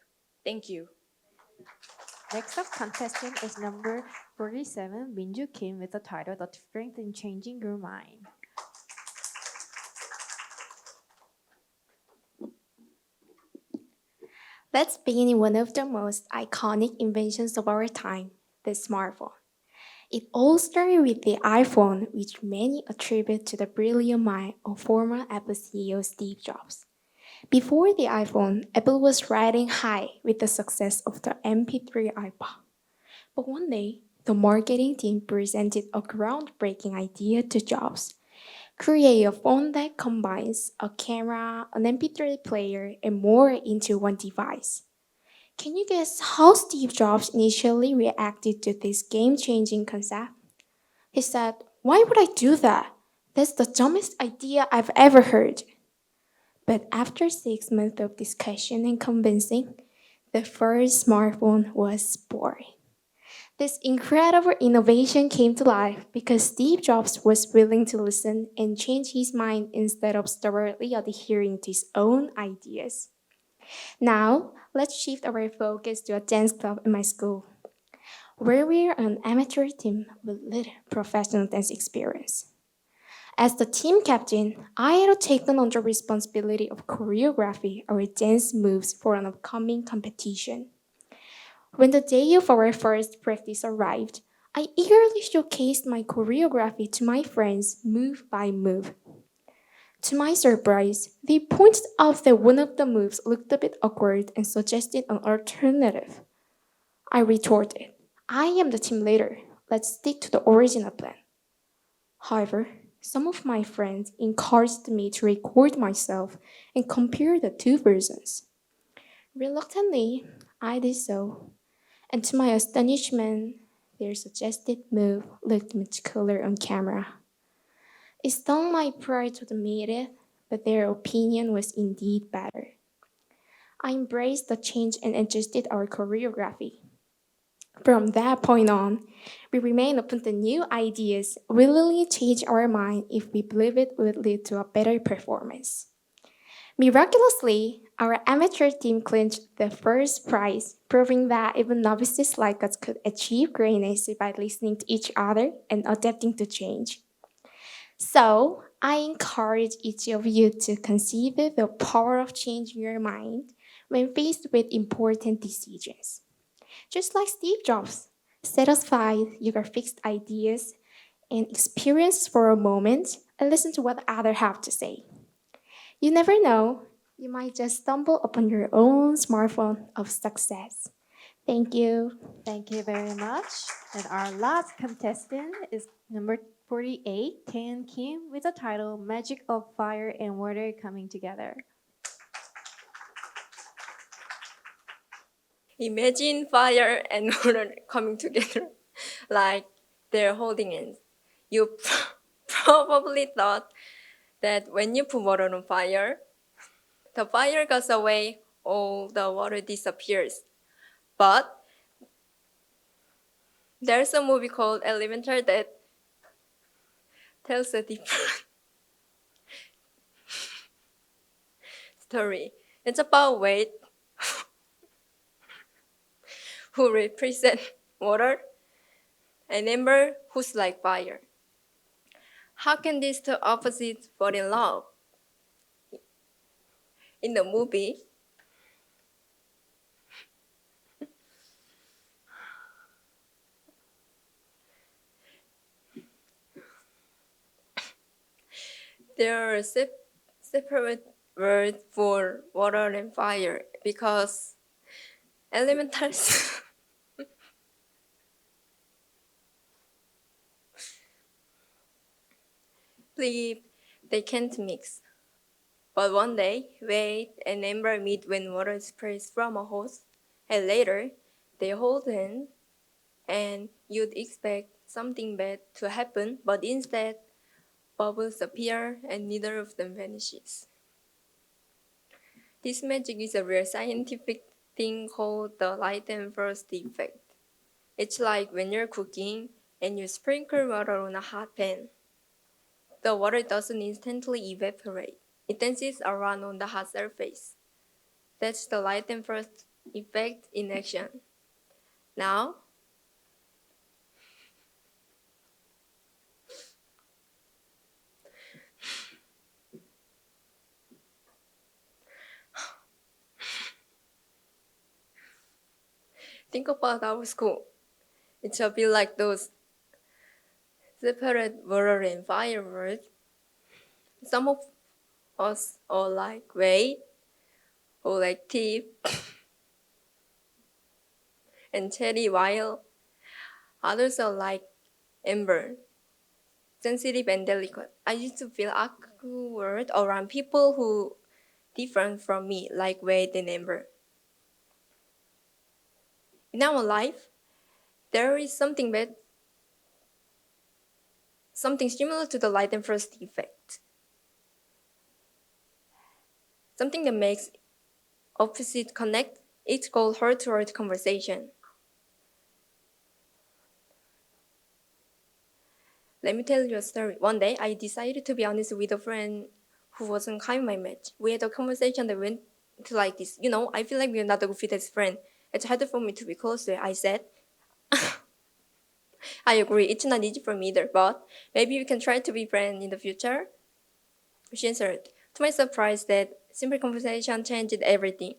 S20: Thank you.
S1: Next up contestant is number 47, Minju Kim, with the title The Strength in Changing Your Mind.
S11: Let's begin with one of the most iconic inventions of our time, the smartphone. It all started with the iPhone, which many attribute to the brilliant mind of former Apple CEO Steve Jobs. Before the iPhone, Apple was riding high with the success of the MP3 iPod. But one day, the marketing team presented a groundbreaking idea to Jobs. Create a phone that combines a camera, an MP3 player, and more into one device. Can you guess how Steve Jobs initially reacted to this game-changing concept? He said, "Why would I do that? That's the dumbest idea I've ever heard." But after 6 months of discussion and convincing, the first smartphone was born. This incredible innovation came to life because Steve Jobs was willing to listen and change his mind instead of stubbornly adhering to his own ideas. Now, let's shift our focus to a dance club in my school. where we are an amateur team with little professional dance experience. As the team captain, I had taken on the responsibility of choreography our dance moves for an upcoming competition. When the day of our first practice arrived, I eagerly showcased my choreography to my friends move by move. To my surprise, they pointed out that one of the moves looked a bit awkward and suggested an alternative. I retorted, I am the team leader. Let's stick to the original plan. However, some of my friends encouraged me to record myself and compare the two versions. Reluctantly, I did so, and to my astonishment, their suggested move looked much cooler on camera. It stung my pride to admit it, but their opinion was indeed better. I embraced the change and adjusted our choreography. From that point on, we remain open to new ideas, willingly change our mind if we believe it would lead to a better performance. Miraculously, our amateur team clinched the first prize, proving that even novices like us could achieve greatness by listening to each other and adapting to change. So, I encourage each of you to conceive the power of changing your mind when faced with important decisions. Just like Steve Jobs, set aside your fixed ideas and experiences for a moment and listen to what others have to say. You never know, you might just stumble upon your own smartphone of success. Thank you.
S1: Thank you very much. And our last contestant is number 48, Tan Kim, with the title Magic of Fire and Water Coming Together.
S21: Imagine fire and water coming together like they're holding hands. You probably thought that when you put water on fire, the fire goes away, all the water disappears. But there's a movie called Elemental that tells a different story. It's about Wade, who represents water, and Amber, who's like fire. How can these two opposites fall in love? In the movie, there are separate words for water and fire because elementals believe they can't mix. But one day, Wade and Amber meet when water sprays from a hose, and later they hold hands, and you'd expect something bad to happen, but instead, bubbles appear and neither of them vanishes. This magic is a real scientific thing called the light and frost effect. It's like when you're cooking and you sprinkle water on a hot pan. The water doesn't instantly evaporate. It dances around on the hot surface. That's the light and frost effect in action. Now, think about our school. It's a bit like those separate water and fire words. Some of us are like Wade, or like Tip, and Cherry, while others are like Amber, sensitive and delicate. I used to feel awkward around people who different from me, like Wade and Amber. In our life, there is something similar to the light and frost effect. Something that makes opposites connect. It's called heart-to-heart conversation. Let me tell you a story. One day, I decided to be honest with a friend who wasn't kind of my match. We had a conversation that went to like this. I feel like we're not a good fit as friends. It's harder for me to be closer, I said. I agree, it's not easy for me either, but maybe we can try to be friends in the future. She answered, to my surprise, that simple conversation changed everything.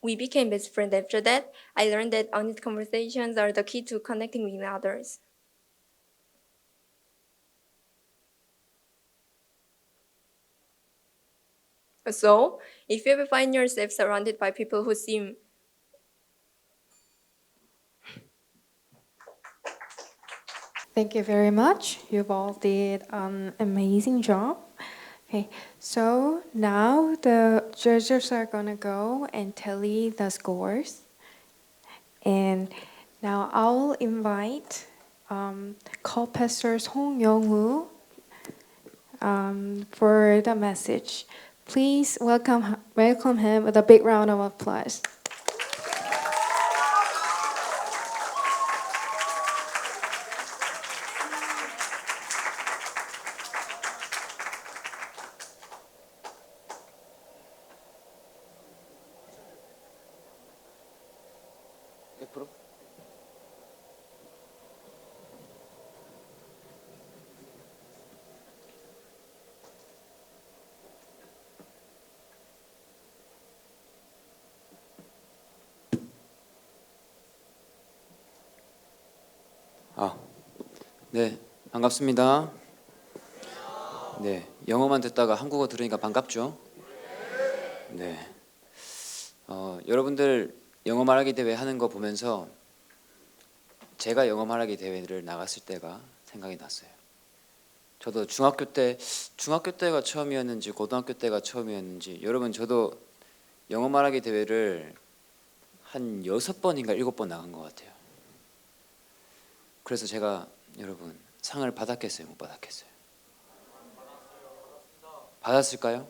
S21: We became best friends after that. I learned that honest conversations are the key to connecting with others. So, if you ever find yourself surrounded by people who seem
S1: Thank you very much. You've all did an amazing job. Okay, so now the judges are gonna go and tally the scores. And now I'll invite co-pastor Song Young-woo for the message. Please welcome him with a big round of applause.
S4: 네, 반갑습니다. 네, 영어만 듣다가 한국어 들으니까 반갑죠? 네. 여러분들 영어 말하기 대회 하는 거 보면서 제가 영어 말하기 대회를 나갔을 때가 생각이 났어요. 저도 중학교 때가 처음이었는지 고등학교 때가 처음이었는지 여러분 저도 영어 말하기 대회를 한 6번인가 7번 나간 것 같아요. 그래서 제가 여러분 상을 받았겠어요? 못 받았겠어요? 받았을까요?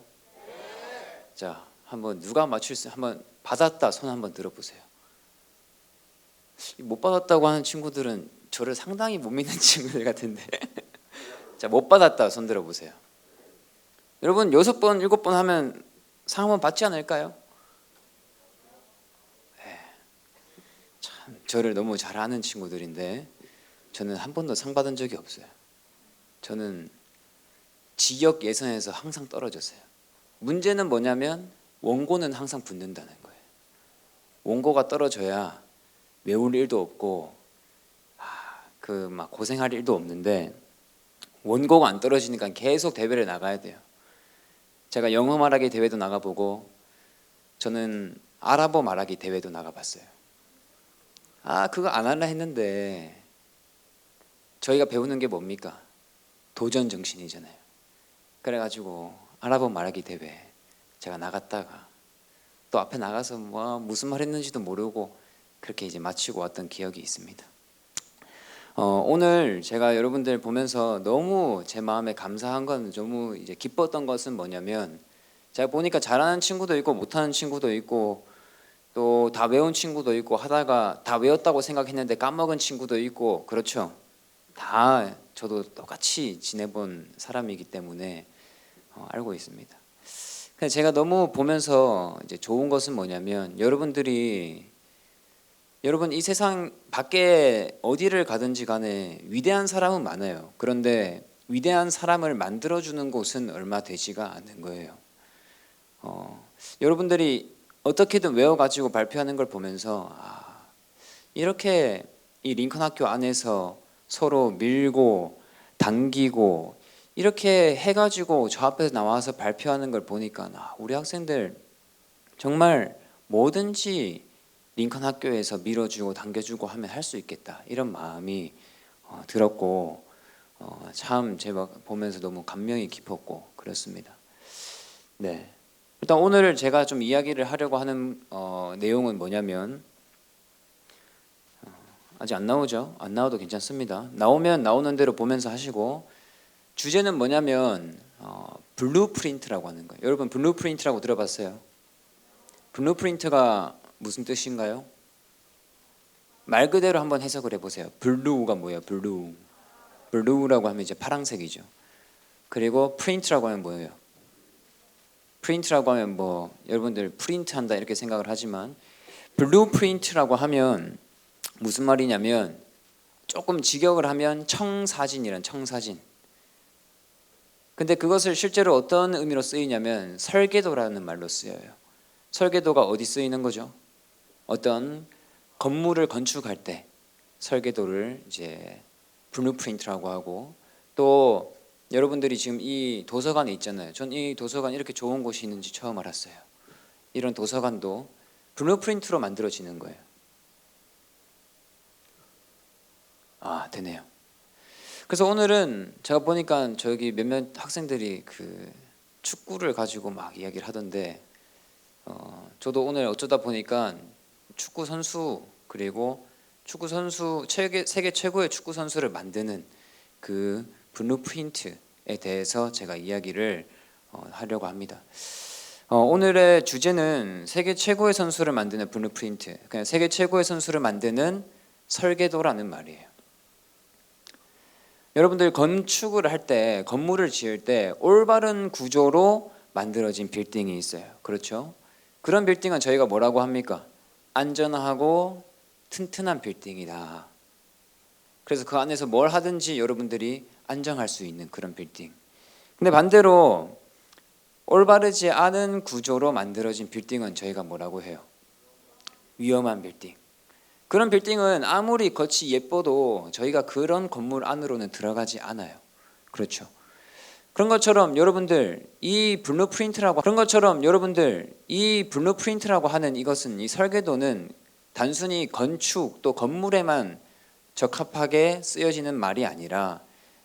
S4: 자, 한번 누가 맞출 수 한번 받았다 손 한번 들어보세요. 못 받았다고 하는 친구들은 저를 상당히 못 믿는 친구들 같은데 자, 못 받았다 손 들어보세요. 여러분 6번 7번 하면 상 한번 받지 않을까요? 네. 참 저를 너무 잘 아는 친구들인데 저는 한 번도 상 받은 적이 없어요. 저는 지역 예선에서 항상 떨어졌어요. 문제는 뭐냐면 원고는 항상 붙는다는 거예요. 원고가 떨어져야 외울 일도 없고 막 고생할 일도 없는데 원고가 안 떨어지니까 계속 대회를 나가야 돼요. 제가 영어 말하기 대회도 나가보고 저는 아랍어 말하기 대회도 나가봤어요. 그거 안 할라 했는데 저희가 배우는 게 뭡니까? 도전 정신이잖아요. 그래가지고 아랍어 말하기 대회 제가 나갔다가 또 앞에 나가서 무슨 말 했는지도 모르고 그렇게 이제 마치고 왔던 기억이 있습니다. 오늘 제가 여러분들 보면서 너무 제 마음에 감사한 건 너무 이제 기뻤던 것은 뭐냐면 제가 보니까 잘하는 친구도 있고 못하는 친구도 있고 또 다 외운 친구도 있고 하다가 다 외웠다고 생각했는데 까먹은 친구도 있고 그렇죠. 다 저도 똑같이 지내본 사람이기 때문에 알고 있습니다. 근데 제가 너무 보면서 이제 좋은 것은 뭐냐면 여러분 이 세상 밖에 어디를 가든지 간에 위대한 사람은 많아요. 그런데 위대한 사람을 만들어주는 곳은 얼마 되지가 않는 거예요. 여러분들이 어떻게든 외워가지고 발표하는 걸 보면서 이렇게 이 링컨 학교 안에서 서로 밀고 당기고 이렇게 해가지고 저 앞에서 나와서 발표하는 걸 보니까 우리 학생들 정말 뭐든지 링컨 학교에서 밀어주고 당겨주고 하면 할 수 있겠다 이런 마음이 들었고 참 제가 보면서 너무 감명이 깊었고 그렇습니다. 네, 일단 오늘 제가 좀 이야기를 하려고 하는 내용은 뭐냐면 아직 안 나오죠? 안 나와도 괜찮습니다. 나오면 나오는 대로 보면서 하시고 주제는 뭐냐면 블루프린트라고 하는 거예요. 여러분 블루프린트라고 들어봤어요? 블루프린트가 무슨 뜻인가요? 말 그대로 한번 해석을 해보세요. 블루가 뭐예요? 블루라고 하면 이제 파란색이죠. 그리고 프린트라고 하면 뭐예요? 프린트라고 하면 여러분들 프린트한다 이렇게 생각을 하지만 블루프린트라고 하면 무슨 말이냐면 조금 직역을 하면 청사진이란 청사진. 근데 그것을 실제로 어떤 의미로 쓰이냐면 설계도라는 말로 쓰여요. 설계도가 어디 쓰이는 거죠? 어떤 건물을 건축할 때 설계도를 이제 블루프린트라고 하고, 또 여러분들이 지금 이 도서관에 있잖아요. 전 이 도서관 이렇게 좋은 곳이 있는지 처음 알았어요. 이런 도서관도 블루프린트로 만들어지는 거예요. 아, 되네요. 그래서 오늘은 제가 보니까 저기 몇몇 학생들이 그 축구를 가지고 막 이야기를 하던데, 저도 오늘 어쩌다 보니까 축구 선수, 그리고 축구 선수 세계 최고의 축구 선수를 만드는 그 블루프린트에 대해서 제가 이야기를 하려고 합니다. 오늘의 주제는 세계 최고의 선수를 만드는 블루프린트, 그냥 세계 최고의 선수를 만드는 설계도라는 말이에요. 여러분들 건축을 할 때, 건물을 지을 때 올바른 구조로 만들어진 빌딩이 있어요. 그렇죠? 그런 빌딩은 저희가 뭐라고 합니까? 안전하고 튼튼한 빌딩이다. 그래서 그 안에서 뭘 하든지 여러분들이 안정할 수 있는 그런 빌딩. 근데 반대로 올바르지 않은 구조로 만들어진 빌딩은 저희가 뭐라고 해요? 위험한 빌딩. 그런 빌딩은 아무리 겉이 예뻐도 저희가 그런 건물 안으로는 들어가지 않아요. 그렇죠? 그런 것처럼 여러분들 이 블루프린트라고 하는 이것은, 이 설계도는 단순히 건축 또 건물에만 적합하게 쓰여지는 말이 아니라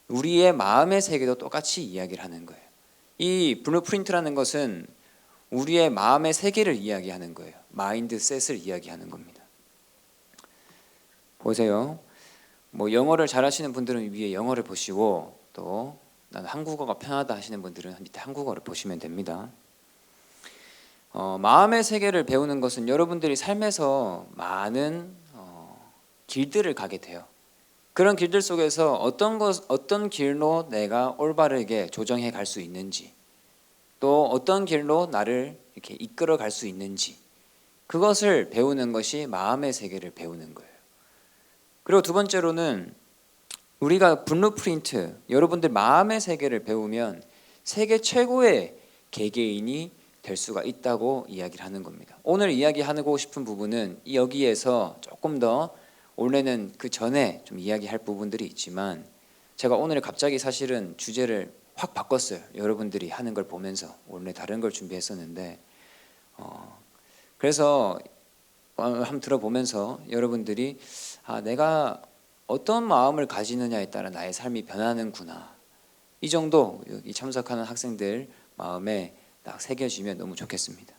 S4: 우리의 마음의 세계도 똑같이 이야기를 하는 거예요. 이 블루프린트라는 것은 우리의 마음의 세계를 이야기하는 거예요. 마인드셋을 이야기하는 겁니다. 보세요. 뭐 영어를 잘하시는 분들은 위에 영어를 보시고, 또 난 한국어가 편하다 하시는 분들은 밑에 한국어를 보시면 됩니다. 마음의 세계를 배우는 것은 여러분들이 삶에서 많은 길들을 가게 돼요. 그런 길들 속에서 어떤 길로 내가 올바르게 조정해 갈 수 있는지, 또 어떤 길로 나를 이렇게 이끌어 갈 수 있는지, 그것을 배우는 것이 마음의 세계를 배우는 거예요. 그리고 두 번째로는 우리가 블루프린트, 여러분들 마음의 세계를 배우면 세계 최고의 개개인이 될 수가 있다고 이야기를 하는 겁니다. 오늘 이야기하고 싶은 부분은 여기에서 조금 더, 원래는 그 전에 좀 이야기할 부분들이 있지만 제가 오늘 갑자기 사실은 주제를 확 바꿨어요. 여러분들이 하는 걸 보면서 원래 다른 걸 준비했었는데, 그래서 한번 들어보면서 여러분들이 내가 어떤 마음을 가지느냐에 따라 나의 삶이 변하는구나, 이 정도 이 참석하는 학생들 마음에 딱 새겨지면 너무 좋겠습니다.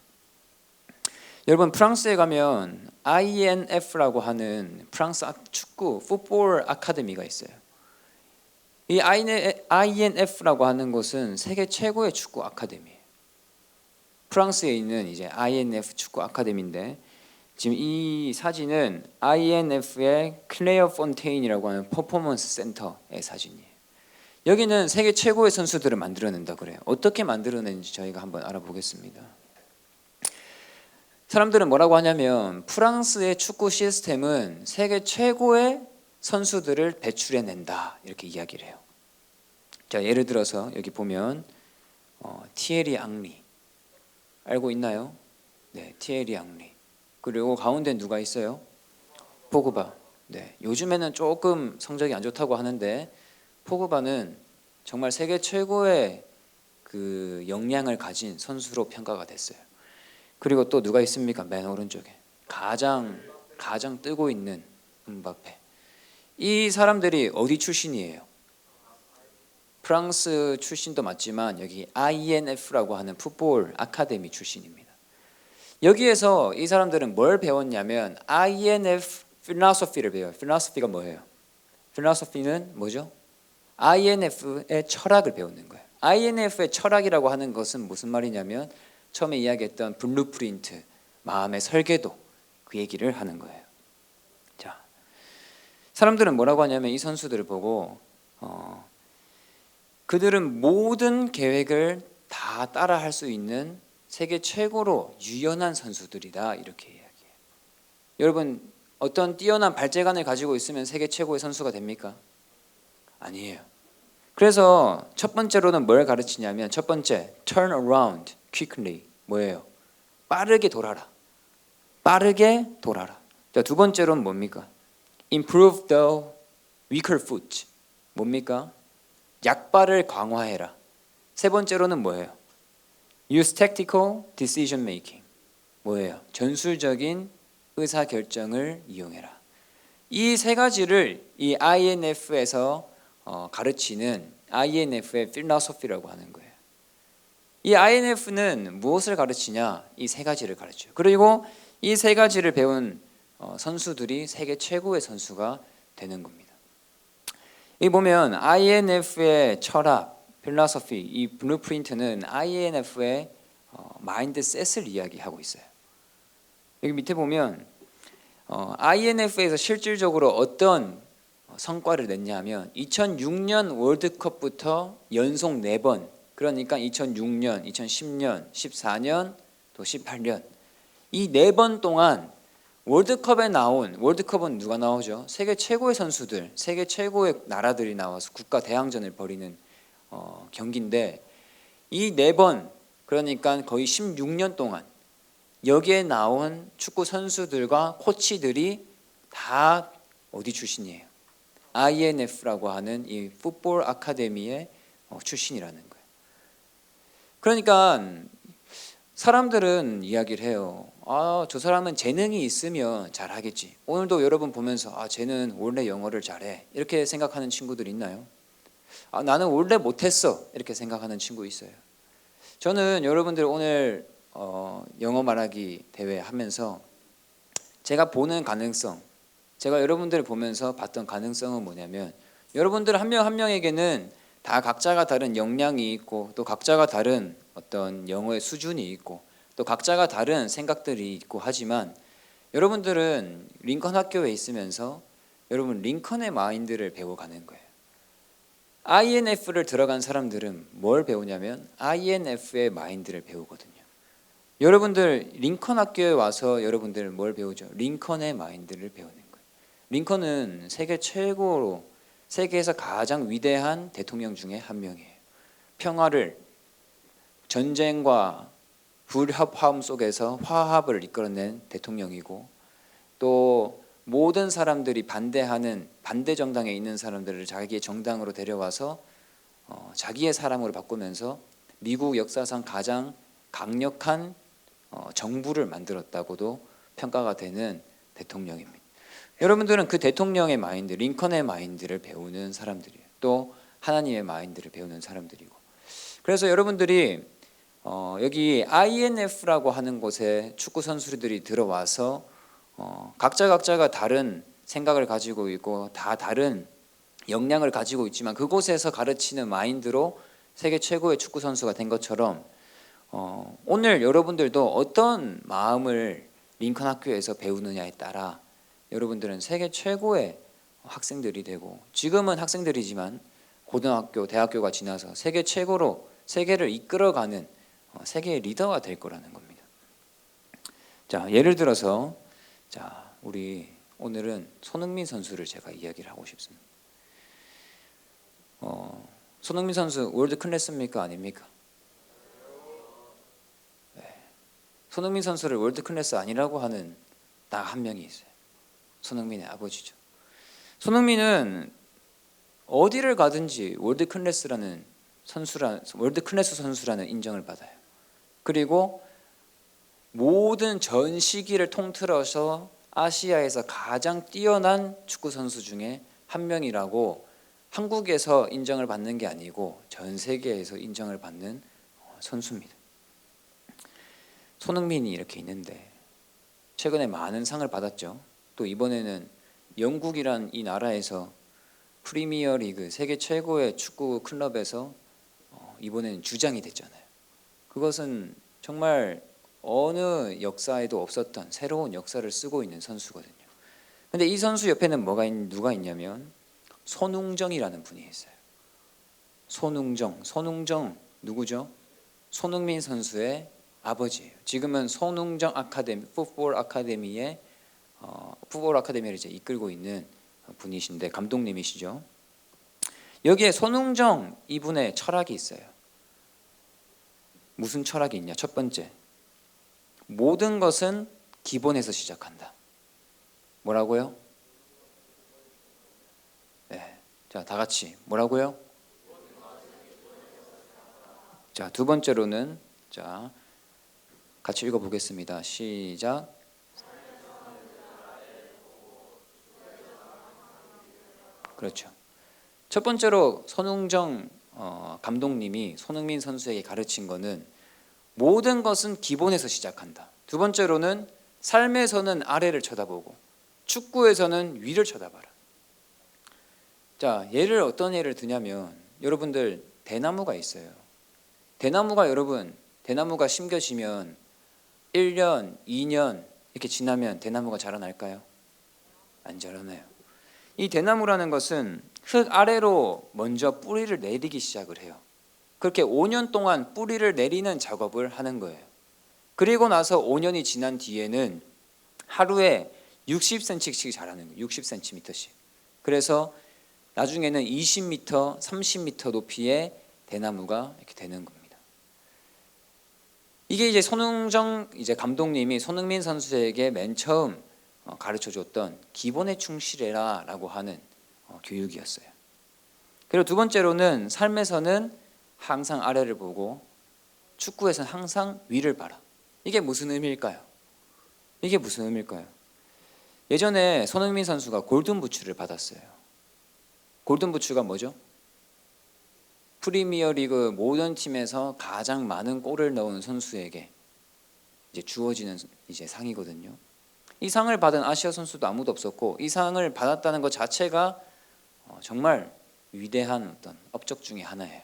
S4: 여러분, 프랑스에 가면 INF라고 하는 프랑스 축구 풋볼 아카데미가 있어요. 이 INF라고 하는 곳은 세계 최고의 축구 아카데미예요. 프랑스에 있는 이제 INF 축구 아카데미인데, 지금 이 사진은 INF의 클레어 폰테인이라고 하는 퍼포먼스 센터의 사진이에요. 여기는 세계 최고의 선수들을 만들어낸다 그래요. 어떻게 만들어내는지 저희가 한번 알아보겠습니다. 사람들은 뭐라고 하냐면 프랑스의 축구 시스템은 세계 최고의 선수들을 배출해낸다, 이렇게 이야기를 해요. 자, 예를 들어서 여기 보면 티에리 앙리, 알고 있나요? 네, 티에리 앙리. 그리고 가운데 누가 있어요? 포그바. 네, 요즘에는 조금 성적이 안 좋다고 하는데 포그바는 정말 세계 최고의 그 역량을 가진 선수로 평가가 됐어요. 그리고 또 누가 있습니까? 맨 오른쪽에 가장 뜨고 있는 음바페. 이 사람들이 어디 출신이에요? 프랑스 출신도 맞지만 여기 INF라고 하는 풋볼 아카데미 출신입니다. 여기에서 이 사람들은 뭘 배웠냐면 INF 필로소피를 배워요. 필로소피가 뭐예요? 필로소피는 뭐죠? INF의 철학을 배우는 거예요. INF의 철학이라고 하는 것은 무슨 말이냐면 처음에 이야기했던 블루프린트, 마음의 설계도, 그 얘기를 하는 거예요. 자, 사람들은 뭐라고 하냐면 이 선수들을 보고 그들은 모든 계획을 다 따라할 수 있는 세계 최고로 유연한 선수들이다, 이렇게 이야기해요. 여러분, 어떤 뛰어난 발재간을 가지고 있으면 세계 최고의 선수가 됩니까? 아니에요. 그래서 첫 번째로는 뭘 가르치냐면 첫 번째, turn around quickly. 뭐예요? 빠르게 돌아라. 빠르게 돌아라. 자, 두 번째로는 뭡니까? improve the weaker foot. 뭡니까? 약발을 강화해라. 세 번째로는 뭐예요? use tactical decision making. 뭐예요? 전술적인 의사결정을 이용해라. 이 세 가지를 이 INF에서 가르치는 INF의 필로소피라고 하는 거예요. 이 INF는 무엇을 가르치냐? 이 세 가지를 가르쳐요. 그리고 이 세 가지를 배운 선수들이 세계 최고의 선수가 되는 겁니다. 이 보면 INF의 철학, 필로소피, 이 블루프린트는 INF의 마인드셋을 이야기하고 있어요. 여기 밑에 보면 INF에서 실질적으로 어떤 성과를 냈냐면 2006년 월드컵부터 연속 4번, 그러니까 2006년, 2010년, 14년, 또 18년 이 4번 동안 월드컵에 나온, 월드컵은 누가 나오죠? 세계 최고의 선수들, 세계 최고의 나라들이 나와서 국가 대항전을 벌이는 경기인데 이 4번, 그러니까 거의 16년 동안 여기에 나온 축구 선수들과 코치들이 다 어디 출신이에요? INF라고 하는 이 풋볼 아카데미의 출신이라는 거예요. 그러니까 사람들은 이야기를 해요. 저 사람은 재능이 있으면 잘하겠지. 오늘도 여러분 보면서 쟤는 원래 영어를 잘해. 이렇게 생각하는 친구들 있나요? 나는 원래 못했어. 이렇게 생각하는 친구 있어요. 저는 여러분들 오늘 영어 말하기 대회 하면서 제가 보는 가능성, 제가 여러분들을 보면서 봤던 가능성은 뭐냐면 여러분들 한 명 한 명에게는 다 각자가 다른 역량이 있고 또 각자가 다른 어떤 영어의 수준이 있고 또 각자가 다른 생각들이 있고 하지만 여러분들은 링컨 학교에 있으면서 여러분 링컨의 마인드를 배워가는 거예요. INF를 들어간 사람들은 뭘 배우냐면 INF의 마인드를 배우거든요. 여러분들 링컨 학교에 와서 여러분들 뭘 배우죠? 링컨의 마인드를 배우는 거예요. 링컨은 세계 최고로 세계에서 가장 위대한 대통령 중에 한 명이에요. 평화를 전쟁과 불협화음 속에서 화합을 이끌어낸 대통령이고 또 모든 사람들이 반대하는 반대 정당에 있는 사람들을 자기의 정당으로 데려와서 자기의 사람으로 바꾸면서 미국 역사상 가장 강력한 정부를 만들었다고도 평가가 되는 대통령입니다. 여러분들은 그 대통령의 마인드, 링컨의 마인드를 배우는 사람들이에요. 또 하나님의 마인드를 배우는 사람들이고. 그래서 여러분들이 여기 INF라고 하는 곳에 축구 선수들이 들어와서 각자가 다른 생각을 가지고 있고 다 다른 역량을 가지고 있지만 그곳에서 가르치는 마인드로 세계 최고의 축구 선수가 된 것처럼 오늘 여러분들도 어떤 마음을 링컨 학교에서 배우느냐에 따라 여러분들은 세계 최고의 학생들이 되고 지금은 학생들이지만 고등학교, 대학교가 지나서 세계 최고로 세계를 이끌어가는 세계의 리더가 될 거라는 겁니다. 자, 예를 들어서 우리 오늘은 손흥민 선수를 제가 이야기를 하고 싶습니다. 손흥민 선수 월드 클래스입니까? 아닙니까? 네. 손흥민 선수를 월드 클래스 아니라고 하는 딱 한 명이 있어요. 손흥민의 아버지죠. 손흥민은 어디를 가든지 월드 클래스 선수라는 인정을 받아요. 그리고 모든 전 시기를 통틀어서 아시아에서 가장 뛰어난 축구 선수 중에 한 명이라고 한국에서 인정을 받는 게 아니고 전 세계에서 인정을 받는 선수입니다. 손흥민이 이렇게 있는데 최근에 많은 상을 받았죠. 또 이번에는 영국이란 이 나라에서 프리미어 리그 세계 최고의 축구 클럽에서 이번에는 주장이 됐잖아요. 그것은 정말 어느 역사에도 없었던 새로운 역사를 쓰고 있는 선수거든요. 근데 이 선수 옆에는 누가 있냐면 손웅정이라는 분이 있어요. 손웅정 누구죠? 손흥민 선수의 아버지예요. 지금은 손웅정 아카데미, 풋볼 아카데미의 풋볼 아카데미를 이제 이끌고 있는 분이신데 감독님이시죠. 여기에 손흥정 이분의 철학이 있어요. 무슨 철학이 있냐? 첫 번째, 모든 것은 기본에서 시작한다. 뭐라고요? 네, 자, 다 같이 뭐라고요? 자, 두 번째로는 자, 같이 읽어보겠습니다. 시작. 그렇죠. 첫 번째로 손흥정 감독님이 손흥민 선수에게 가르친 거는 모든 것은 기본에서 시작한다. 두 번째로는 삶에서는 아래를 쳐다보고 축구에서는 위를 쳐다봐라. 자, 어떤 예를 드냐면 여러분들 대나무가 있어요. 대나무가 심겨지면 1년, 2년 이렇게 지나면 대나무가 자라날까요? 안 자라나요. 이 대나무라는 것은 흙 아래로 먼저 뿌리를 내리기 시작을 해요. 그렇게 5년 동안 뿌리를 내리는 작업을 하는 거예요. 그리고 나서 5년이 지난 뒤에는 하루에 60cm씩 자라는 거예요. 60cm씩. 그래서 나중에는 20m, 30m 높이의 대나무가 이렇게 되는 겁니다. 이게 이제 손흥정 감독님이 손흥민 선수에게 맨 처음 가르쳐 줬던 기본에 충실해라라고 하는 교육이었어요. 그리고 두 번째로는 삶에서는 항상 아래를 보고 축구에서는 항상 위를 봐라. 이게 무슨 의미일까요? 예전에 손흥민 선수가 골든부츠를 받았어요. 골든부츠가 뭐죠? 프리미어리그 모든 팀에서 가장 많은 골을 넣은 선수에게 이제 주어지는 이제 상이거든요. 이 상을 받은 아시아 선수도 아무도 없었고 이 상을 받았다는 것 자체가 정말 위대한 어떤 업적 중에 하나예요.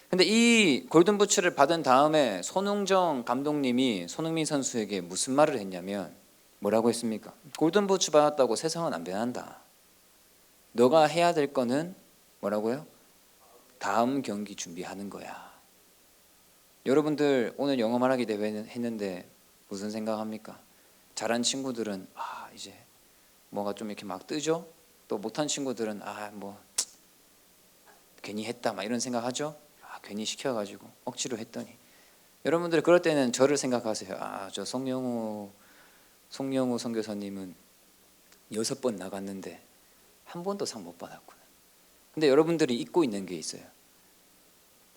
S4: 근데 이 골든부츠를 받은 다음에 손흥정 감독님이 손흥민 선수에게 무슨 말을 했냐면 뭐라고 했습니까? 골든부츠 받았다고 세상은 안 변한다. 너가 해야 될 거는 뭐라고요? 다음 경기 준비하는 거야. 여러분들 오늘 영어 말하기 대회 했는데 무슨 생각합니까? 잘한 친구들은 이제 뭐가 좀 이렇게 막 뜨죠? 또 못한 친구들은 뭐 괜히 했다 막 이런 생각하죠? 괜히 시켜가지고 억지로 했더니 여러분들 그럴 때는 저를 생각하세요. 저 송영우 선교사님은 6번 나갔는데 한 번도 상 못 받았구나. 근데 여러분들이 잊고 있는 게 있어요.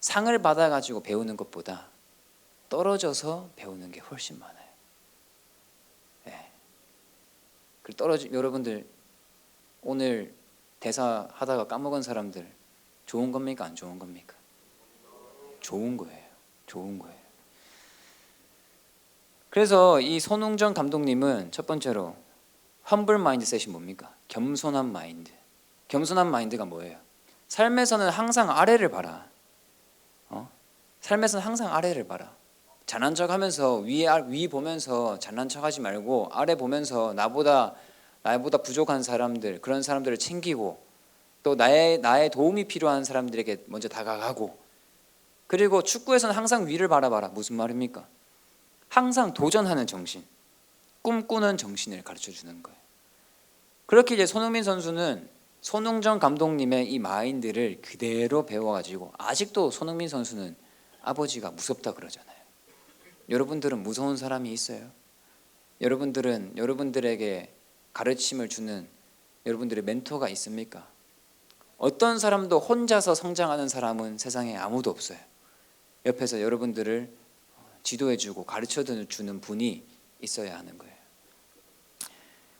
S4: 상을 받아가지고 배우는 것보다 떨어져서 배우는 게 훨씬 많아요. 여러분들 오늘 대사 하다가 까먹은 사람들 좋은 겁니까? 안 좋은 겁니까? 좋은 거예요. 그래서 이 손흥정 감독님은 첫 번째로 humble mindset이 뭡니까? 겸손한 마인드. 겸손한 마인드가 뭐예요? 삶에서는 항상 아래를 봐라. 삶에서는 항상 아래를 봐라. 잘난 척하면서 위 보면서 잘난 척하지 말고 아래 보면서 나보다 부족한 사람들, 그런 사람들을 챙기고 또 나의 도움이 필요한 사람들에게 먼저 다가가고, 그리고 축구에서는 항상 위를 바라봐라. 무슨 말입니까? 항상 도전하는 정신, 꿈꾸는 정신을 가르쳐 주는 거예요. 그렇게 이제 손흥민 선수는 손흥정 감독님의 이 마인드를 그대로 배워가지고 아직도 손흥민 선수는 아버지가 무섭다 그러잖아요. 여러분들은 무서운 사람이 있어요? 여러분들은 여러분들에게 가르침을 주는 여러분들의 멘토가 있습니까? 어떤 사람도 혼자서 성장하는 사람은 세상에 아무도 없어요. 옆에서 여러분들을 지도해주고 가르쳐주는 분이 있어야 하는 거예요.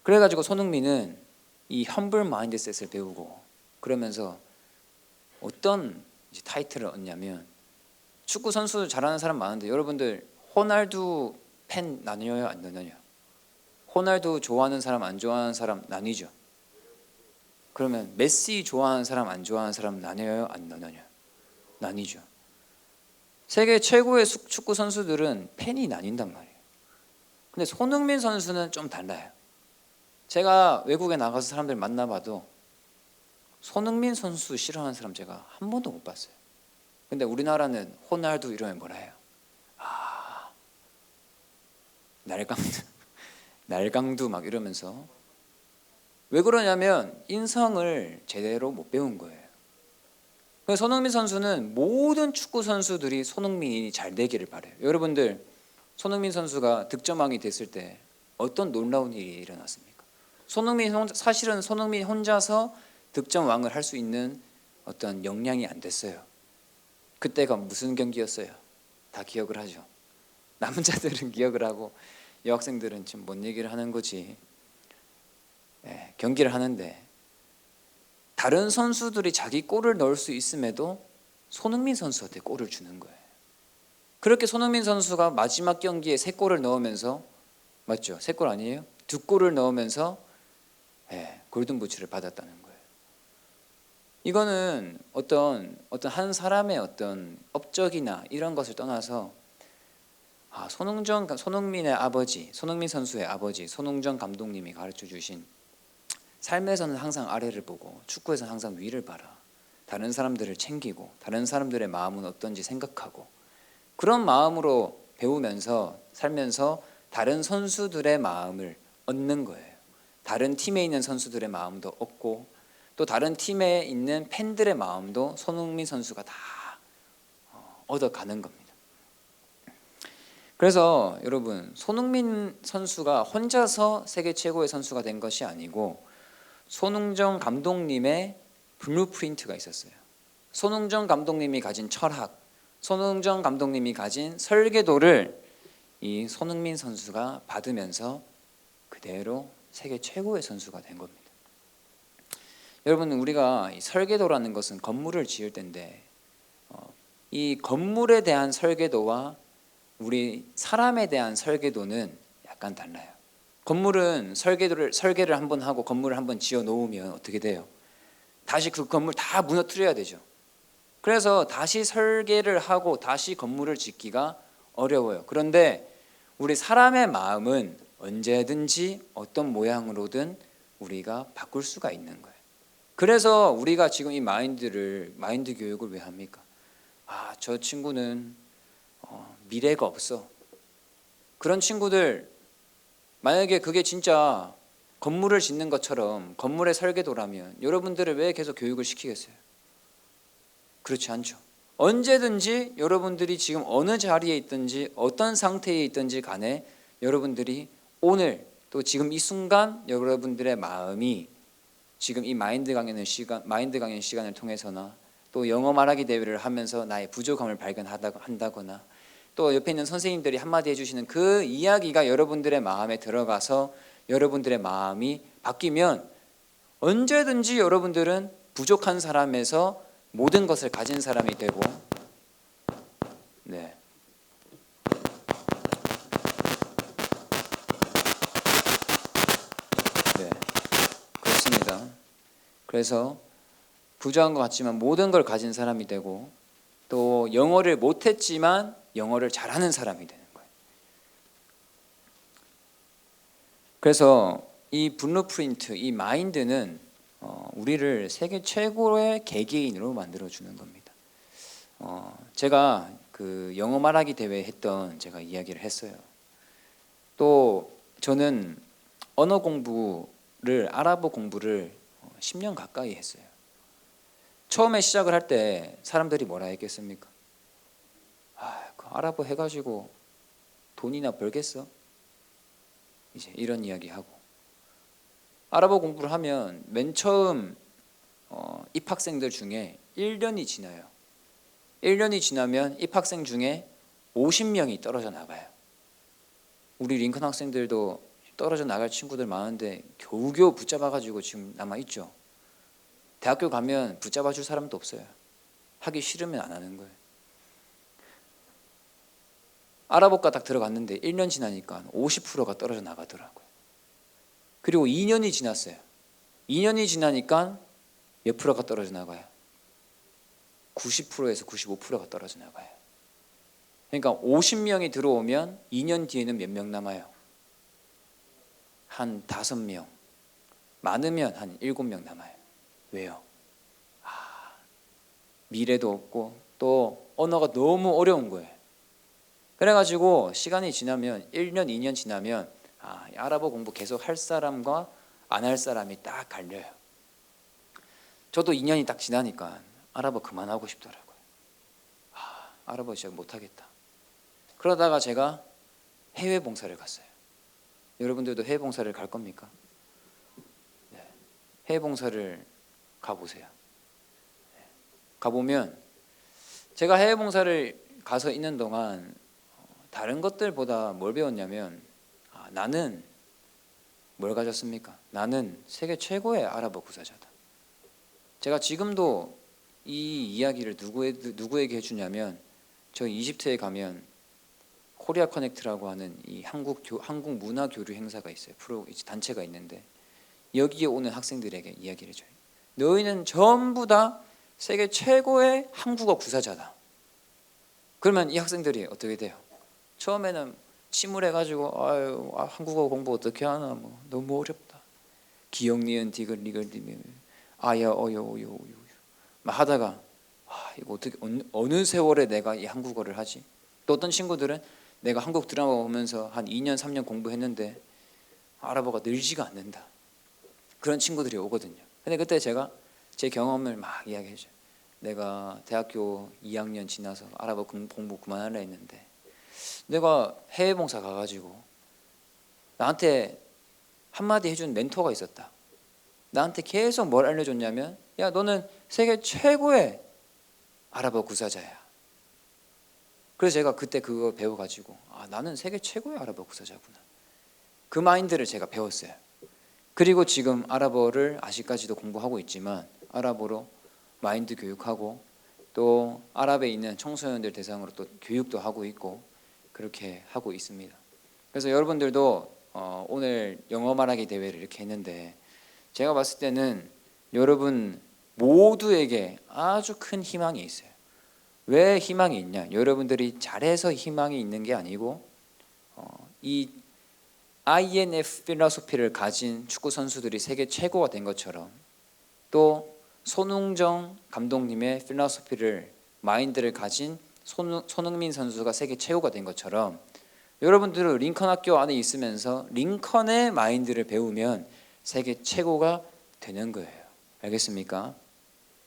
S4: 그래가지고 손흥민은 이 험블 마인드셋을 배우고 그러면서 어떤 이제 타이틀을 얻냐면, 축구 선수 잘하는 사람 많은데 여러분들 호날두 팬 나뉘어요? 안 나뉘어요? 호날두 좋아하는 사람 안 좋아하는 사람 나뉘죠. 그러면 메시 좋아하는 사람 안 좋아하는 사람 나뉘어요? 안 나뉘어요? 나뉘죠. 세계 최고의 축구 선수들은 팬이 나뉜단 말이에요. 근데 손흥민 선수는 좀 달라요. 제가 외국에 나가서 사람들 만나봐도 손흥민 선수 싫어하는 사람 제가 한 번도 못 봤어요. 근데 우리나라는 호날두 이러면 뭐라 해요? 날강두 막 이러면서 왜 그러냐면 인성을 제대로 못 배운 거예요. 그래서 손흥민 선수는 모든 축구 선수들이 손흥민이 잘 되기를 바래요. 여러분들 손흥민 선수가 득점왕이 됐을 때 어떤 놀라운 일이 일어났습니까? 사실은 손흥민 혼자서 득점왕을 할 수 있는 어떤 역량이 안 됐어요. 그때가 무슨 경기였어요? 다 기억을 하죠. 남자들은 기억을 하고 여학생들은 지금 뭔 얘기를 하는 거지. 경기를 하는데 다른 선수들이 자기 골을 넣을 수 있음에도 손흥민 선수한테 골을 주는 거예요. 그렇게 손흥민 선수가 마지막 경기에 3골을 넣으면서, 맞죠? 3골 아니에요? 2골을 넣으면서 골든부츠를 받았다는 거예요. 이거는 어떤 한 사람의 어떤 업적이나 이런 것을 떠나서 손흥민의 아버지, 손흥민 선수의 아버지, 손흥정 감독님이 가르쳐 주신 삶에서는 항상 아래를 보고 축구에서는 항상 위를 봐라. 다른 사람들을 챙기고 다른 사람들의 마음은 어떤지 생각하고 그런 마음으로 배우면서 살면서 다른 선수들의 마음을 얻는 거예요. 다른 팀에 있는 선수들의 마음도 얻고 또 다른 팀에 있는 팬들의 마음도 손흥민 선수가 다 얻어가는 겁니다. 그래서 여러분 손흥민 선수가 혼자서 세계 최고의 선수가 된 것이 아니고 손흥정 감독님의 블루프린트가 있었어요. 손흥정 감독님이 가진 철학, 손흥정 감독님이 가진 설계도를 이 손흥민 선수가 받으면서 그대로 세계 최고의 선수가 된 겁니다. 여러분 우리가 이 설계도라는 것은 건물을 지을 때인데 이 건물에 대한 설계도와 우리 사람에 대한 설계도는 약간 달라요. 건물은 설계를 한번 하고 건물을 한번 지어 놓으면 어떻게 돼요? 다시 그 건물 다 무너뜨려야 되죠. 그래서 다시 설계를 하고 다시 건물을 짓기가 어려워요. 그런데 우리 사람의 마음은 언제든지 어떤 모양으로든 우리가 바꿀 수가 있는 거예요. 그래서 우리가 지금 이 마인드 교육을 왜 합니까? 저 친구는 미래가 없어. 그런 친구들 만약에 그게 진짜 건물을 짓는 것처럼 건물의 설계도라면 여러분들을 왜 계속 교육을 시키겠어요? 그렇지 않죠. 언제든지 여러분들이 지금 어느 자리에 있든지 어떤 상태에 있든지 간에 여러분들이 오늘 또 지금 이 순간 여러분들의 마음이 지금 이 마인드 강연 시간을 통해서나 또 영어 말하기 대회를 하면서 나의 부족함을 발견한다거나 또 옆에 있는 선생님들이 한마디 해주시는 그 이야기가 여러분들의 마음에 들어가서 여러분들의 마음이 바뀌면 언제든지 여러분들은 부족한 사람에서 모든 것을 가진 사람이 되고 네. 그렇습니다. 그래서 부족한 것 같지만 모든 걸 가진 사람이 되고 또 영어를 못했지만 영어를 잘하는 사람이 되는 거예요. 그래서 이 블루프린트, 이 마인드는 우리를 세계 최고의 개개인으로 만들어주는 겁니다. 제가 그 영어 말하기 대회 했던 제가 이야기를 했어요. 또 저는 언어 공부를 아랍어 공부를 10년 가까이 했어요. 처음에 시작을 할 때 사람들이 뭐라 했겠습니까? 그 아랍어 해가지고 돈이나 벌겠어? 이제 이런 이야기하고 아랍어 공부를 하면 맨 처음 입학생들 중에 1년이 지나요. 1년이 지나면 입학생 중에 50명이 떨어져 나가요. 우리 링컨 학생들도 떨어져 나갈 친구들 많은데 겨우겨우 붙잡아가지고 지금 남아있죠. 대학교 가면 붙잡아 줄 사람도 없어요. 하기 싫으면 안 하는 거예요. 아랍어과 딱 들어갔는데 1년 지나니까 50%가 떨어져 나가더라고요. 그리고 2년이 지났어요. 2년이 지나니까 몇 프로가 떨어져 나가요? 90%에서 95%가 떨어져 나가요. 그러니까 50명이 들어오면 2년 뒤에는 몇 명 남아요? 한 5명. 많으면 한 7명 남아요. 왜요? 미래도 없고 또 언어가 너무 어려운 거예요. 그래가지고 시간이 지나면 1년, 2년 지나면 아랍어 공부 계속 할 사람과 안 할 사람이 딱 갈려요. 저도 2년이 딱 지나니까 아랍어 그만하고 싶더라고요. 아랍어 진짜 못하겠다. 그러다가 제가 해외 봉사를 갔어요. 여러분들도 해외 봉사를 갈 겁니까? 네. 해외 봉사를 가보세요. 네. 가보면 제가 해외 봉사를 가서 있는 동안 다른 것들보다 뭘 배웠냐면 나는 뭘 가졌습니까? 나는 세계 최고의 아랍어 구사자다. 제가 지금도 이 이야기를 누구에게 해주냐면 저희 이집트에 가면 코리아 커넥트라고 하는 이 한국 문화 교류 행사가 있어요. 단체가 있는데 여기에 오는 학생들에게 이야기를 해줘요. 너희는 전부 다 세계 최고의 한국어 구사자다. 그러면 이 학생들이 어떻게 돼요? 처음에는 침울해가지고 한국어 공부 어떻게 하나 뭐 너무 어렵다. 기역 니은 디귿 리글 디귿 아야 어여 오요 오요 막 하다가 이거 어떻게 어느 세월에 내가 이 한국어를 하지? 또 어떤 친구들은 내가 한국 드라마 보면서 한 2년 3년 공부했는데 아랍어가 늘지가 않는다. 그런 친구들이 오거든요. 근데 그때 제가 제 경험을 막 이야기해줘요. 내가 대학교 2학년 지나서 아랍어 공부 그만하려 했는데 내가 해외 봉사 가가지고 나한테 한마디 해준 멘토가 있었다. 나한테 계속 뭘 알려줬냐면 야 너는 세계 최고의 아랍어 구사자야. 그래서 제가 그때 그거 배워가지고 나는 세계 최고의 아랍어 구사자구나. 그 마인드를 제가 배웠어요. 그리고 지금 아랍어를 아직까지도 공부하고 있지만 아랍어로 마인드 교육하고 또 아랍에 있는 청소년들 대상으로 또 교육도 하고 있고 그렇게 하고 있습니다. 그래서 여러분들도 오늘 영어 말하기 대회를 이렇게 했는데 제가 봤을 때는 여러분 모두에게 아주 큰 희망이 있어요. 왜 희망이 있냐? 여러분들이 잘해서 희망이 있는 게 아니고 이 INF 필로소피를 가진 축구 선수들이 세계 최고가 된 것처럼 또 손흥정 감독님의 필로소피를 마인드를 가진 손흥민 선수가 세계 최고가 된 것처럼 여러분들은 링컨 학교 안에 있으면서 링컨의 마인드를 배우면 세계 최고가 되는 거예요. 알겠습니까?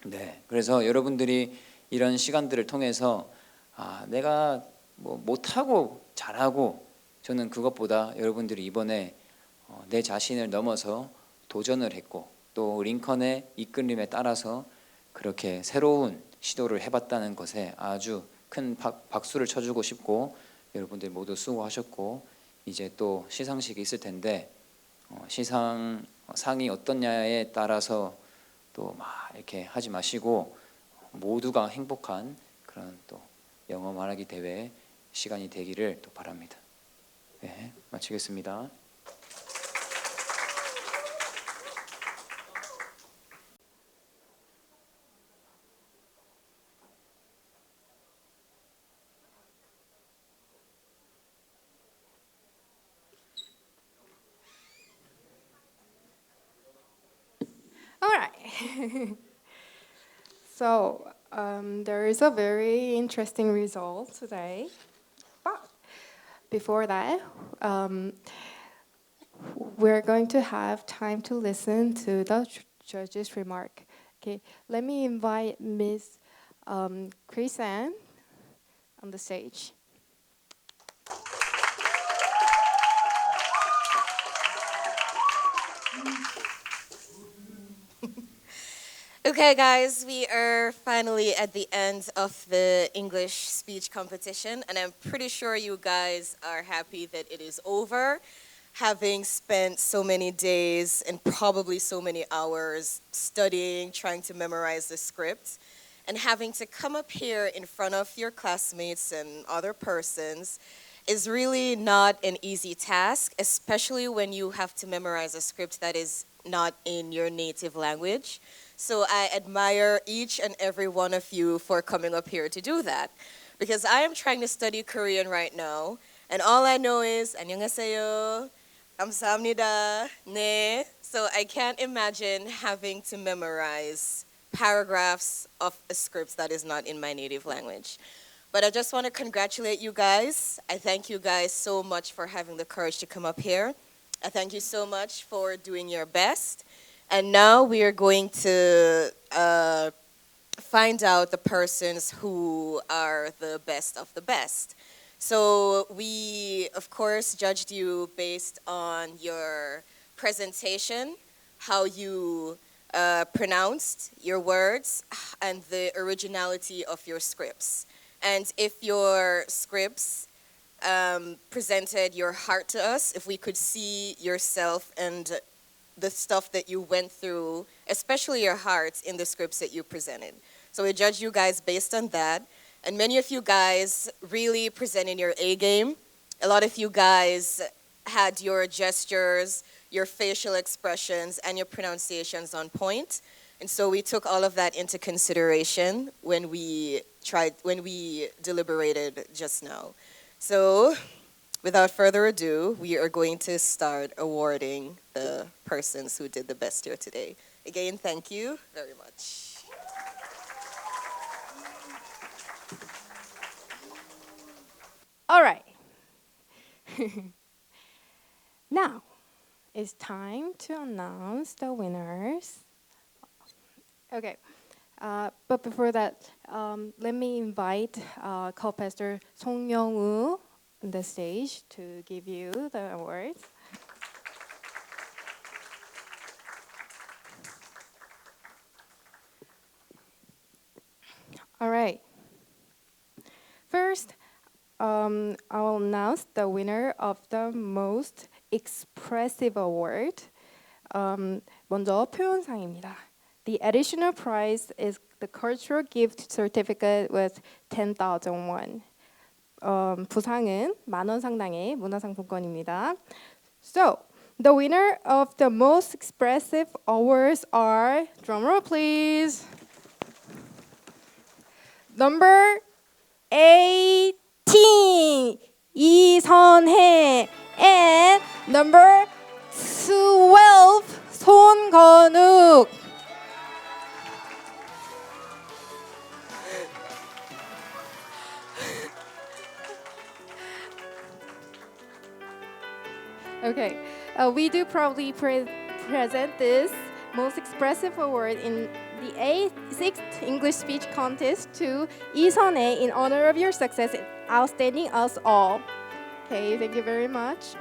S4: 네. 그래서 여러분들이 이런 시간들을 통해서 내가 뭐 못하고 잘하고 저는 그것보다 여러분들이 이번에 내 자신을 넘어서 도전을 했고 또 링컨의 이끌림에 따라서 그렇게 새로운 시도를 해봤다는 것에 아주 큰 박수를 쳐주고 싶고 여러분들 모두 수고하셨고 이제 또 시상식이 있을 텐데 상이 어떠냐에 따라서 또 막 이렇게 하지 마시고 모두가 행복한 그런 또 영어 말하기 대회 시간이 되기를 또 바랍니다. 네, 마치겠습니다.
S1: All right. So there is a very interesting result today. But before that, we're going to have time to listen to the judge's remark. Okay, let me invite Ms. Chris Ann on the stage.
S7: Okay, guys, we are finally at the end of the English speech competition, and I'm pretty sure you guys are happy that it is over, having spent so many days and probably so many hours studying, trying to memorize the script, and having to come up here in front of your classmates and other persons is really not an easy task, especially when you have to memorize a script that is not in your native language. So I admire each and every one of you for coming up here to do that. Because I am trying to study Korean right now, and all I know is 안녕하세요, 감사합니다, 네. So I can't imagine having to memorize paragraphs of a script that is not in my native language. But I just want to congratulate you guys. I thank you guys so much for having the courage to come up here. I thank you so much for doing your best. And now we are going to find out the persons who are the best of the best. So we, of course, judged you based on your presentation, how you pronounced your words, and the originality of your scripts. And if your scripts presented your heart to us, if we could see yourself and the stuff that you went through, especially your heart, in the scripts that you presented. So we judge you guys based on that. And many of you guys really presented your A game. A lot of you guys had your gestures, your facial expressions, and your pronunciations on point. And so we took all of that into consideration when we deliberated just now. So without further ado, we are going to start awarding the persons who did the best here today. Again, thank you very much.
S1: All right. Now, it's time to announce the winners. Okay, but before that, let me invite co-pastor Song Young-woo on the stage to give you the awards. All right. First, I'll announce the winner of the most expressive award. 먼저 표현상입니다. The additional prize is the cultural gift certificate with 10,000 won. 부상은 10,000원 상당의 문화상품권입니다. So, the winner of the most expressive awards are, drumroll please, number 18, 이선혜, and number 12, 손건욱. Okay, we do proudly present this most expressive award in the 6th English speech contest to 이선혜 in honor of your success in outstanding us all. Okay, thank you very much.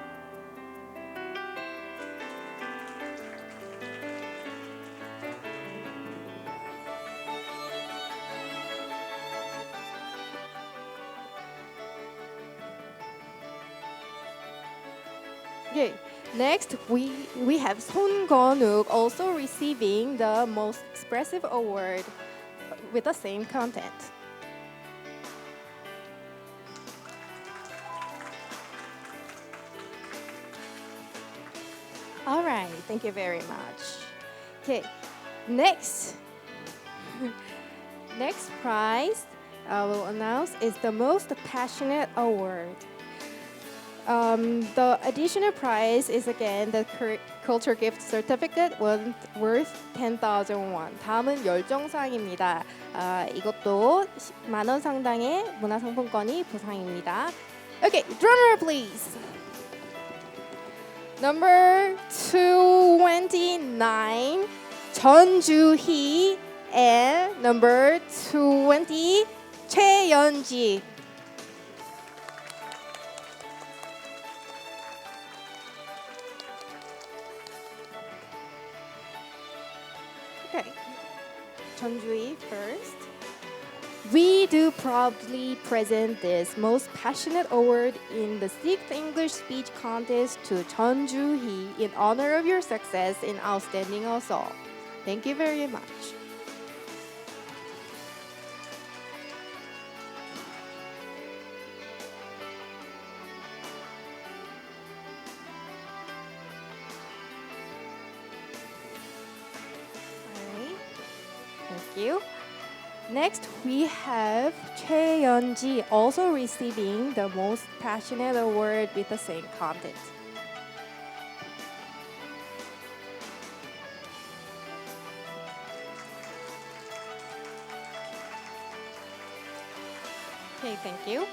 S1: Okay, next we have 손건욱 also receiving the most expressive award with the same content. All right, thank you very much. Okay, next prize I will announce is the most passionate award. The additional prize is again the culture gift certificate worth 10,000 won. 다음은 열정상입니다. 이것도 10,000원 상당의 문화상품권이 보상입니다. Okay, drumroll please. Number 29, 전주희, and number 20, 최연지. Okay, Chunjui first. We do proudly present this most passionate award in the 6th English speech contest to Chunju-hee in honor of your success in outstanding us all. Thank you very much. Thank you. Next, we have 최연지 also receiving the most passionate award with the same content. Okay, thank you.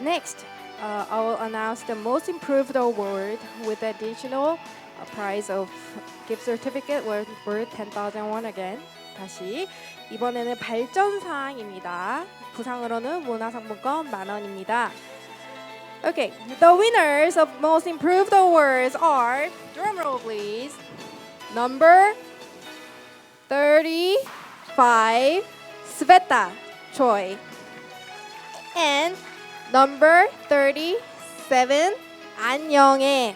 S1: Next, I will announce the most improved award with additional prize of gift certificate worth 10,000 won again. 다시 이번에는 발전사항입니다. 부상으로는 문화상품권 10,000원입니다. Okay, the winners of most improved awards are, drumroll please, number 35, Sveta Choi, and number 37, 안영애.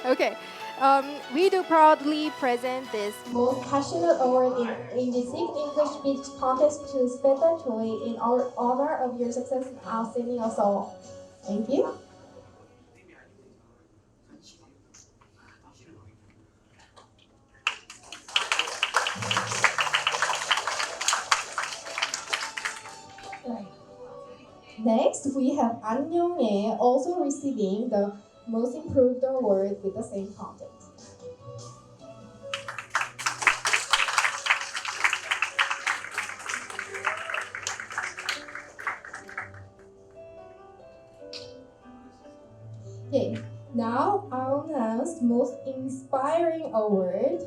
S1: Okay, we do proudly present this
S5: most passionate award in the 6th English speech contest to Sveta Choi in our honor of your success and outstanding us all. Thank you. Next, we have An Young-ae also receiving the Most Improved Award with the same content. Okay, now I'll announce Most Inspiring Award.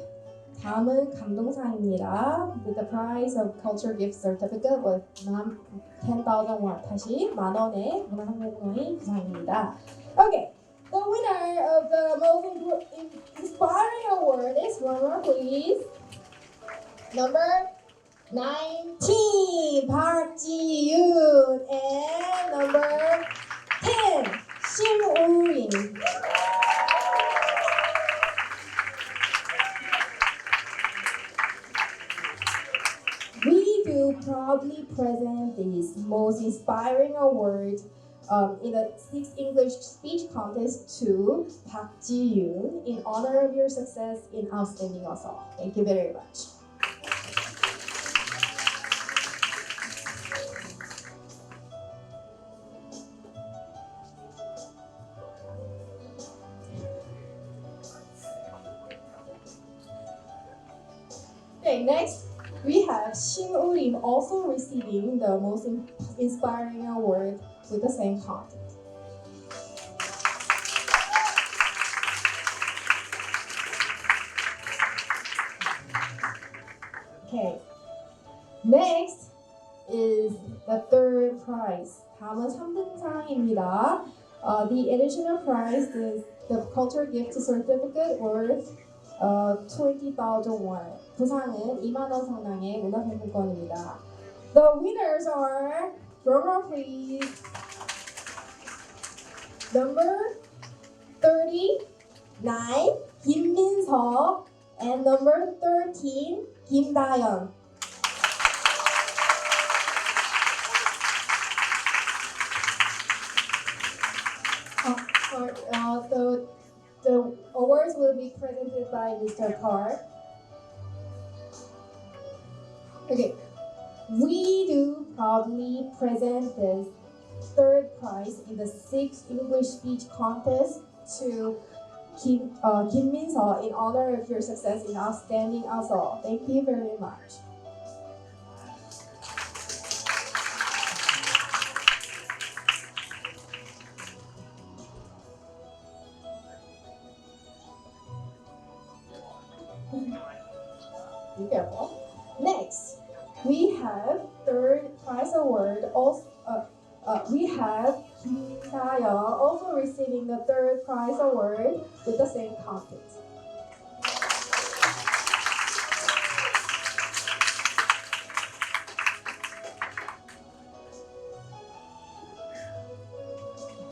S5: 다음은 감동상입니다. With the prize of culture gift certificate with 10,000 won. 다시 10,000원의 문화상품권의 부상입니다. Okay, the winner of the most inspiring award is one more please. Number 19, Park Ji-yoon, and number 10, Sim Woo-rin. We do proudly present this most inspiring award in the 6th English speech contest to Park Ji-yoon in honor of your success in outstanding us all. Thank you very much. Okay, next we have Shin Woo-rim also receiving the most inspiring award with the same content. Okay, next is the third prize. 다음은 3등상입니다. The additional prize is the culture gift certificate worth 20,000 won. 부상은 20,000원 상당의 문화상품권입니다. The winners are, drumroll please, number 39, 김민서, and number 13, 김다연. The awards will be presented by Mr. Park. Okay, we do proudly present this third prize in the 6th English speech contest to Kim Min-seo in honor of your success in outstanding us all. Thank you very much. Be careful. Next, we have third prize award. Also, we have Kim Dayeon also receiving the third prize award with the same content.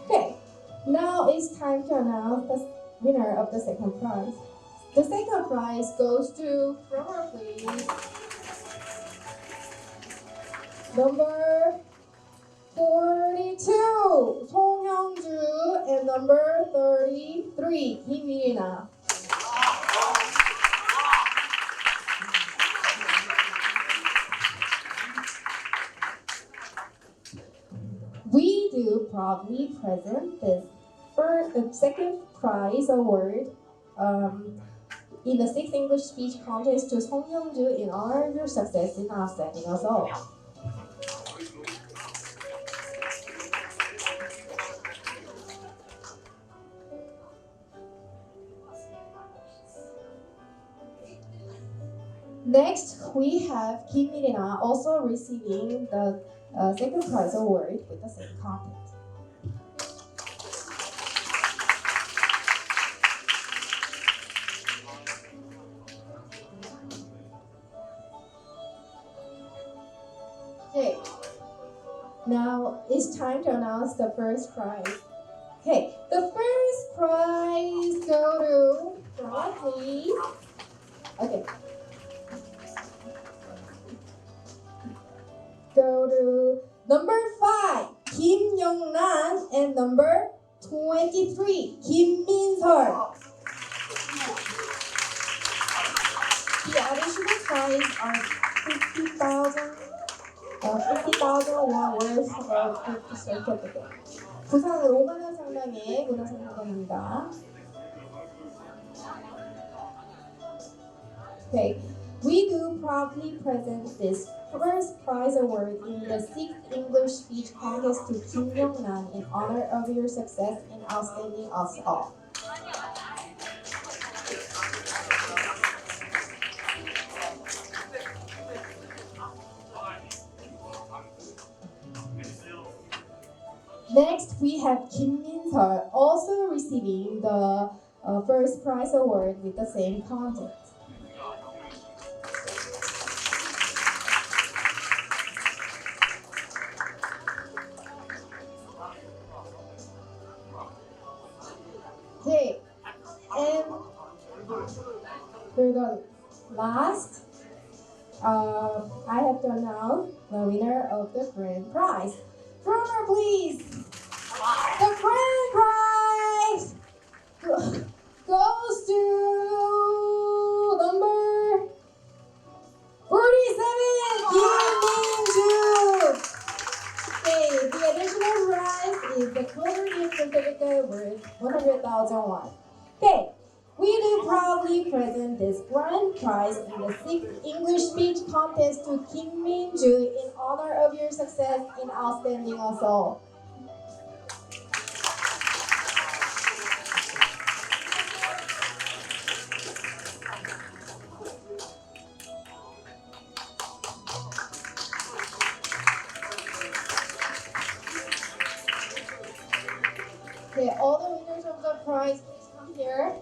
S5: Okay, now it's time to announce the winner of the second prize. The second prize goes to, drumroll please, number 42, 송형주, and number 33, 김일나. We do proudly present this second prize award in the 6th English speech contest to Song Young-ju in honor of your success in outstanding assault. Next, we have Kim Mirina also receiving the second prize award with the same content. Okay, now it's time to announce the first prize. Okay, the first prize go to, please. Okay. Go to number 5, Kim Young-nan, and number 23, Kim Min-seol. The additional prize are 50,000 won worth of gift certificate. 부상 5만 원 상당의 문화상품권입니다. Okay, we do proudly present this first prize award in the 6th English speech contest to Kim Young-nan in honor of your success in outstanding us all. Next, we have Kim Min-seol also receiving the first prize award with the same content. Okay, and for the last, I have to announce the winner of the grand prize. Drummer, please. The grand prize goes to number 47, Kim Min-ju. Okay, the additional prize is the Culture Gift Certificate worth 100,000 won. Okay, we do proudly present this grand prize in the 6th English speech contest to Kim Min-ju in honor of your success in outstanding us all. Okay, all the winners of the prize, please come here.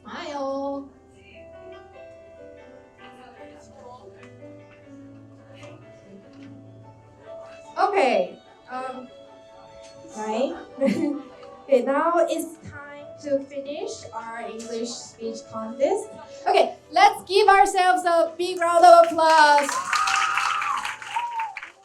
S5: Smile. Okay. Right. Okay. Now it's time to finish our English speech contest. Okay. Let's give ourselves a big round of applause.